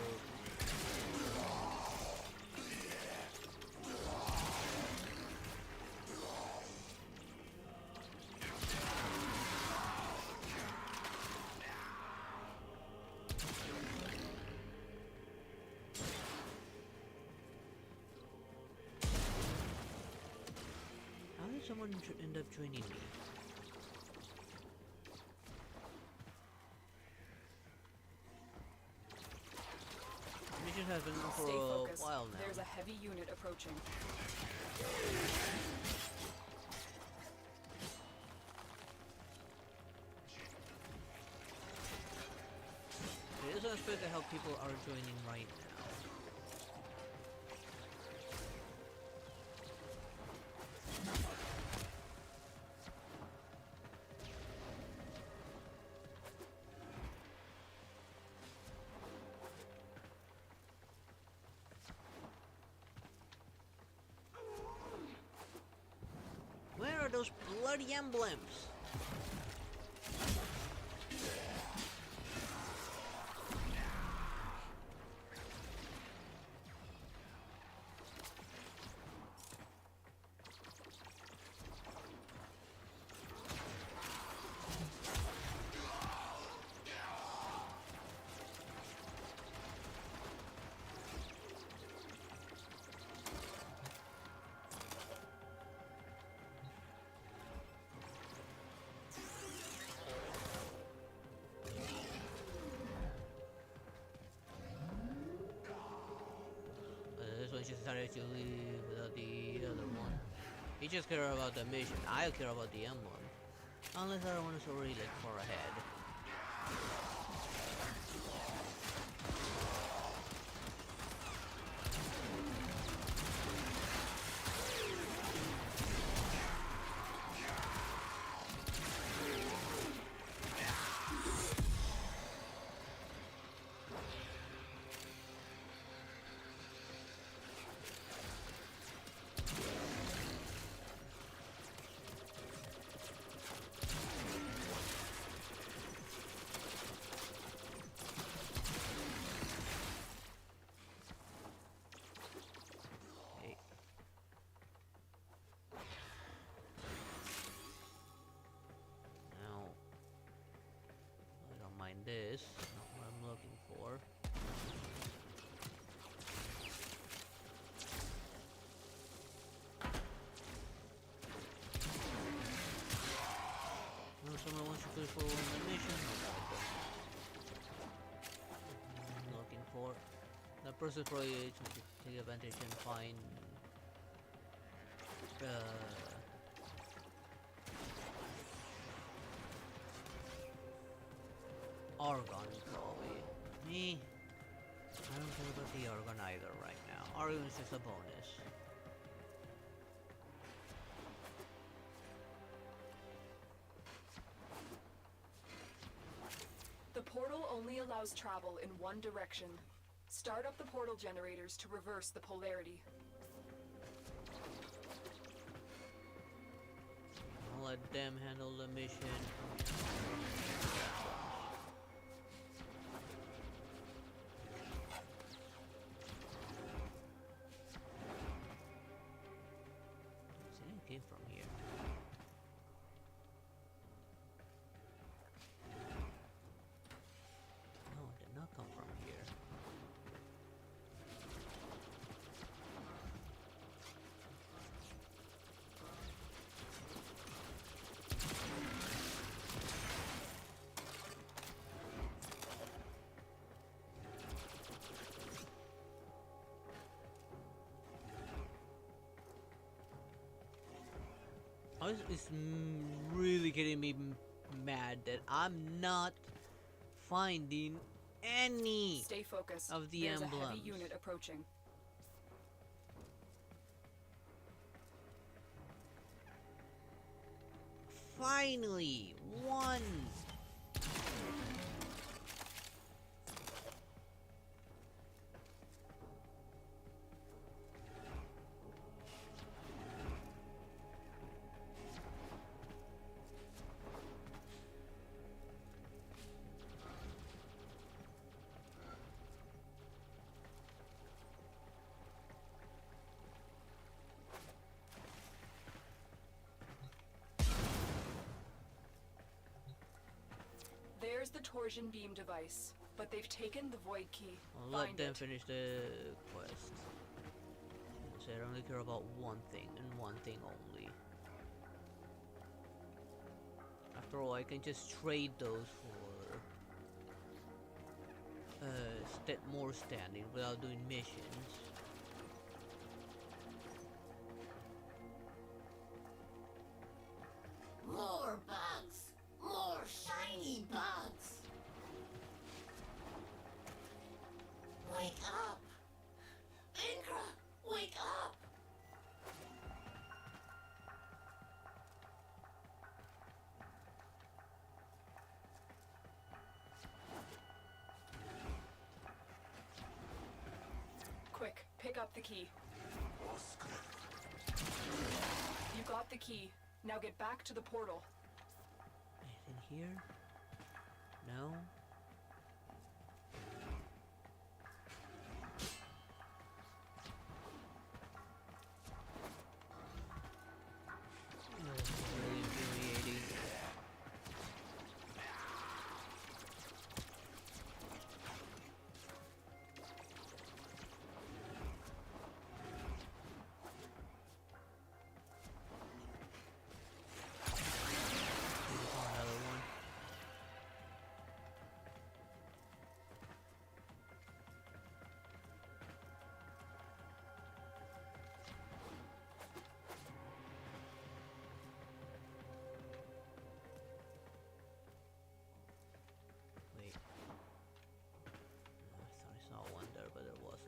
How did someone end up joining me? Mission has been on for Stay a focused. while now. There's a heavy unit approaching. It is unexpected how people are joining right now. Where are those bloody emblems? This one just decided to leave without the other one. He just care about the mission. I care about the emblem. Unless the other one is already like far ahead. This, not what I'm looking for. No, someone wants to push forward the mission. I'm looking for. That person probably to take advantage and find Argon, probably. Me, I don't care about the Argon either right now. Argon is just a bonus. The portal only allows travel in one direction. Start up the portal generators to reverse the polarity. I'll let them handle the mission. Came from here. No, it did not come from here. It's really getting me mad that I'm not finding any Stay focused. of the There's emblems. a heavy unit approaching. Finally, one. There's the torsion beam device, but they've taken the void key. I'll let Find them it. finish the quest. So I only care about one thing and one thing only. After all, I can just trade those for more standing without doing missions. pick up the key. You got the key. Now get back to the portal. Anything here? No. Really infuriating. Another one. Wait. No, I thought I saw one there, but there wasn't.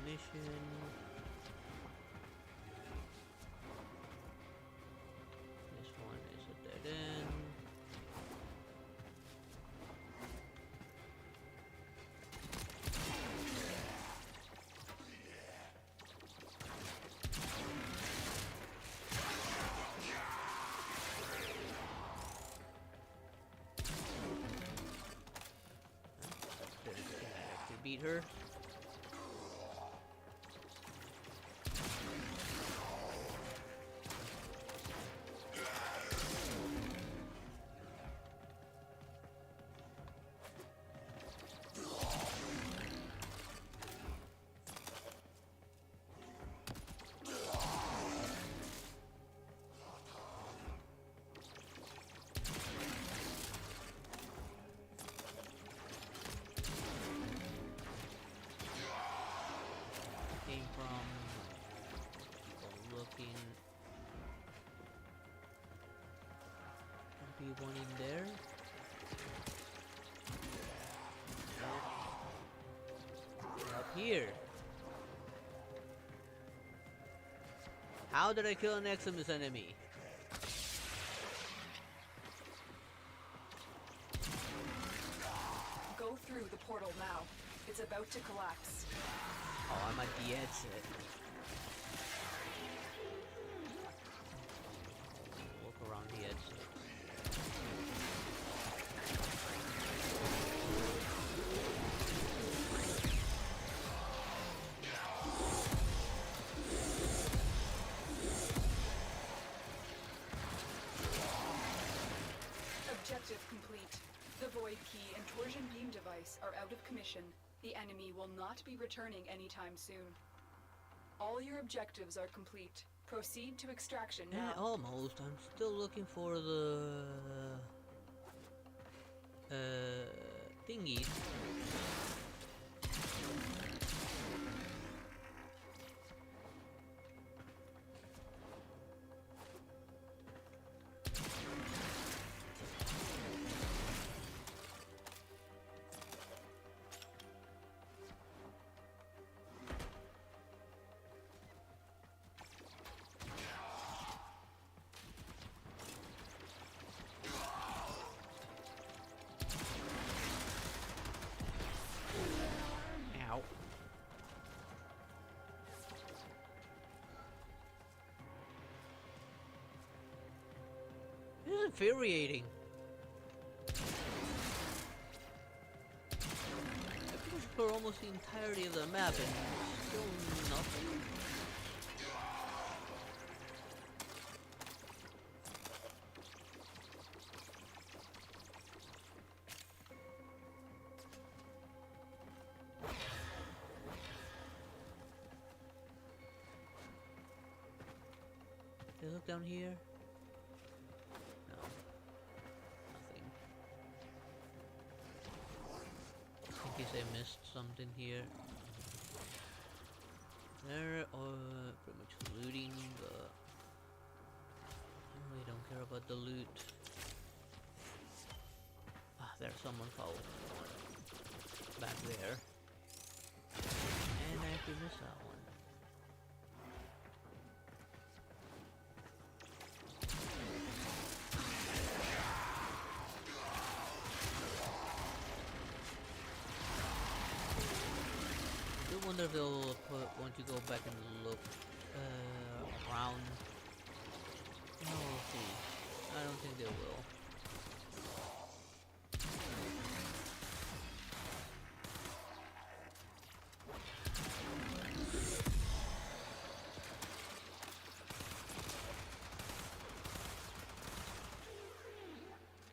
Mission. This one is a dead end. There's to beat her. Came from looking. Could be one in there. Up here. How did I kill an Eximus enemy? Go through the portal now. It's about to collapse. Oh, I'm at the exit. Look around the exit. Objective complete. The Void Key and Torsion Beam device are out of commission. The enemy will not be returning anytime soon. All your objectives are complete. Proceed to extraction now. Almost. I'm still looking for the thingies. Ow. This is infuriating. I could explore almost the entirety of the map and still nothing. Did I look down here? No. Nothing. In case I missed something here. There are pretty much looting, but I really don't care about the loot. Ah, there's someone following me. back there. And I actually missed that one. I do wonder if they'll put, once you go back and look around. No, we'll see. I don't think they will.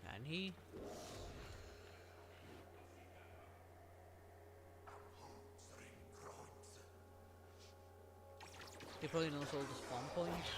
Can he? He probably knows all the spawn points.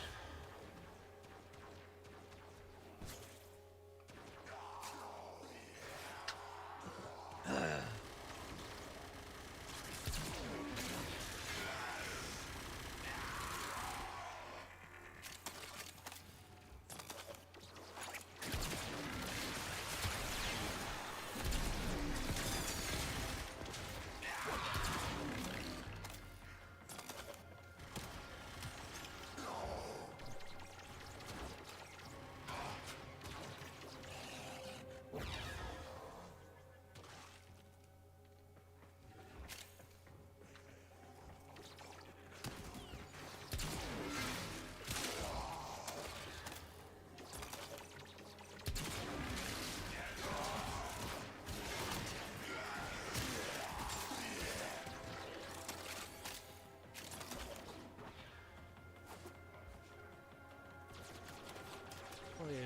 Probably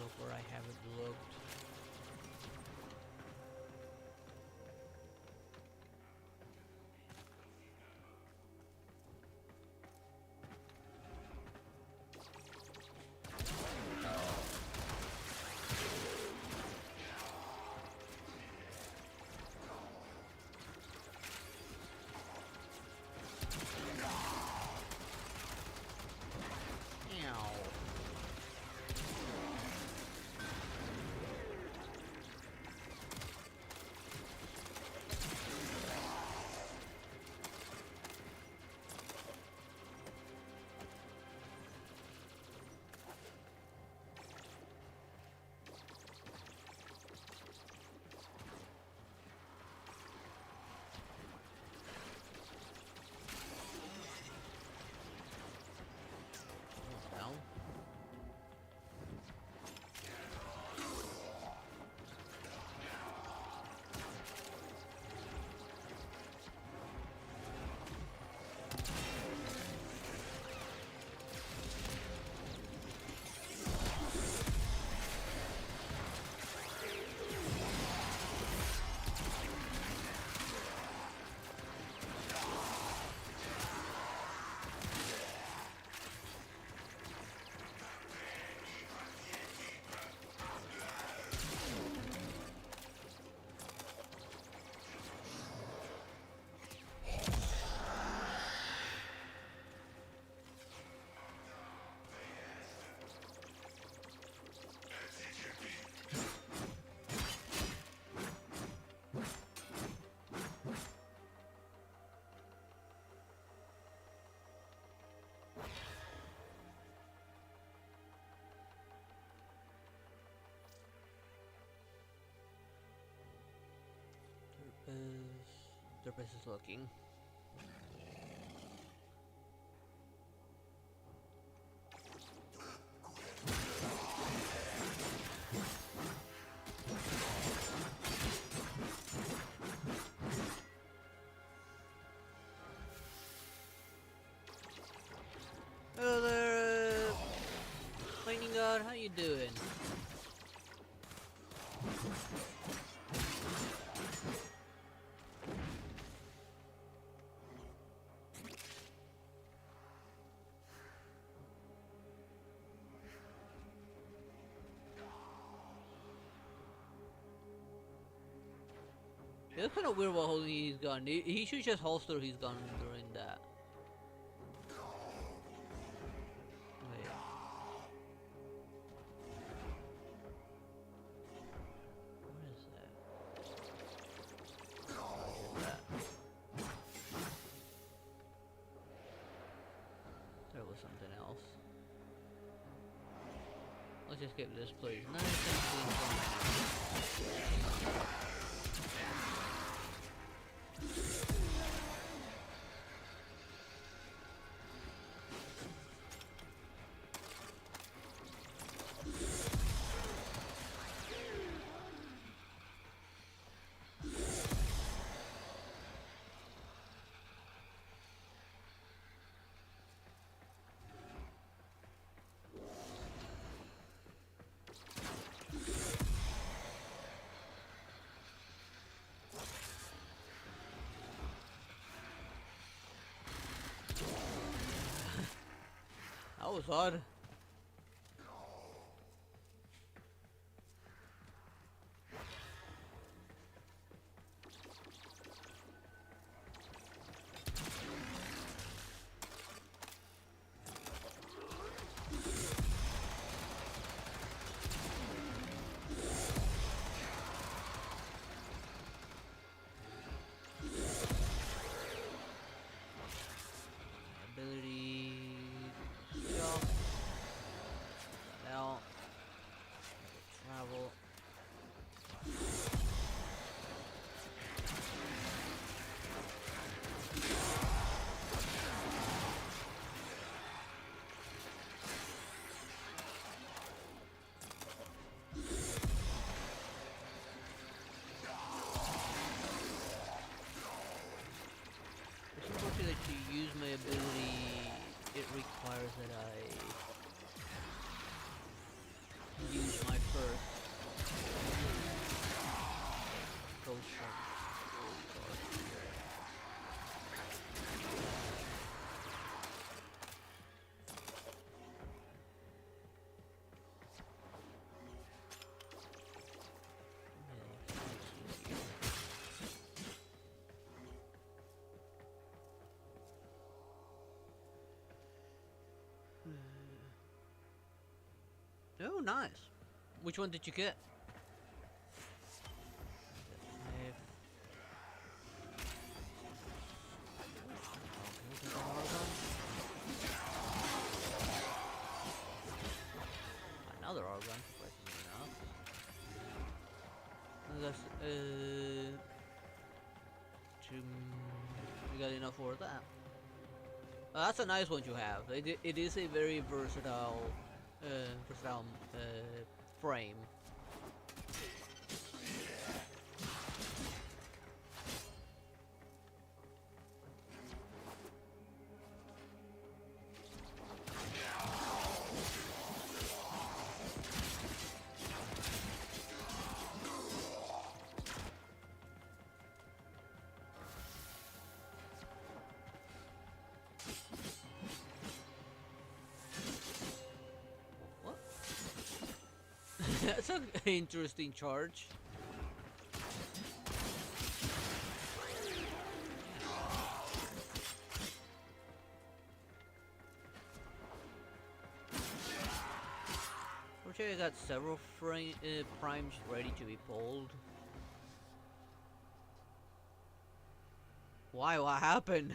look where I haven't looked. Down. Derpes is looking. Hello there, Lightning God, how you doing? It's kind of weird what holding his gun. He should just holster his gun during that. Wait. What is that? Let's just keep this place nice and clean for now. That was odd. Ability. Stealth. Now. Travel. It's unfortunate to use my ability. It requires that I use my first ghost shot. Oh, nice. Which one did you get? Another organ, surprisingly enough. That's, we got enough for that. That's a nice one to have. It is a very versatile frame. That's an interesting charge. Fortunately, I got several primes ready to be pulled. Why? What happened?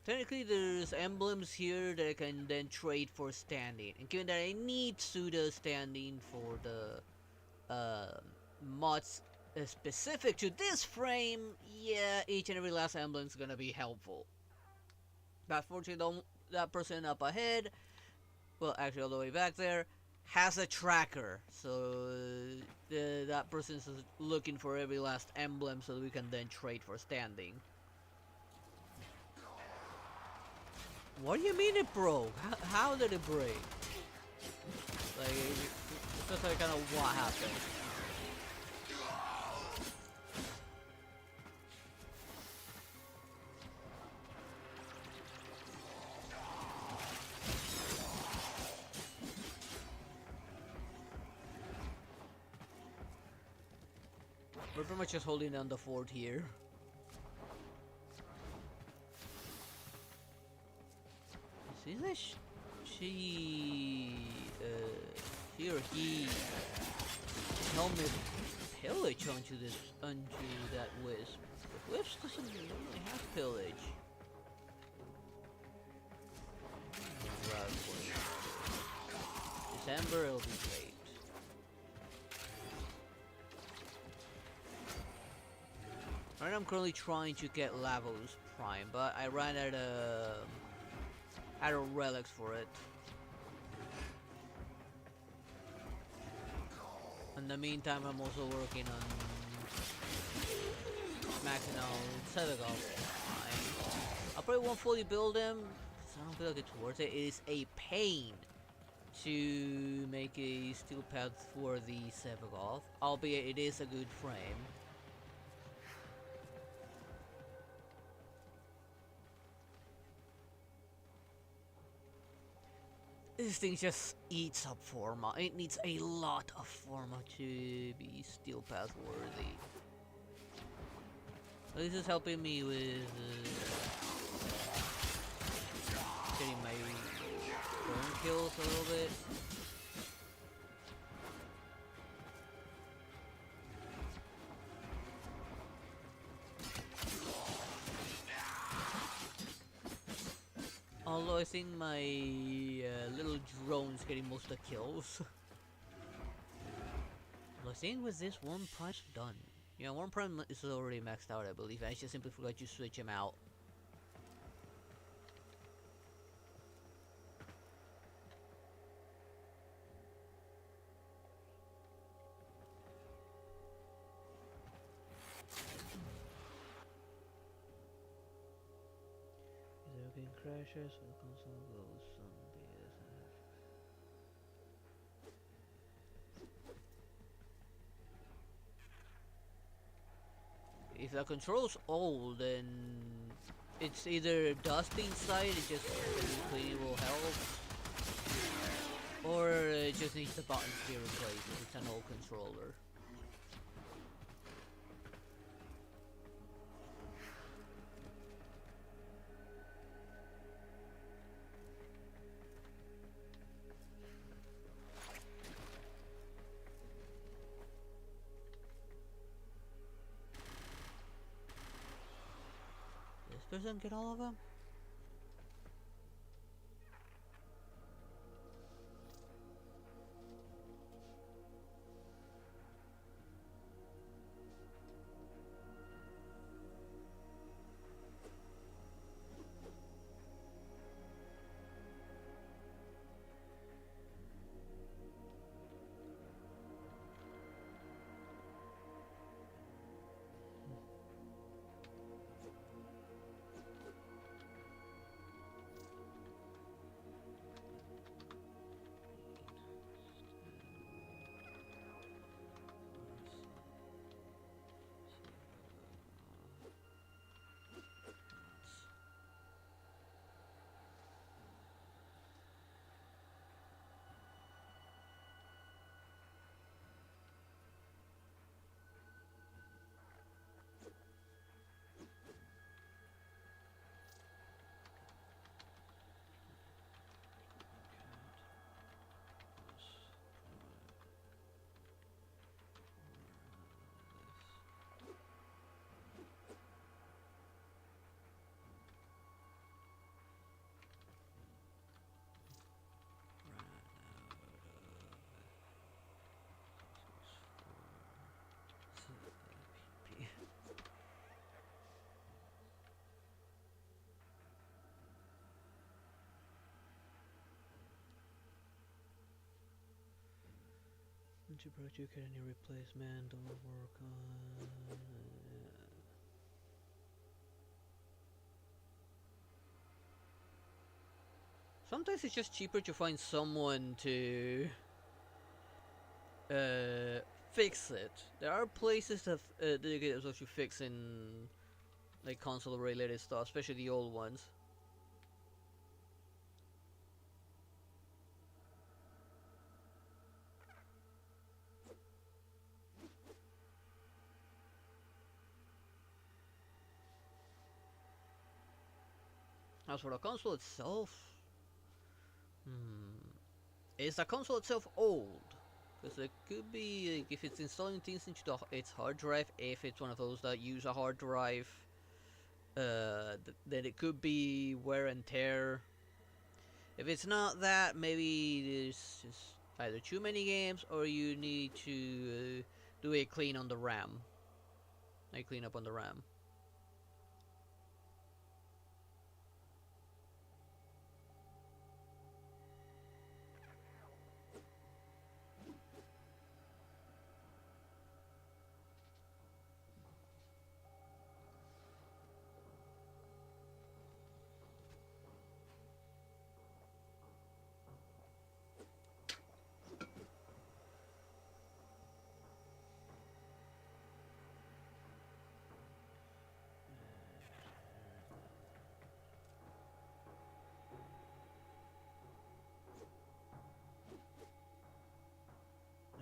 Technically, there's emblems here that I can then trade for standing. And given that I need pseudo standing for the mods specific to this frame, yeah, each and every last emblem is gonna be helpful. But fortunately, that person up ahead, well, actually all the way back there, has a tracker. So that person is looking for every last emblem so that we can then trade for standing. What do you mean it broke? How did it break? Like, it's just like kind of what happened. We're pretty much just holding down the fort here. Seems like she or he helmet pillage onto that wisp. But wisp doesn't really have pillage. December, it'll be great. Right now I'm currently trying to get Lavos Prime, but I ran out of relics for it. In the meantime, I'm also working on maxing out Senegal. I probably won't fully build him, because I don't feel like it's worth it. It is a pain to make a steel path for the Senegal, albeit it is a good frame. This thing just eats up forma. It needs a lot of forma to be steel path worthy. This is helping me with getting my burn kills a little bit. Although I think my little drone's getting most of the kills. I think with this, Worm Prime's done. Yeah, Worm Prime is already maxed out, I believe. I just simply forgot to switch him out. Game crashes or console goes on the if the control's old, then it's either dusty inside, it just cleaning will help, or it just needs the buttons to be replaced if it's an old controller. Doesn't get all of them? Once you broke, you get any replacement, don't work on. Sometimes it's just cheaper to find someone to fix it. There are places that dedicated themselves to fixing like console related stuff, especially the old ones. As for the console itself, is the console itself old? Because it could be like, if it's installing things into its hard drive, if it's one of those that use a hard drive, then it could be wear and tear. If it's not that, maybe there's just either too many games or you need to do a clean on the RAM. A clean up on the RAM.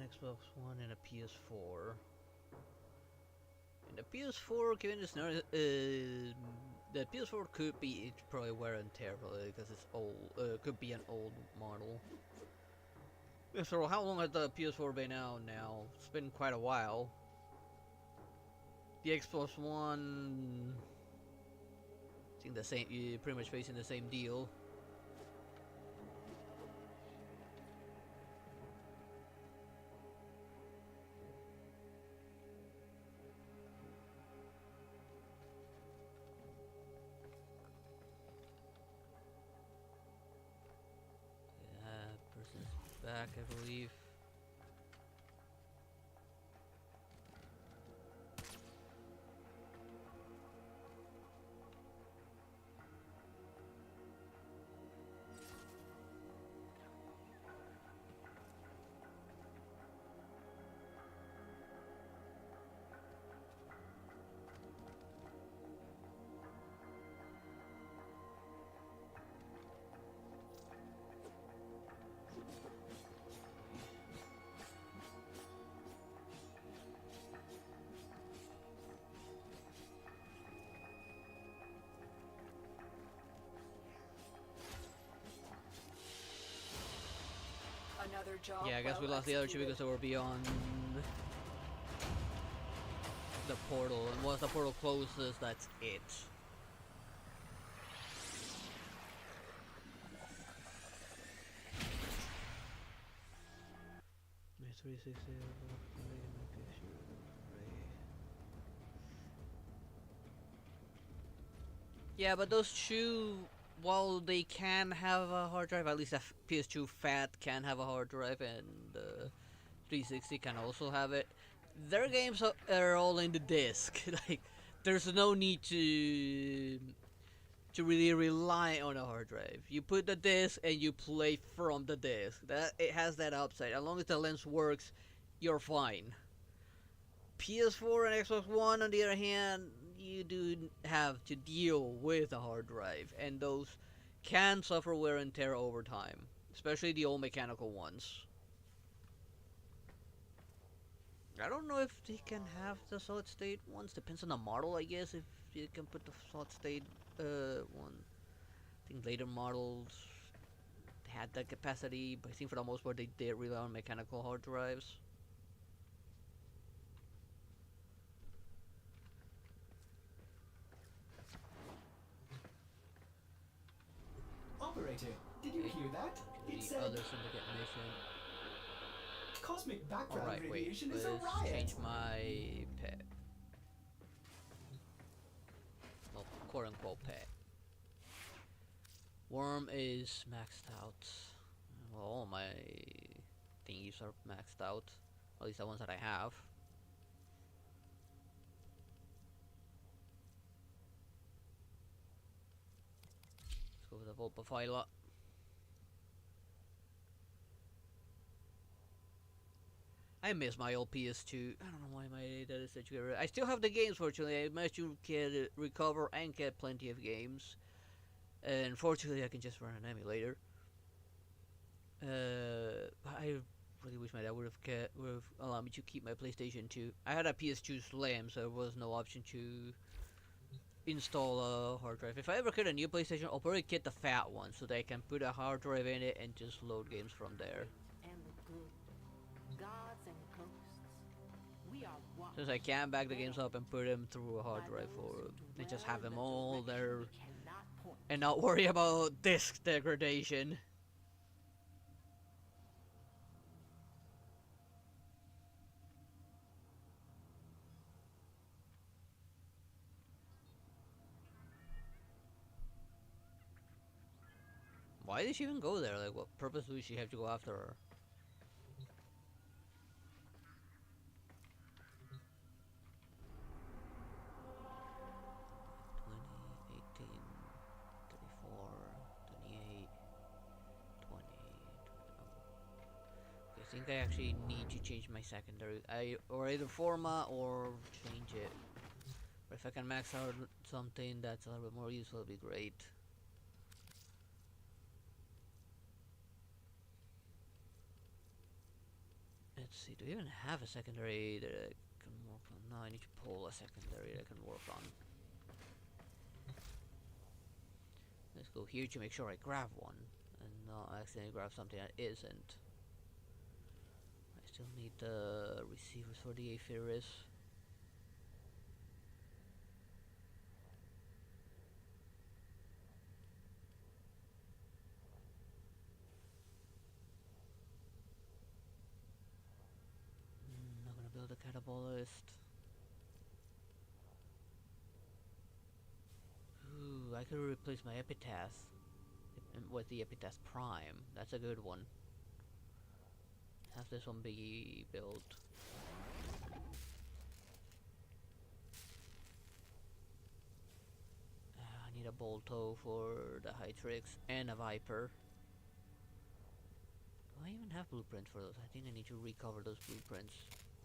Xbox One and a PS4. And the PS4, given this the PS4 could be probably wear and tear probably because it's old. Could be an old model. So how long has the PS4 been out now? It's been quite a while. The Xbox One, I think the same. You're pretty much facing the same deal. Person's back, I believe. Another job. Yeah, I guess we well lost the other two executed. because they were beyond the portal, and once the portal closes, that's it. Yeah, but those two, while they can have a hard drive, at least a PS2 Fat can have a hard drive, and 360 can also have it. Their games are all in the disc. Like, there's no need to really rely on a hard drive. You put the disc and you play from the disc. That it has that upside. As long as the lens works, you're fine. PS4 and Xbox One, on the other hand, you do have to deal with a hard drive, and those can suffer wear and tear over time, especially the old mechanical ones. I don't know if they can have the solid state ones. Depends on the model, I guess. If you can put the solid state one. I think later models had that capacity, but I think for the most part they did rely on mechanical hard drives. Operator, did you hear that? It The said other syndicate mission. cosmic background Alright, wait. radiation is a Let's riot. change my pet. Well, quote unquote pet. Worm is maxed out. Well, all my thingies are maxed out. At least the ones that I have. Let's go with the Volpaphyla. I miss my old PS2. I don't know why my data is such good. I still have the games, fortunately. I managed to get recover and get plenty of games. And fortunately, I can just run an emulator. I really wish my dad would have allowed me to keep my PlayStation 2. I had a PS2 Slim, so there was no option to install a hard drive. If I ever get a new PlayStation, I'll probably get the fat one so that I can put a hard drive in it and just load games from there. And the good. God Since I can back the games up and put them through a hard drive for and just have them all there and not worry about disk degradation. Why did she even go there? Like, what purpose would she have to go after her? I think I actually need to change my secondary. Or either format or change it. Or if I can max out something that's a little bit more useful, it'd be great. Let's see, do we even have a secondary that I can work on? No, I need to pull a secondary that I can work on. Let's go here to make sure I grab one and not accidentally grab something that isn't. I still need the receivers for the Aetherus. Not gonna build a catabolist. Ooh, I could replace my Epitaph with the Epitaph Prime. That's a good one. Have this one be built. I need a Bolto for the Hytrix and a Viper. Do I even have blueprints for those? I think I need to recover those blueprints.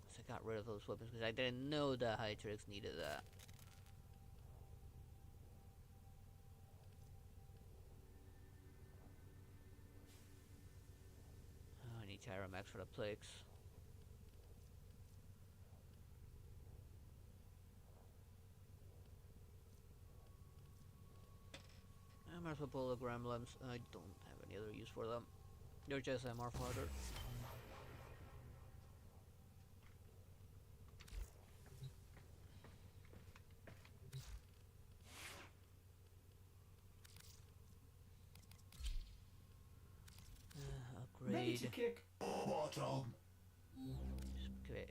Because I got rid of those weapons because I didn't know the Hytrix needed that. Oh, I need Tyramax for the Plix. I might as well pull the Gremlins. I don't have any other use for them. They're just MR fodder. Ready to Upgrade. kick bottom. Just get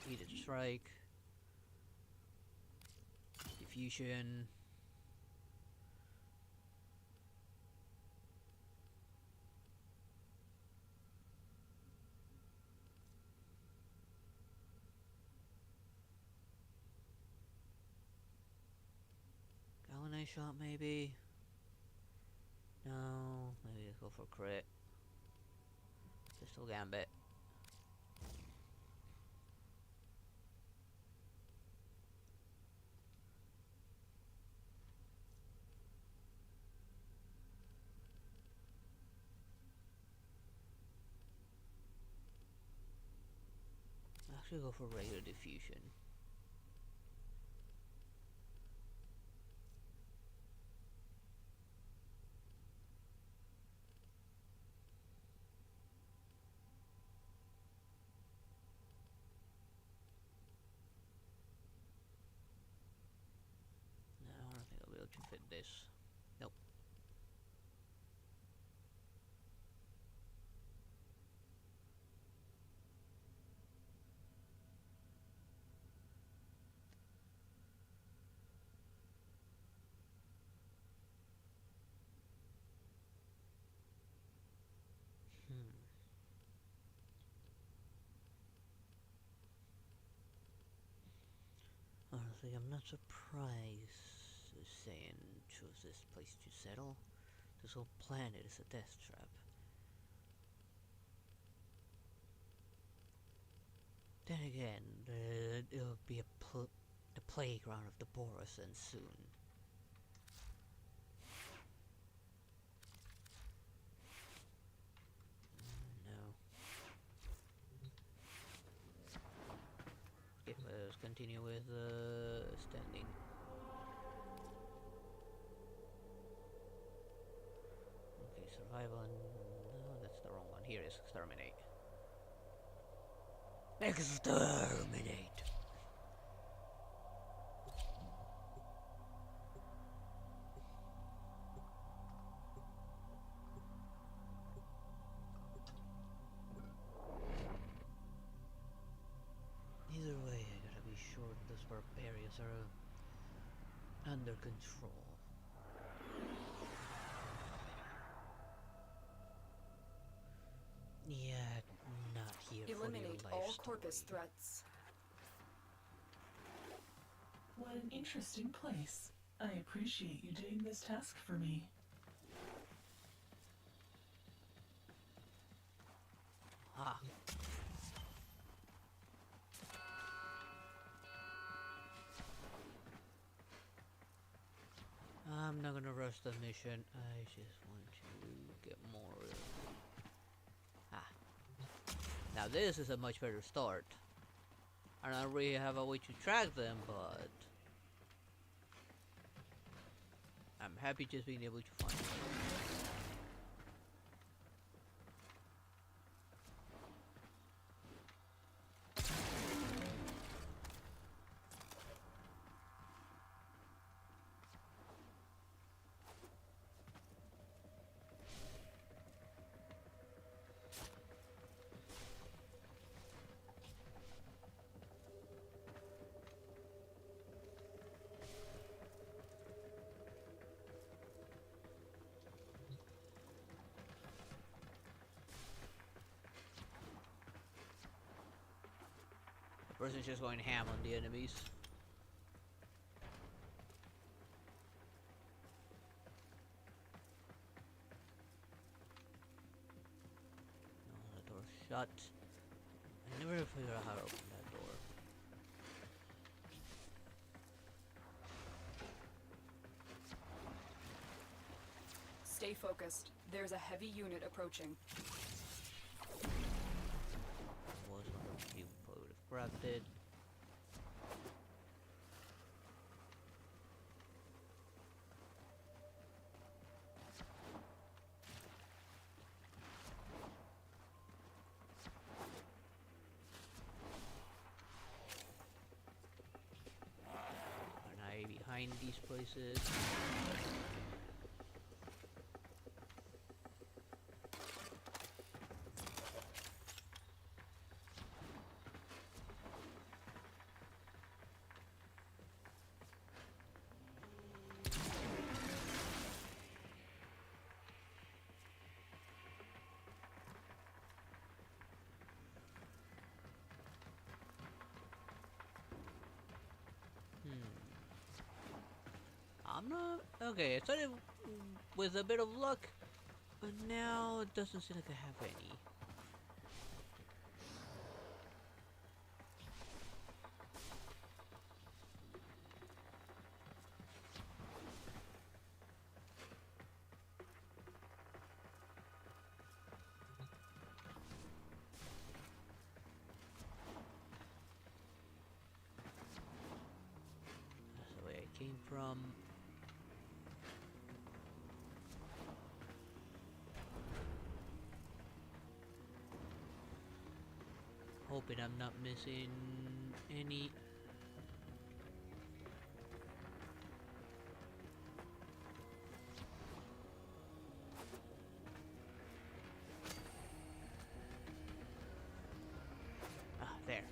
heated strike. Diffusion. Galvanized shot maybe. No, maybe let's go for crit. Pistol Gambit. Actually go for regular diffusion. No, I don't think I'll be able to fit this. Nope. Honestly, I'm not surprised Saiyan chose this place to settle. This whole planet is a death trap. Then again, it'll be the playground of the Borosan soon. No. Okay, let's continue with standing. Okay, survival and... No, that's the wrong one. Here is exterminate. Exterminate. Either way, I gotta be sure that those barbarians are under control. Yeah, not here for Eliminate the all life corpus story. threats. What an interesting place. I appreciate you doing this task for me. Ah. I'm not gonna rush the mission. I just want to get more. Ah. Now this is a much better start. I don't really have a way to track them, but I'm happy just being able to find them. The person's just going ham on the enemies. No, the door's shut. I never figured out how to open that door. Stay focused. There's a heavy unit approaching. Was one of you probably would have grabbed it. An eye behind these places. I'm not okay. I started with a bit of luck, but now it doesn't seem like I have any. That's the way I came from. Hoping I'm not missing any. Ah, there.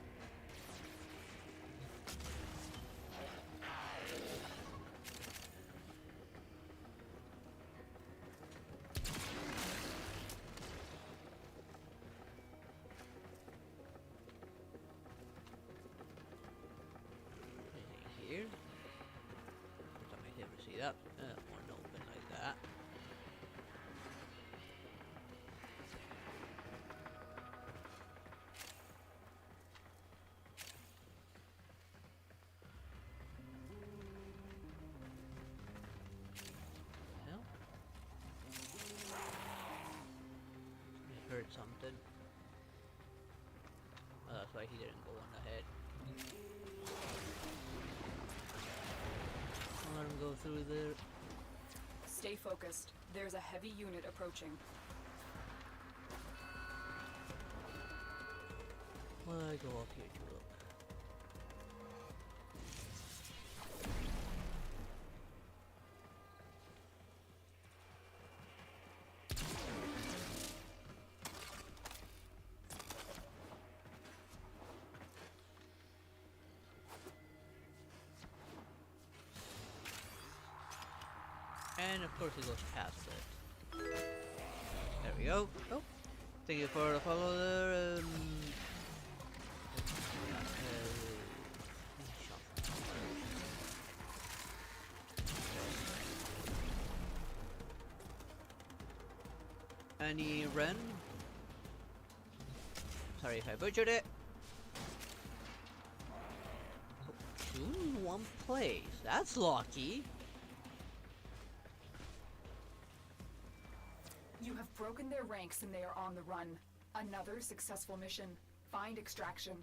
Anything here? First time I ever see that. One open like that. Hell? I heard something. Oh, that's why he didn't go on ahead. I'll let him go through there. Stay focused. There's a heavy unit approaching. What I go up here to look? And of course it goes past it. There we go. Oh, thank you for the follow there. Any Ren? Sorry if I butchered it. Two in one place. That's lucky. You have broken their ranks and they are on the run. Another successful mission. Find extraction.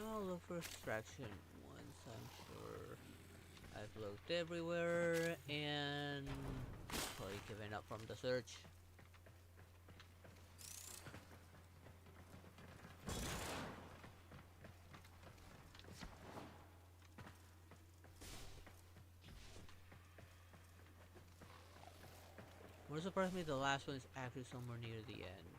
I'll look for extraction once I'm sure I've looked everywhere and probably given up from the search. What surprised me, the last one is actually somewhere near the end.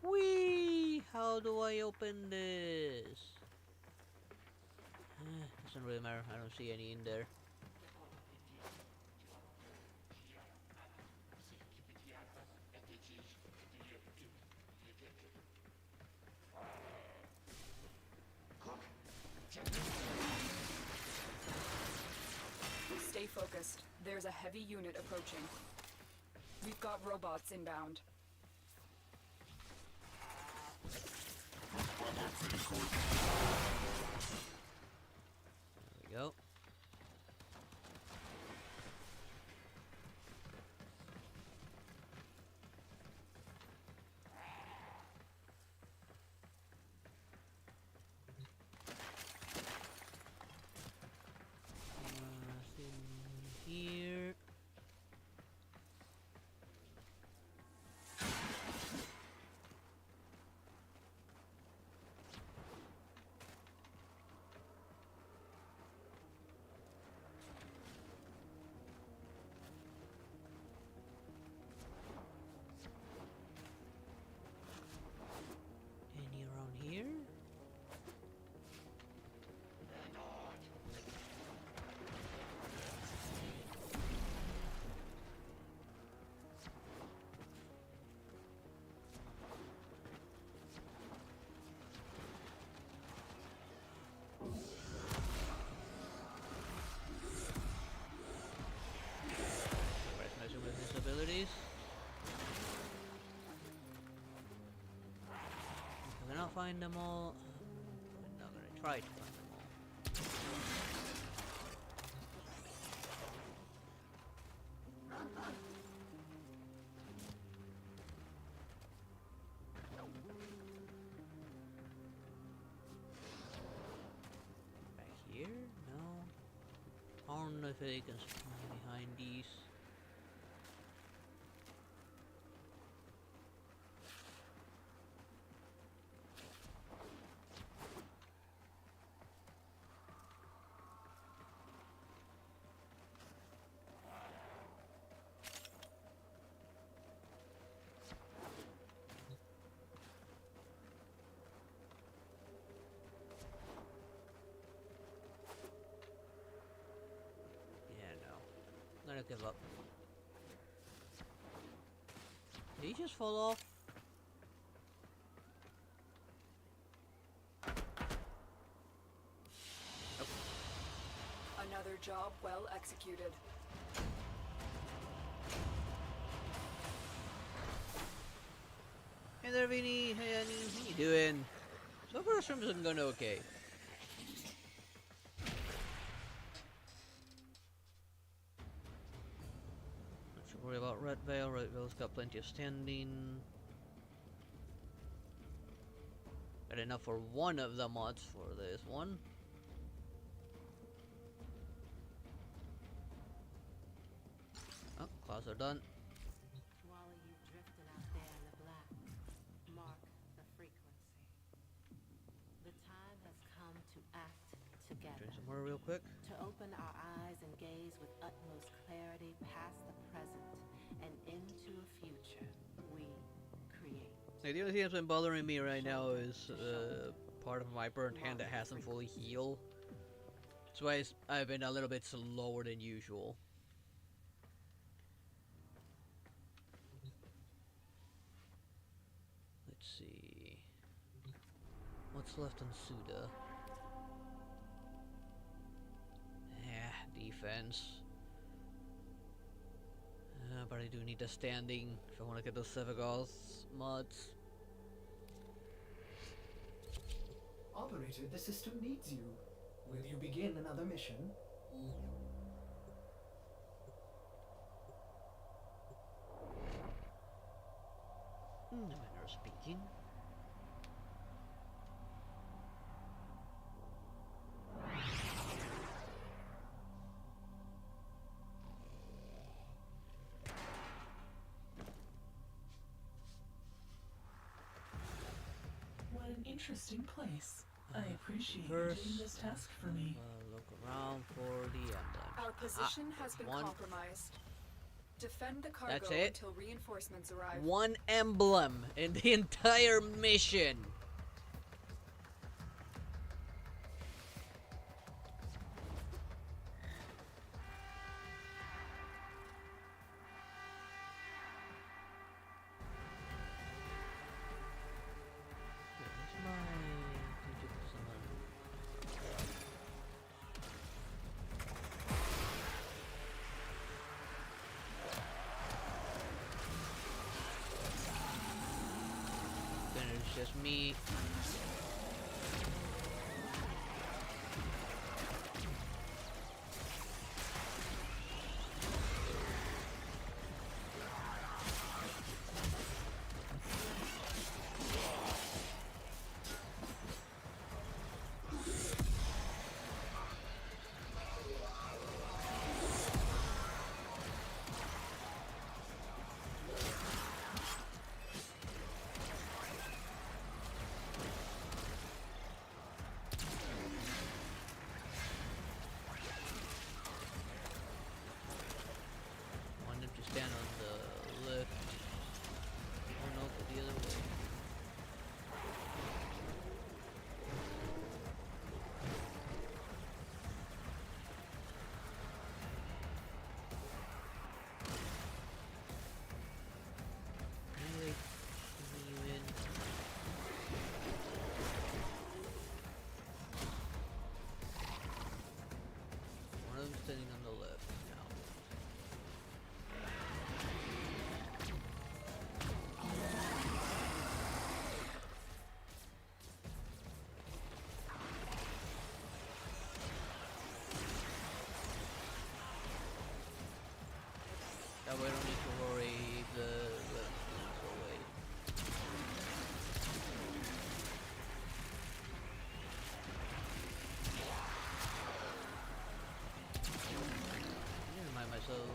Whee! How do I open this? Doesn't really matter, I don't see any in there. Stay focused. There's a heavy unit approaching. We've got robots inbound. There we go. Nothing here. Any around here? Where's messing with his abilities? If I cannot find them all, I'm not gonna try to find them all. Back here? No. I don't know if they can spawn behind these. Yeah, no. I'm gonna give up. Did he just fall off? Another job well executed. Hey there, Vinny. Hey, Annie. How you doing? So far, this room isn't going okay. Not should worry about Red Veil. Red Veil's got plenty of standing. Got enough for one of the mods for this one. Oh, claws are done. To all of you drifting out there in the black, mark the frequency. The time has come to act together. Drink some more real quick. To open our eyes and gaze with utmost clarity past the present and into a future we create. Hey, the only thing that's been bothering me right now is part of my burnt hand that hasn't fully healed. That's why I've been a little bit slower than usual. Let's see. What's left on Suda? Defense. But I do need a standing if I want to get those Sevagoth mods. Operator, the system needs you. Will you begin another mission? No manner of speaking. What an interesting place. I appreciate you First, doing this task for me. look around for the emblem. Our position has been one. compromised. Defend the cargo That's it? until reinforcements arrive. One emblem in the entire mission. Where's my digital summon? Then it's just me. Want them to stand on the left. Oh no, go the other way. Really? You in? One of them standing on the left now. That way I don't need to worry the left moves away. I need to remind myself.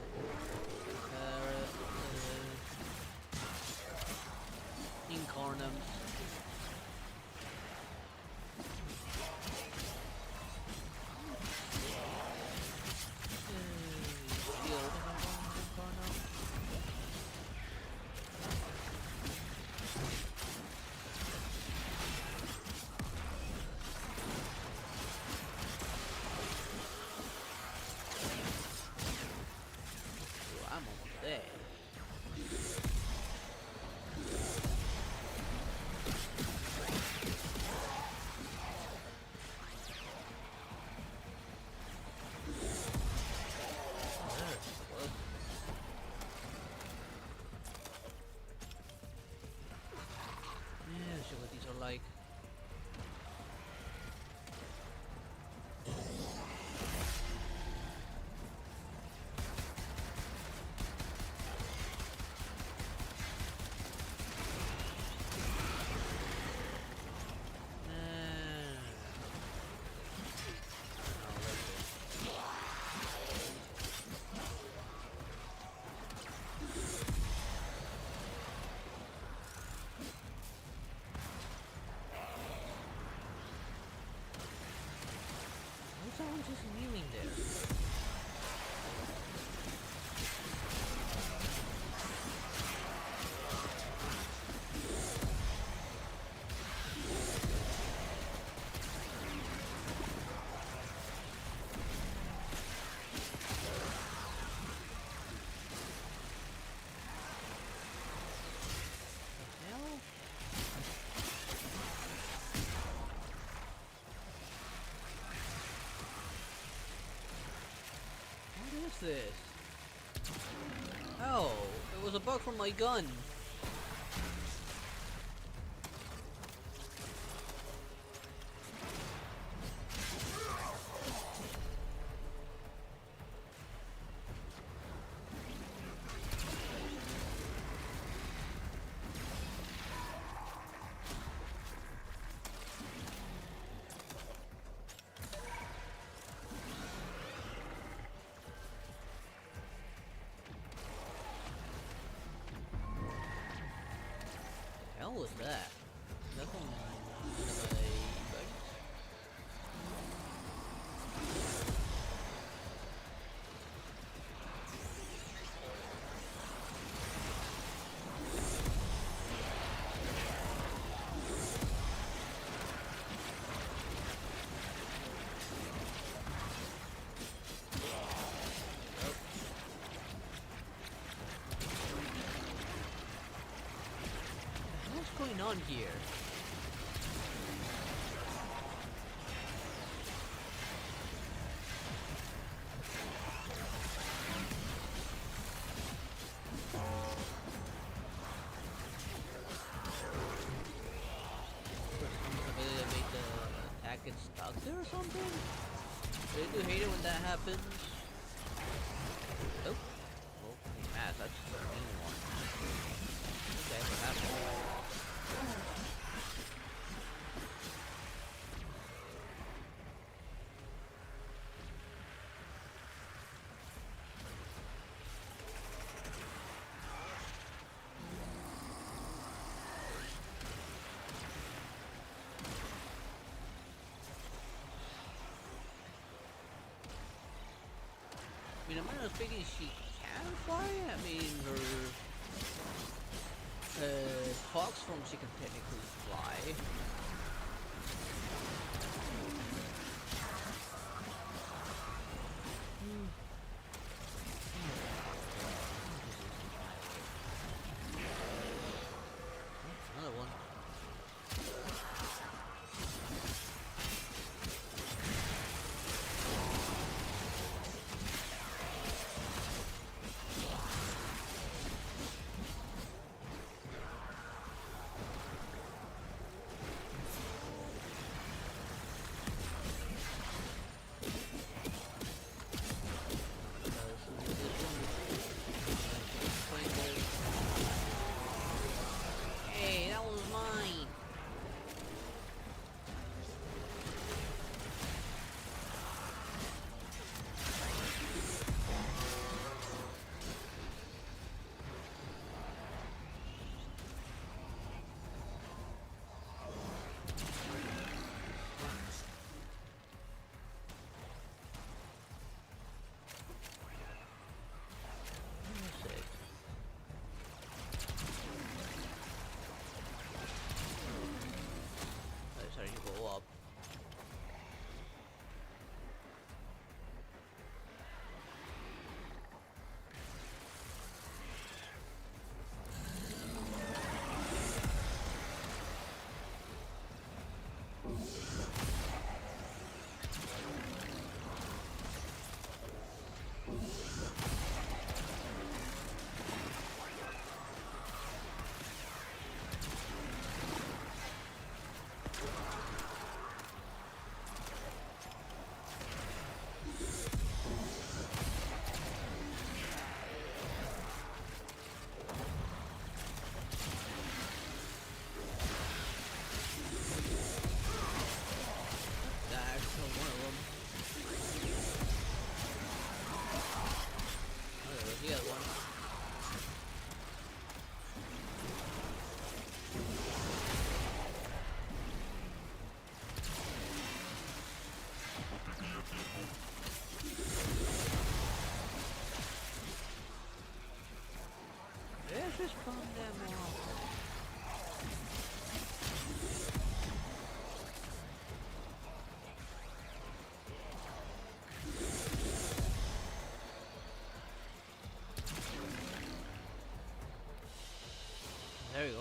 Incarnum. Heal. Incarnum. was just kneeling there? Hell? What is this? Oh, it was a bug from my gun. Hell was that? Nothing in my bugs? What's going on here? Ability to make the attack get stuck there or something? I do hate it when that happens. Oh. Well, mass, that's the main one. Okay, what happened? I mean, am I not thinking she can fly? I mean, her fox form she can technically fly. Another one.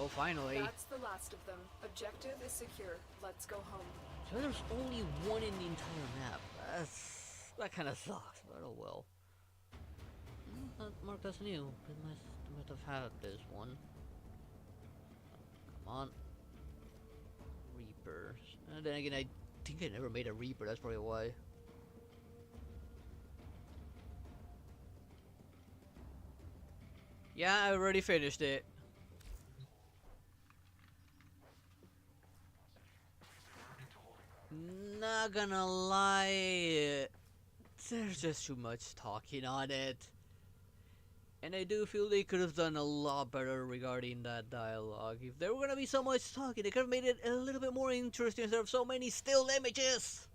Oh, finally. That's the last of them. Objective is secure. Let's go home. So there's only one in the entire map. That kind of sucks, but oh well. That marked as new. They must have had this one. Come on. Reaper. And then again, I think I never made a Reaper, that's probably why. Yeah, I already finished it. Not gonna lie, there's just too much talking on it. And I do feel they could have done a lot better regarding that dialogue. If there were gonna be so much talking, they could have made it a little bit more interesting instead of so many still images.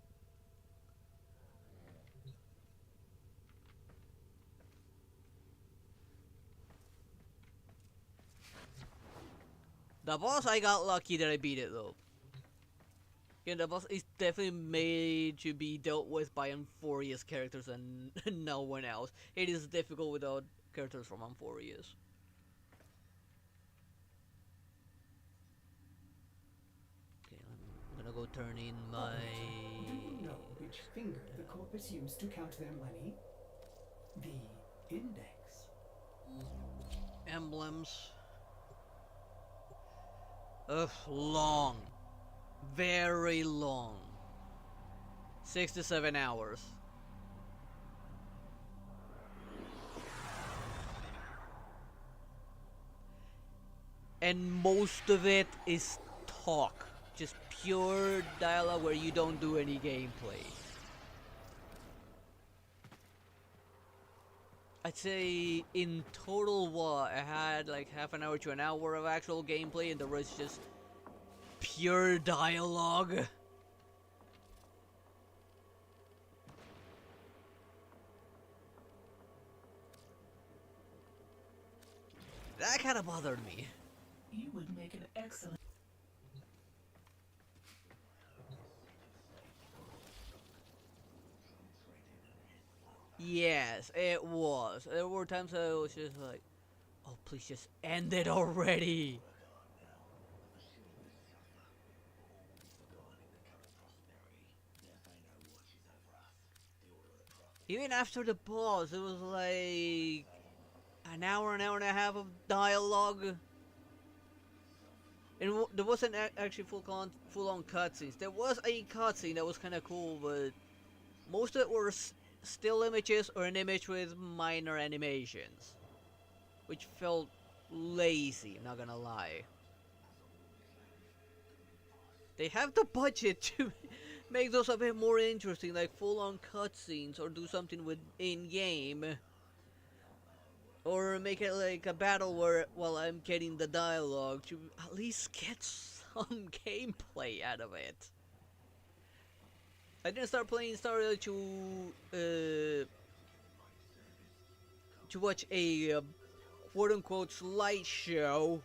The boss, I got lucky that I beat it though. Yeah, the boss is definitely made to be dealt with by Amphorius characters and no one else. It is difficult without characters from Amphorius. Okay, I'm gonna go turn in my... Do you know which finger the corpus used to count their money? The index. emblems. Ugh, long. Very long. 6 to 7 hours. And most of it is talk. Just pure dialogue where you don't do any gameplay. I'd say in total, what, I had like half an hour to an hour of actual gameplay and the rest just pure dialogue. That kind of bothered me. You would make an excellent. Yes, it was. There were times I was just like, oh, please just end it already. Even after the boss, it was like an hour and a half of dialogue. And there wasn't actually full-on cutscenes. There was a cutscene that was kind of cool, but most of it were still images or an image with minor animations, which felt lazy, I'm not gonna lie. They have the budget to make those a bit more interesting, like full-on cutscenes, or do something with in-game, or make it like a battle where, while I'm getting the dialogue, to at least get some gameplay out of it. I didn't start playing Stardew to watch a quote-unquote slideshow.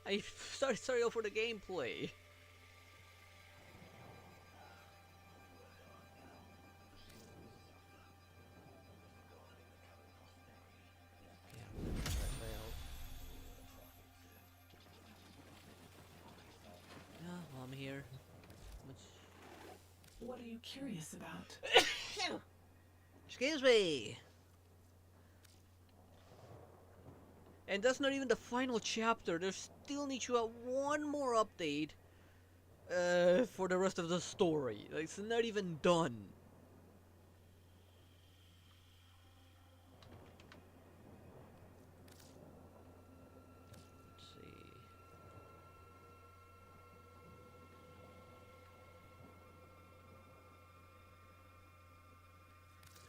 I started Stardew for the gameplay. Yeah, well, I'm here. What are you curious about? Excuse me. And that's not even the final chapter. There's still need to have one more update for the rest of the story. Like, it's not even done. Let's see.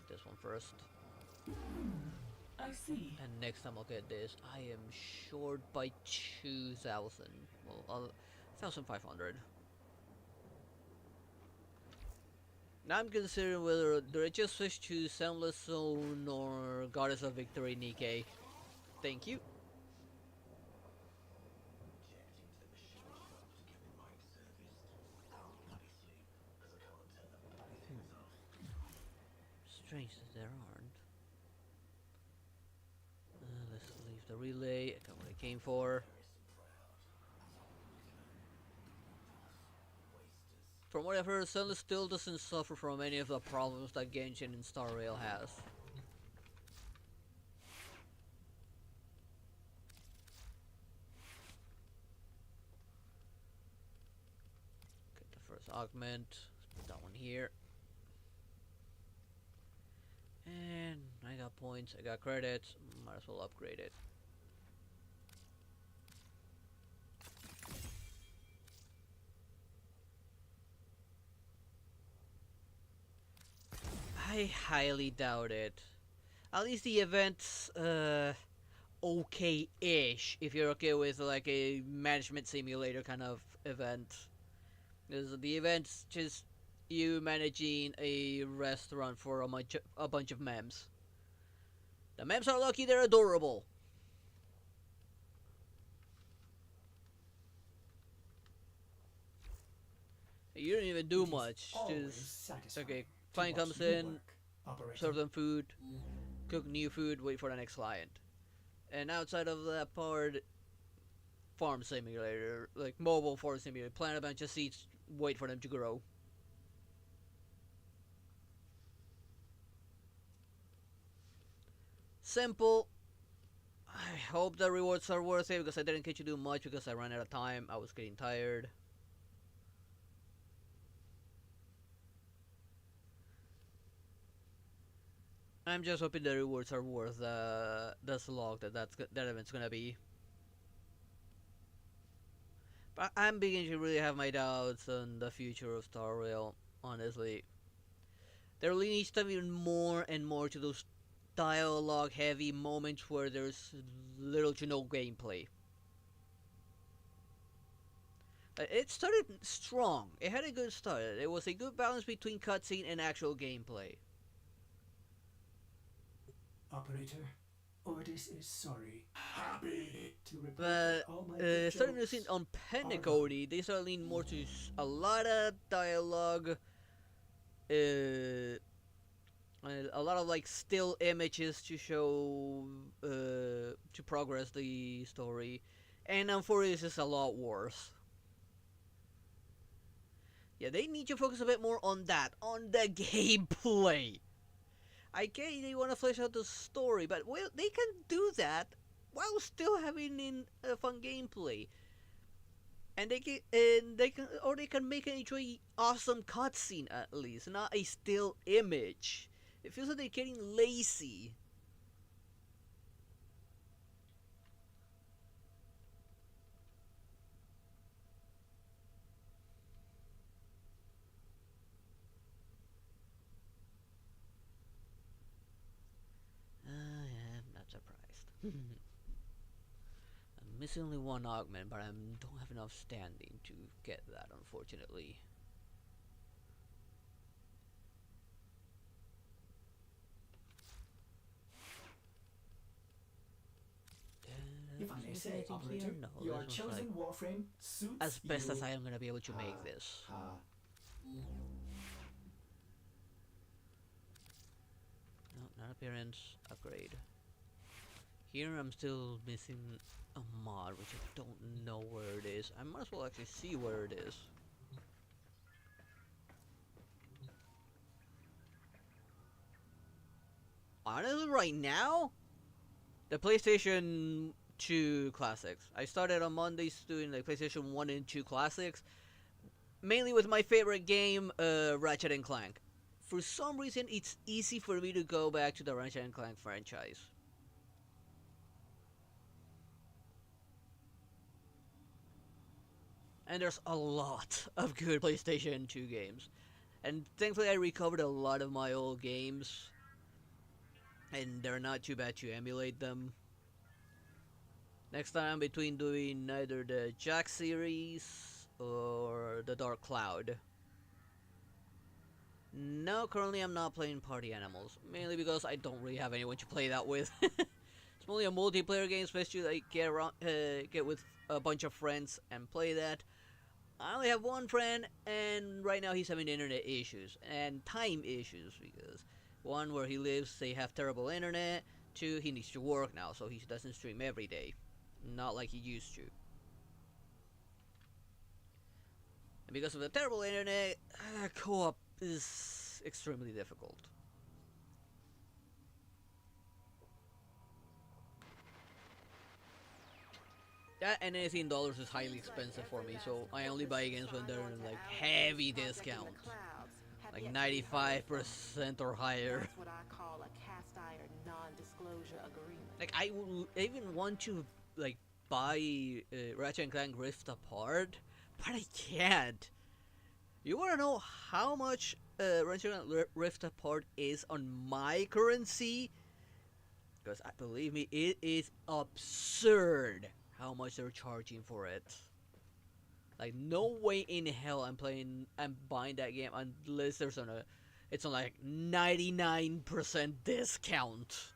This one first. I see. And next time I'll get this. I am short by 2,000. Well, 1,500. Now I'm considering whether do I just switch to Soundless Zone or Goddess of Victory Nikkei. Thank you. Strange that there aren't. Let's leave the relay. I got what I came for. From what I've heard, Sunless still doesn't suffer from any of the problems that Genshin and Star Rail has. Okay, the first augment. Let's put that one here. And I got points, I got credits, might as well upgrade it. I highly doubt it. At least the event's okay-ish if you're okay with like a management simulator kind of event. Because the event's just you managing a restaurant for a bunch of memes. The memes are lucky, they're adorable. You don't even do much. Just okay, client comes in, serve them food, cook new food, wait for the next client. And outside of that part, farm simulator, like mobile farm simulator, plant a bunch of seeds, wait for them to grow. Simple. I hope the rewards are worth it because I didn't get to do much because I ran out of time. I was getting tired. I'm just hoping the rewards are worth the slog that that event's gonna be. But I'm beginning to really have my doubts on the future of Star Rail. Honestly, there really needs to be more and more to those dialogue-heavy moments where there's little to no gameplay. It started strong. It had a good start. It was a good balance between cutscene and actual gameplay. Operator, Ordis is sorry. Happy to report But that all my good starting to jokes see on are Pentacody, they start leaning more to a lot of dialogue, a lot of like still images to show, to progress the story, and unfortunately, this is a lot worse. Yeah, they need to focus a bit more on that, on the gameplay. I get they want to flesh out the story, but well, they can do that while still having a fun gameplay. And they can make it into a awesome cutscene at least, not a still image. It feels like they're getting lazy. I'm not surprised. I'm missing only one augment, but I don't have enough standing to get that, unfortunately. If I may say, Operator, No, your this was chosen like Warframe suits as best you. as I am gonna be able to make this. No, not appearance, upgrade. Here I'm still missing a mod, which I don't know where it is. I might as well actually see where it is. Honestly, right now, the PlayStation 2 Classics. I started on Mondays doing like PlayStation 1 and 2 Classics, mainly with my favorite game, Ratchet and Clank. For some reason, it's easy for me to go back to the Ratchet and Clank franchise. And there's a lot of good PlayStation 2 games. And thankfully I recovered a lot of my old games. And they're not too bad to emulate them. Next time, between doing either the Jack series or the Dark Cloud. No, currently I'm not playing Party Animals. Mainly because I don't really have anyone to play that with. It's only a multiplayer game, especially like get with a bunch of friends and play that. I only have one friend, and right now he's having internet issues and time issues because one, where he lives, they have terrible internet. Two, he needs to work now, so he doesn't stream every day, not like he used to. And because of the terrible internet, co-op is extremely difficult. That and anything in dollars is highly expensive for me, so I only buy games when they're in like heavy discount, like 95% or higher. That's what I call a cast iron non-disclosure agreement. Like I would even want to like buy Ratchet and Clank Rift Apart, but I can't. You wanna know how much Ratchet and Rift Apart is on my currency? Because believe me, it is absurd how much they're charging for it. Like no way in hell I'm buying that game unless it's on like 99% discount.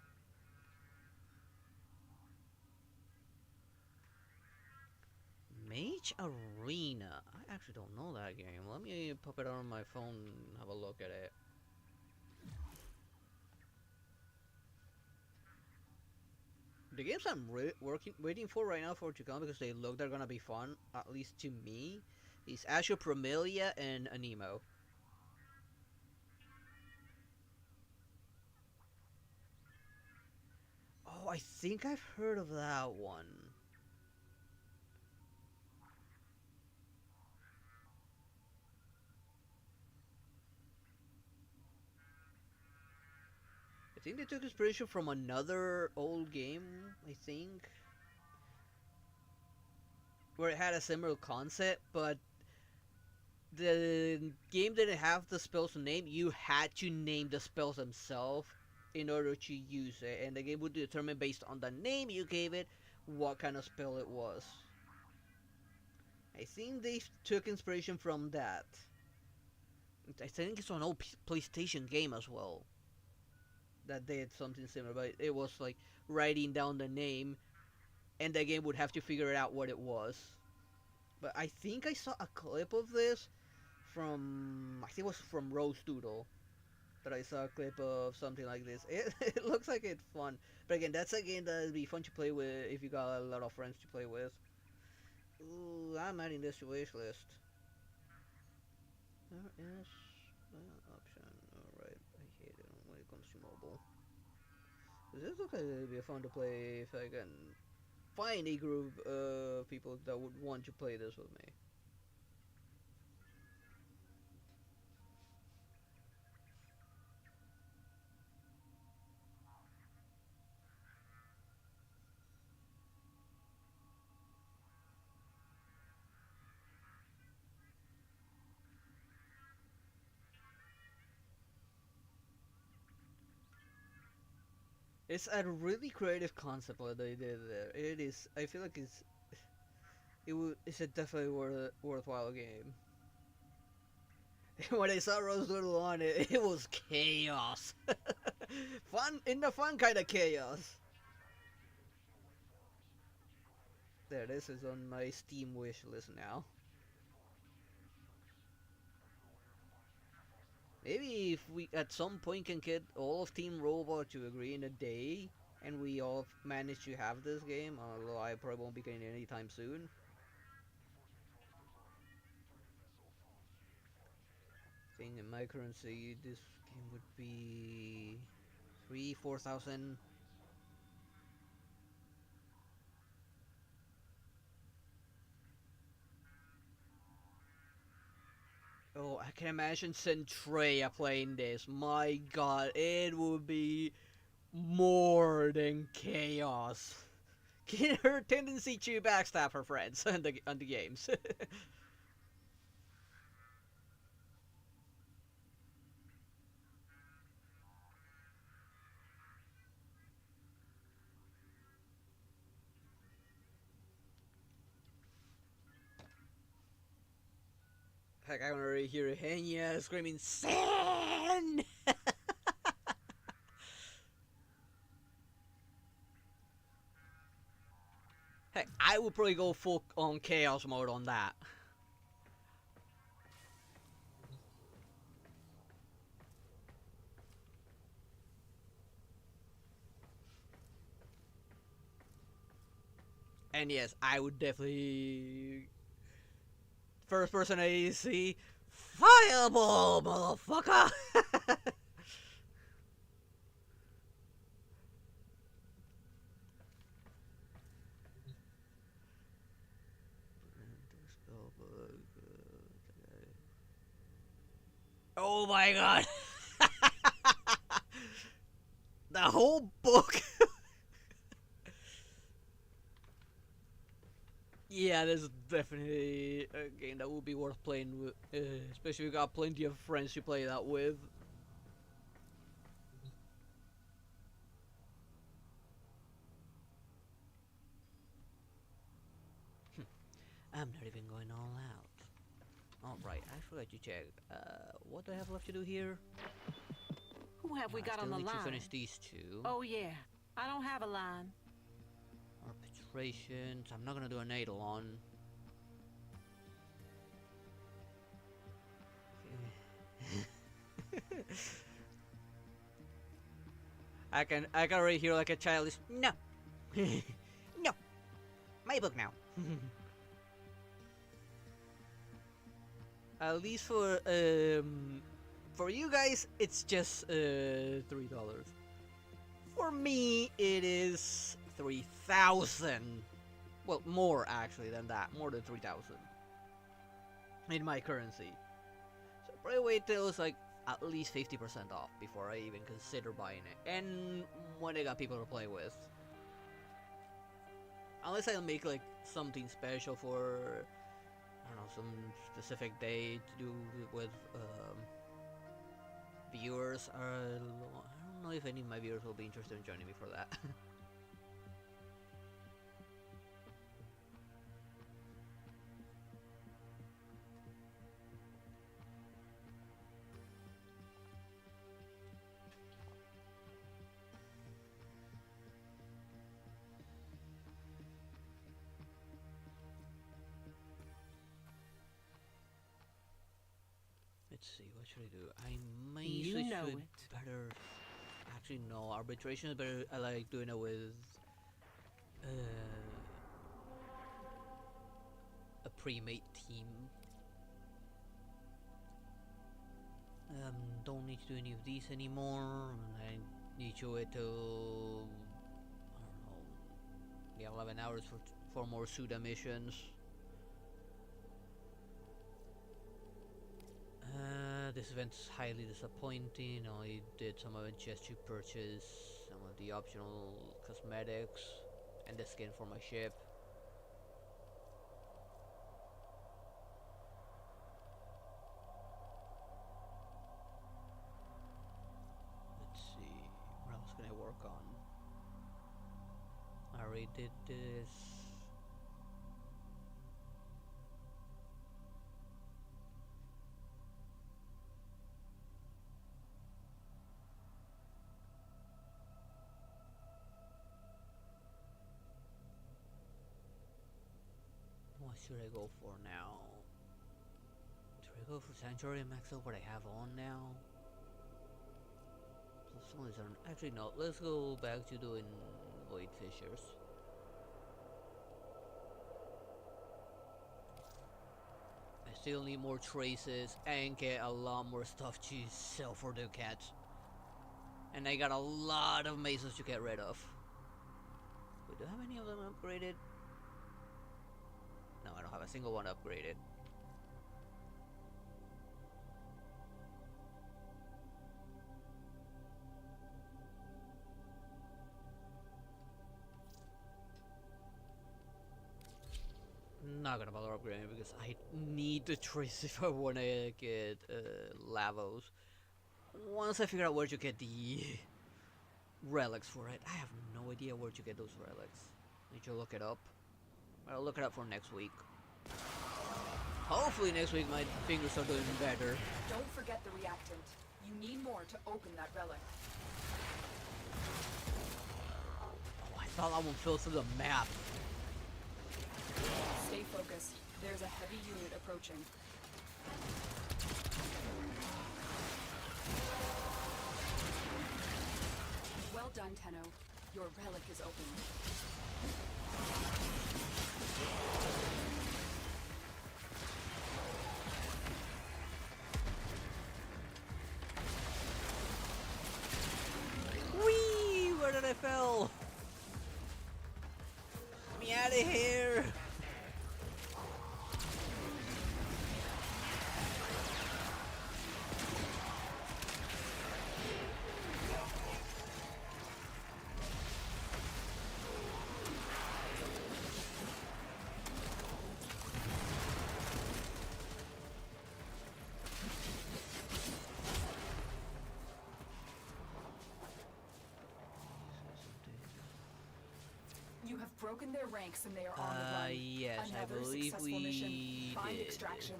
Mage Arena. I actually don't know that game. Let me pop it on my phone and have a look at it. The games I'm waiting for right now for it to come because they look they're gonna be fun, at least to me, is Asher Promelia and Anemo. Oh, I think I've heard of that one. I think they took inspiration from another old game, I think, where it had a similar concept, but the game didn't have the spells name. You had to name the spells themselves in order to use it, and the game would determine based on the name you gave it what kind of spell it was. I think they took inspiration from that. I think it's an old PlayStation game as well that did something similar, but it was like writing down the name, and the game would have to figure out what it was. But I think I saw a clip of this I think it was from Rose Doodle, that I saw a clip of something like this. It looks like it's fun, but again, that's a game that'd be fun to play with if you got a lot of friends to play with. Ooh, I'm adding this to wish list. There is an option. Alright, I hate it when it comes to mobile. This looks like it'd be fun to play if I can find a group of people that would want to play this with me. It's a really creative concept what they did there. It is. I feel like it's a definitely worthwhile game. When I saw Rose Doodle on it, it was chaos. Fun in the fun kind of chaos. There, this is on my Steam wish list now. Maybe if we at some point can get all of Team Robot to agree in a day, and we all manage to have this game, although I probably won't be getting it anytime soon. I think in my currency, this game would be 4,000. Oh, I can imagine Centrea playing this. My god, it would be more than chaos. Her tendency to backstab her friends on the games. Heck, I can already hear Henya screaming, Sin! Heck, I would probably go full on chaos mode on that. And yes, I would definitely... first person AEC. Fireball, motherfucker! Oh my god! The whole book! Yeah, this is definitely a game that would be worth playing with, especially if you got plenty of friends to play that with. I'm not even going all out. Alright, I forgot to check. What do I have left to do here? Who have we got on the Still need line? to finish these two. Oh yeah, I don't have a line. Arbitrations. I'm not gonna do an Eidolon. I can already hear like a child is no, no, my book now. At least for you guys, it's just $3. For me, it is 3,000. Well, more actually than that, more than 3,000 in my currency. So probably wait till it's like at least 50% off before I even consider buying it, and when I got people to play with. Unless I'll make like something special for, I don't know, some specific day to do with viewers. I don't know if any of my viewers will be interested in joining me for that. Let's see, what should I do? I may You switch know to it. better. Actually, no, arbitration is better. I like doing it with a pre-made team. Don't need to do any of these anymore. I need to wait till, I don't know, yeah, 11 hours for more Suda missions. This event's highly disappointing. I did some of it just to purchase some of the optional cosmetics and the skin for my ship. Let's see, what else can I work on? I already did this. What should I go for now? Should I go for Sanctuary and max out what I have on now? So some of these aren't. Actually, no. Let's go back to doing Void Fissures. I still need more traces and get a lot more stuff to sell for the cats. And I got a lot of mazes to get rid of. Wait, do I have any of them upgraded? No, I don't have a single one upgraded. Not gonna bother upgrading because I need the trace if I wanna get Lavos. Once I figure out where to get the relics for it, I have no idea where to get those relics. Need to look it up. I'll look it up for next week. Hopefully next week my fingers are doing better. Don't forget the reactant. You need more to open that relic. Oh, I thought that one fell through the map. Stay focused. There's a heavy unit approaching. Well done, Tenno. Your relic is open. god, I fell! Get me out of here! You have broken their ranks and they are on the run. Yes, Another I believe successful we mission. Find did. extraction.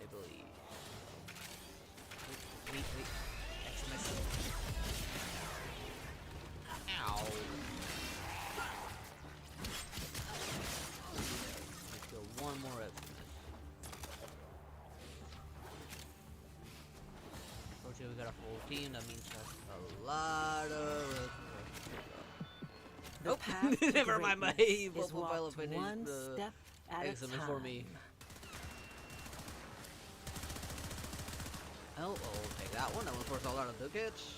I believe. Wait. Exclamation. Ow. Let's go one more Xmas. Unfortunately, we got a full team. That means that's a lot of. The Nope. path to Never mind. My greatness is Buffalo walked finished one the step at a Xmas time. for me. Oh, I'll take that one. That one's worth a lot of ducats.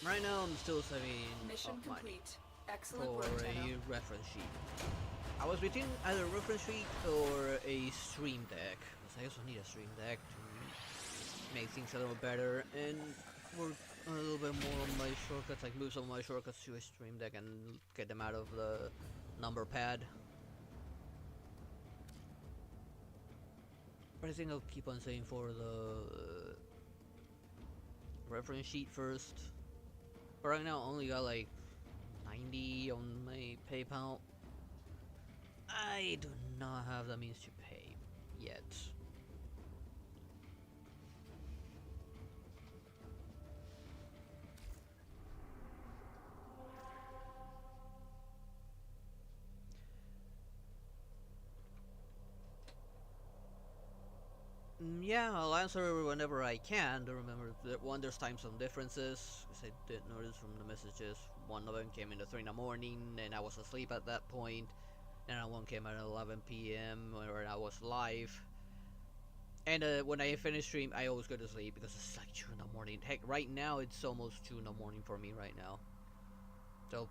Right now, I'm still saving Mission up money complete. Excellent for work, a Tenno. reference sheet. I was between either a reference sheet or a stream deck, because I also need a stream deck to make things a little better and work a little bit more on my shortcuts, like move some of my shortcuts to a stream deck and get them out of the number pad. But I think I'll keep on saying for the reference sheet first. But right now I only got like 90 on my PayPal. I do not have the means to pay yet. Yeah, I'll answer whenever I can. To remember that one, there's time zone differences, because I did notice from the messages. One of them came in at 3 in the morning, and I was asleep at that point. And one came at 11 p.m. where I was live. And when I finish stream, I always go to sleep because it's like 2 in the morning. Heck, right now it's almost 2 in the morning for me right now. So,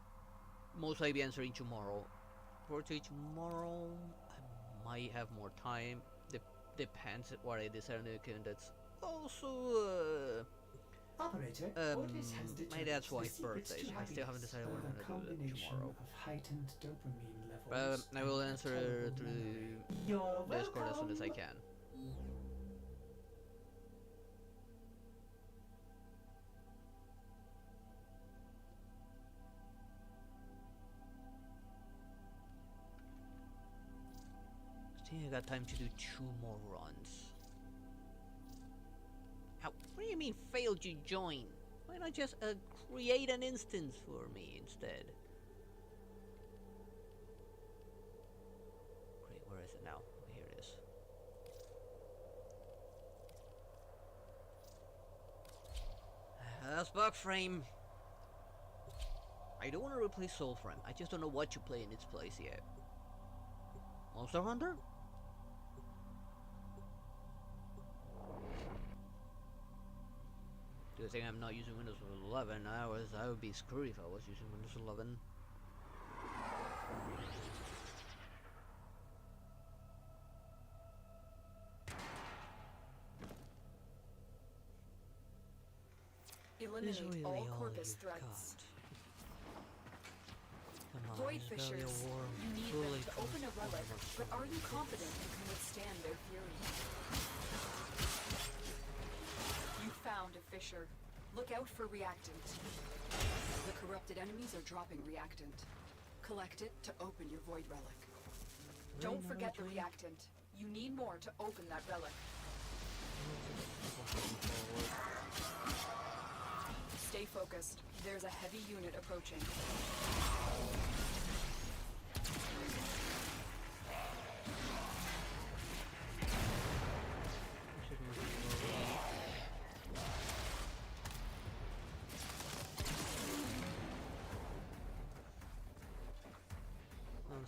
most likely be answering tomorrow. For tomorrow, I might have more time. Depends on what I decide on the account. That's also Operator, Otis has my determined dad's the wife's secrets birthday, to so I still haven't happiness decided are what I'm a gonna do that combination tomorrow. of heightened dopamine But levels I will and answer terrible through memory. You're Discord as soon as I welcome. can. I think I got time to do 2 more runs. How, what do you mean failed to join? Why not just create an instance for me instead? Great, where is it now? Here it is. That's Warframe. I don't want to replace Soulframe. I just don't know what to play in its place yet. Monster Hunter? Do you think I'm not using Windows 11? I would be screwed if I was using Windows 11. Eliminate Is really all all corpus you've threats. got. Come on, Void there's barely a fissures. war. You need Fully them to open a transformed relic, or but are you something. confident you can withstand their fury? You found a fissure. Look out for reactant. The corrupted enemies are dropping reactant. Collect it to open your void relic. Don't forget the reactant. You need more to open that relic. Stay focused. There's a heavy unit approaching.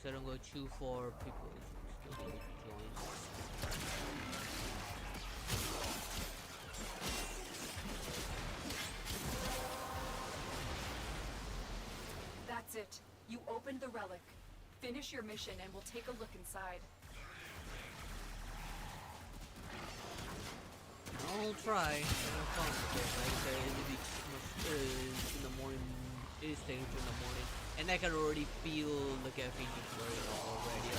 I don't go too far, people still get joins. That's it. You opened the relic. Finish your mission and we'll take a look inside. I'll try. I'll fun. Like I said, in the morning. It is taking in the morning, and I can already feel the caffeine wearing off already.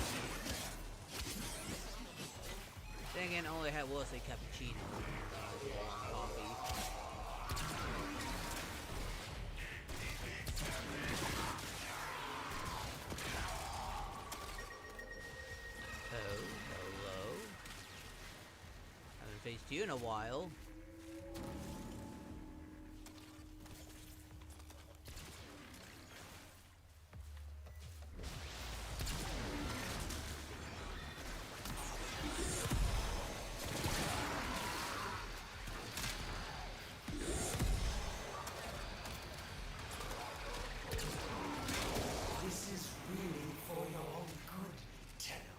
Then again, all I had was a cappuccino, coffee. Oh, hello. Haven't faced you in a while. This is really for your own good, Tenno.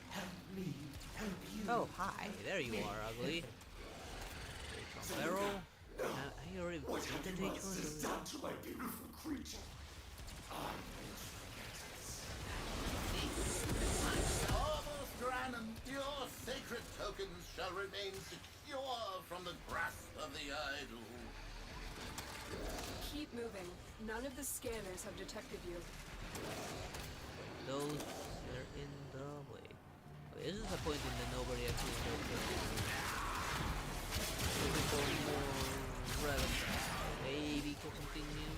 Help me, help you. Oh, hi. There you are, ugly. Barrel. Are you already What have beaten you each monsters one? done to my beautiful creature? I won't forget it. Almost Granon, your sacred tokens shall remain secure from the grasp of the idol. Keep moving. None of the scanners have detected you. Those are in the way. Okay, this is a point in that nobody actually knows what to do. More relevant. Maybe get something new.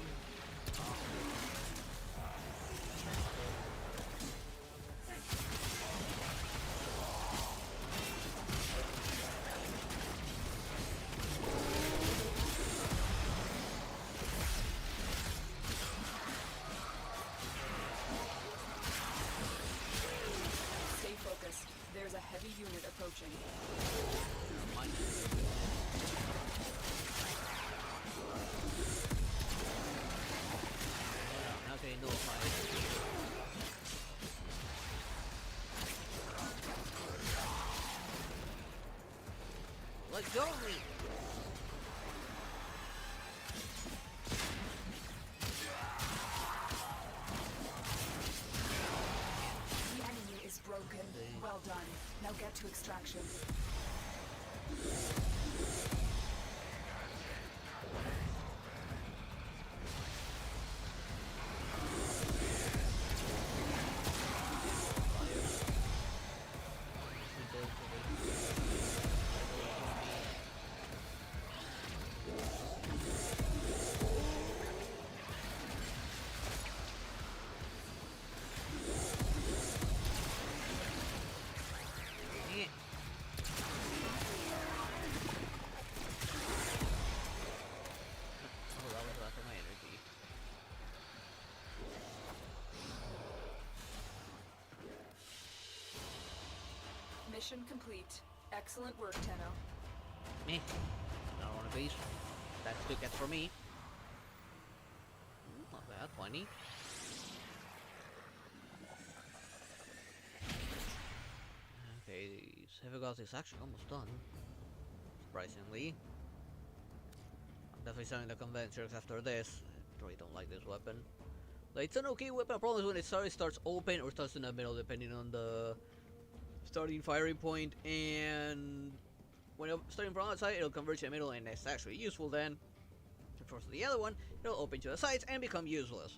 Stay focused. There's a heavy unit approaching. Okay, no fight. Let go of me! The enemy is broken. Well done. Now get to extraction. Dang it. Oh, that was lots of my energy. Mission complete. Excellent work, Tenno. Meh. Not on a base. That's good gets for me. Not bad, 20. Okay, the Sevagoth is actually almost done. Surprisingly. I'm definitely selling the Conventures after this. I really don't like this weapon. Like, it's an okay weapon. The problem is when it starts open or starts in the middle, depending on the starting firing point. And when it's starting from outside, it'll converge to the middle, and it's actually useful then. And for the other one, it'll open to the sides and become useless.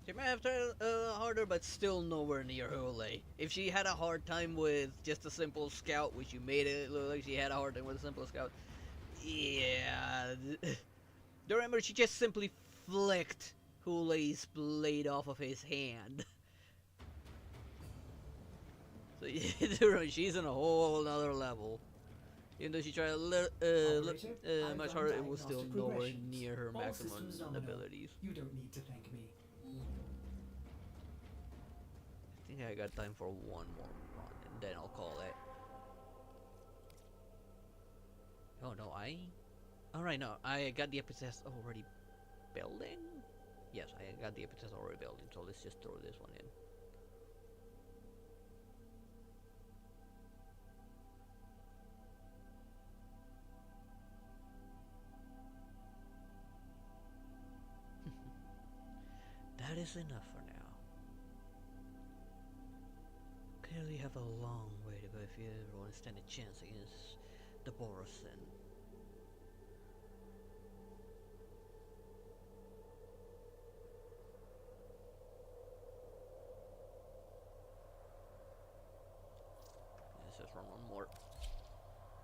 She might have tried harder, but still nowhere near Hule. If she had a hard time with just a simple scout, which you made it look like she had a hard time with a simple scout, yeah. Do remember she just simply flicked Hule's blade off of his hand. So yeah, she's on a whole other level. Even though she tried Operator, I've much run harder, it was still diagnostic nowhere regressions. near her All maximum systems nominal. abilities. You don't need to thank me. I think I got time for one more run, and then I'll call it. Oh no, Alright, no, I got the epithet already building? Yes, I got the epithet already building, so let's just throw this one in. That is enough for now. Clearly have a long way to go if you ever want to stand a chance against the Borosin. Let's just run one more.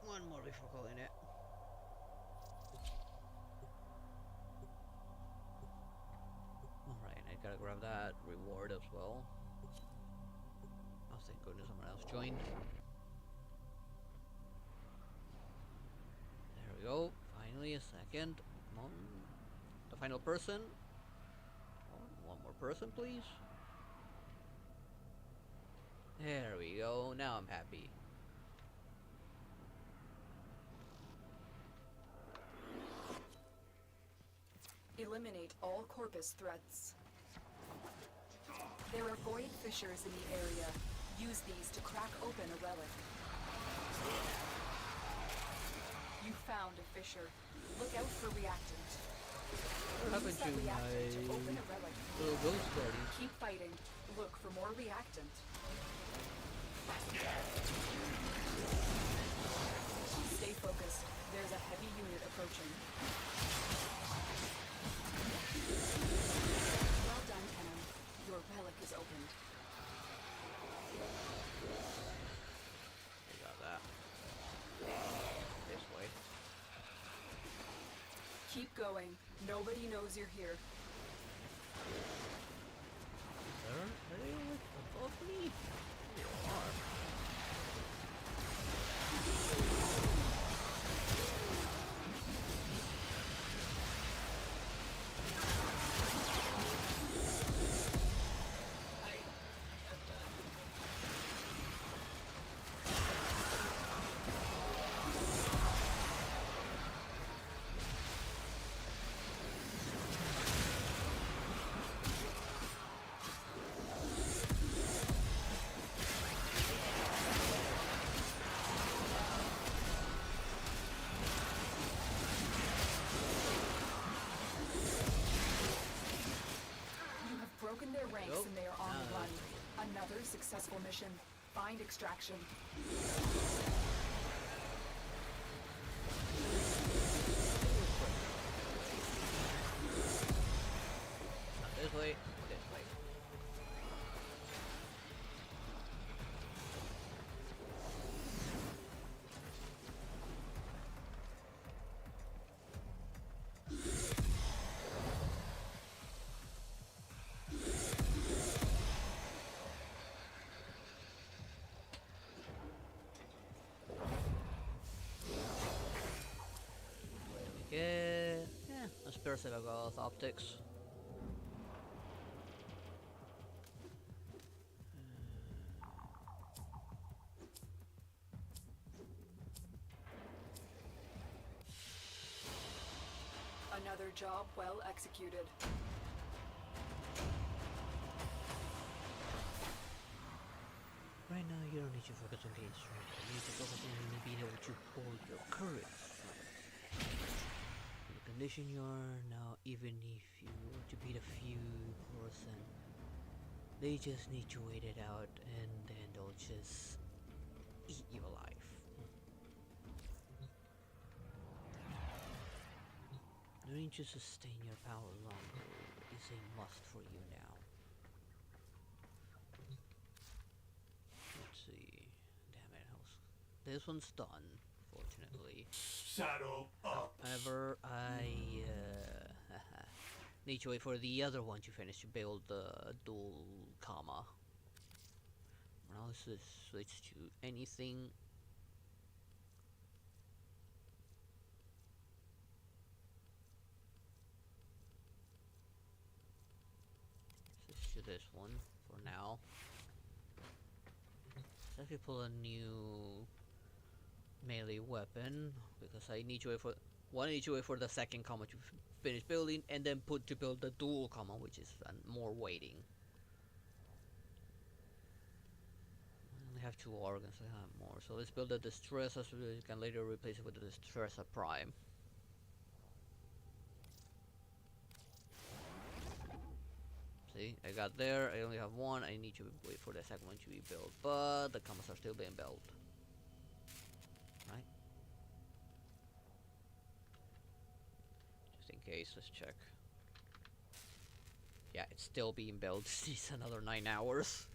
One more before calling it. Alright, I gotta grab that reward as well. Oh, thank goodness someone else joined. There we go. Finally, a second. Come on. The final person. One more person, please. There we go. Now I'm happy. Eliminate all corpus threats. There are void fissures in the area. Use these to crack open a relic. You found a fissure. Look out for reactant. What happened to my open a relic. little ghost buddy? Keep fighting. Look for more reactant. Stay focused. There's a heavy unit approaching. Well done, Tenno. Your relic is opened. I got that. This way. Keep going. Nobody knows you're here. Are they like above me? They are. Broken their ranks Nope. and they are on the run. Another successful mission. Find extraction. Not this way. This way. Okay. Yeah, a spare set of optics. Another job well executed. Right now, you don't need to focus on gain strength. You need to focus on being able to hold your courage. The condition you are now, even if you were to beat a few person, they just need to wait it out, and then they'll just eat you alive. Learning to sustain your power longer is a must for you now. Let's see. Damn it, this one's done, fortunately. Saddle up. However, I need to wait for the other one to finish to build the dual comma. Now let's just switch to anything. could pull a new melee weapon because I need to wait for one. I need to wait for the second comma to finish building, and then put to build the dual comma, which is more waiting. I only have 2 organs. I have more, so let's build the Distressa so that you can later replace it with the Distressa Prime. See, I got there. I only have 1. I need to wait for the second one to be built, but the commas are still being built. Right? Just in case, let's check. Yeah, it's still being built. It's another 9 hours.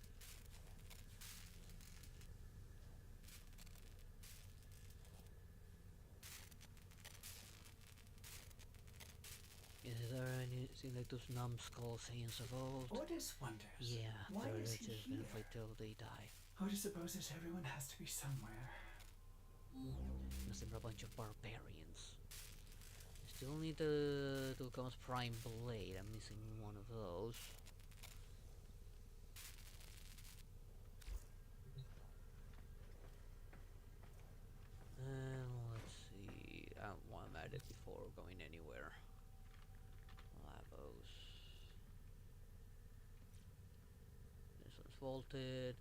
Is there anything like those numbskull saints of old? Ordis wonders. Yeah, why their is he riches been here? fight till they die. Ordis supposes everyone has to be somewhere. Nothing but a bunch of barbarians. I still need the Dualcomm's Prime Blade. I'm missing one of those. And let's see. I want to add it before going anywhere. Lavos. This one's vaulted,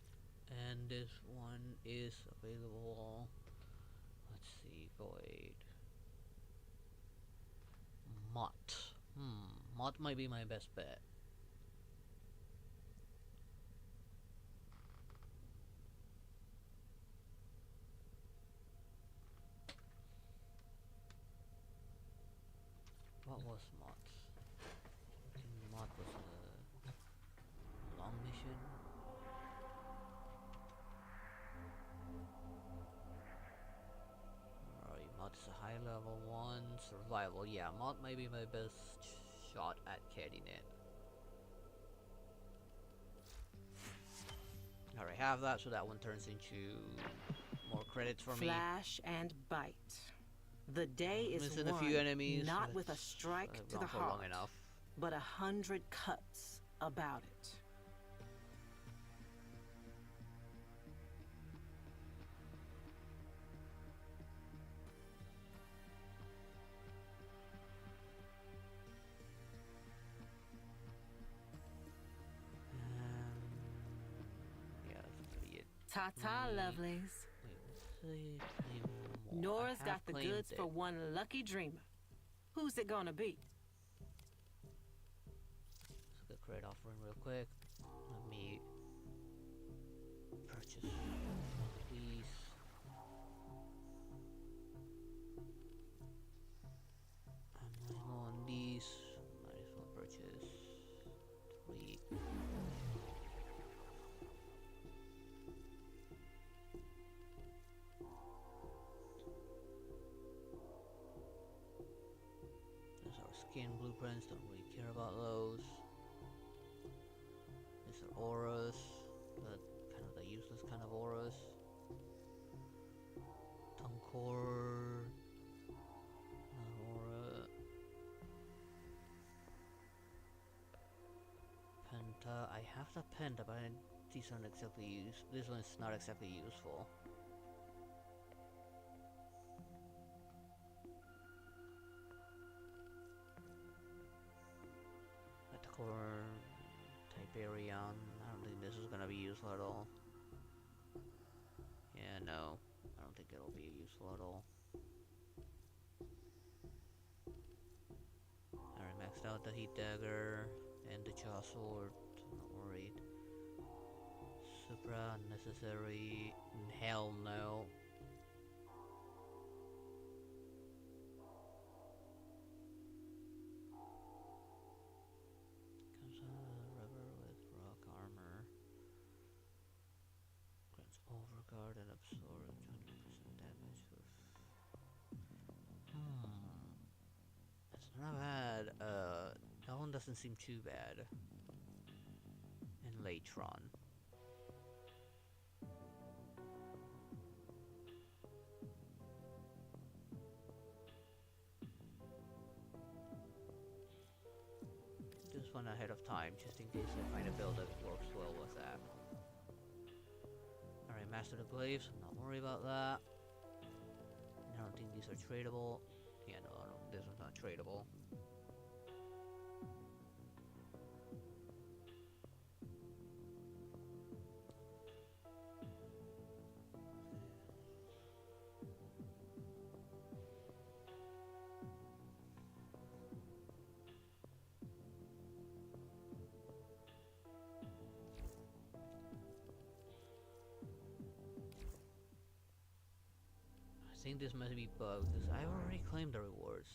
and this one is available. Let's see, void. Mott. Mott might be my best bet. What was Mott? I think Mott was the long mission. Alright, Mott's a high level 1. Survival. Yeah, Mott may be my best shot at getting it. Alright, have that, so that one turns into more credits for me. Flash and bite. The day is Missing won, a few enemies. not with a strike to the for heart, long enough. but 100 cuts about it. Yeah, that's gonna be it. Ta-ta, lovelies. Wait, let's see. Nora's got the goods for one lucky dreamer. Who's it gonna be? Let's get credit offering real quick. Let me purchase one of these. I'm on these. Might as well purchase 3. Those are skin blueprints, don't really care about those. These are auras, but kind of the useless kind of auras. Tongue core, not aura. Penta, I have the penta, but these aren't exactly used. This one is not exactly useful. Core, Tiberian. I don't think this is gonna be useful at all. Yeah, no. I don't think it'll be useful at all. Alright, maxed out the heat dagger and the chaw sword. Not worried. Supra, unnecessary. Hell no. Rubber with rock armor. Grants overguard and absorb 20% damage with. That's not bad. That one doesn't seem too bad. And Latron. This one ahead of time, just in case I find a build that works well with that. Alright, Master the Glaives, I'm not worried about that. I don't think these are tradable. Yeah, no, this one's not tradable. I think this must be bugged because I've already claimed the rewards.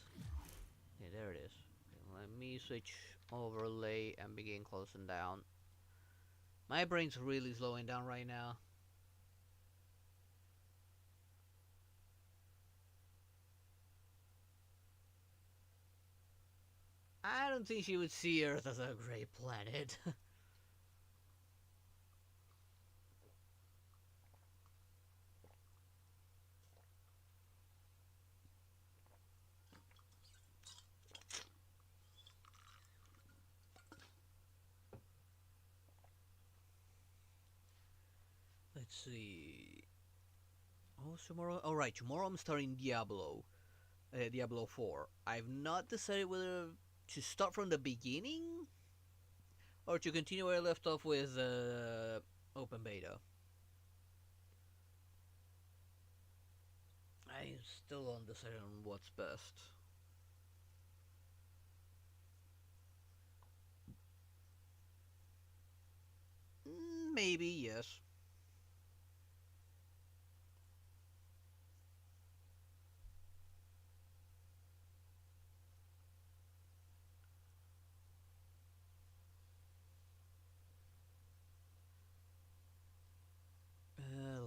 Yeah, there it is. Okay, let me switch overlay and begin closing down. My brain's really slowing down right now. I don't think she would see Earth as a great planet. Let's see. Oh, tomorrow. All right, tomorrow I'm starting Diablo, Diablo 4. I've not decided whether to start from the beginning or to continue where I left off with open beta. I'm still undecided on what's best. Maybe yes.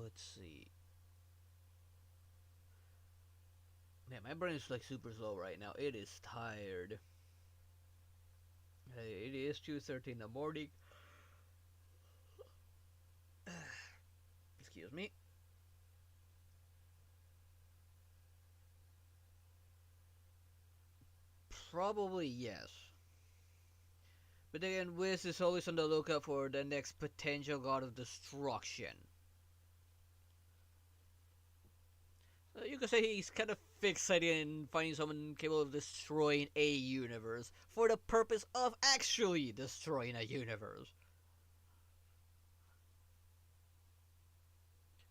Let's see. Man, my brain is like super slow right now. It is tired. It is 2:30 in the morning. Excuse me. Probably yes. But again, Wiz is always on the lookout for the next potential god of destruction. So you could say he's kind of fixated in finding someone capable of destroying a universe for the purpose of actually destroying a universe.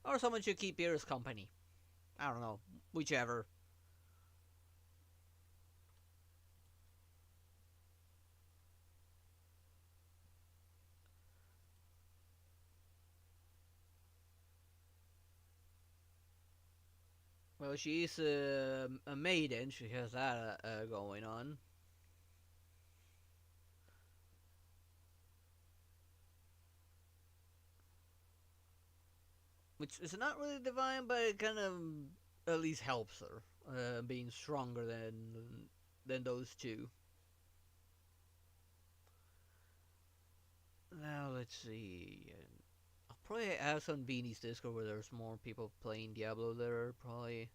Or someone should keep Beerus company. I don't know, whichever. Well, she's a maiden. She has that going on. Which is not really divine, but it kind of at least helps her being stronger than those two. Now let's see. I'll probably have some Beanie's Discord where there's more people playing Diablo there. Probably,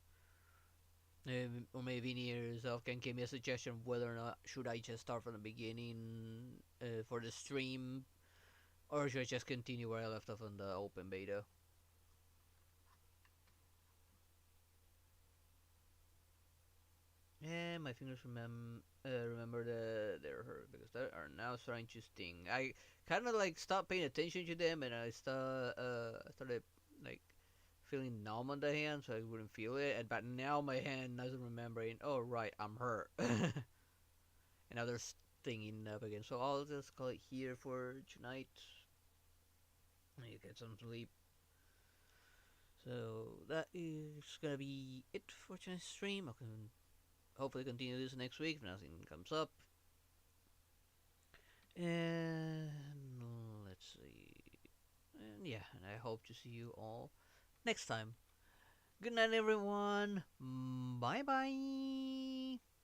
or maybe Beanie herself can give me a suggestion of whether or not should I just start from the beginning for the stream, or should I just continue where I left off on the open beta. Yeah, my fingers remember they're hurt because they are now starting to sting. I kind of like stopped paying attention to them, and I started like feeling numb on the hand, so I wouldn't feel it. But now my hand doesn't remembering. Oh right, I'm hurt, and now they're stinging up again. So I'll just call it here for tonight. You get some sleep. So that is gonna be it for tonight's stream. I can hopefully continue this next week if nothing comes up. And let's see. And yeah, and I hope to see you all next time. Good night, everyone. Bye bye.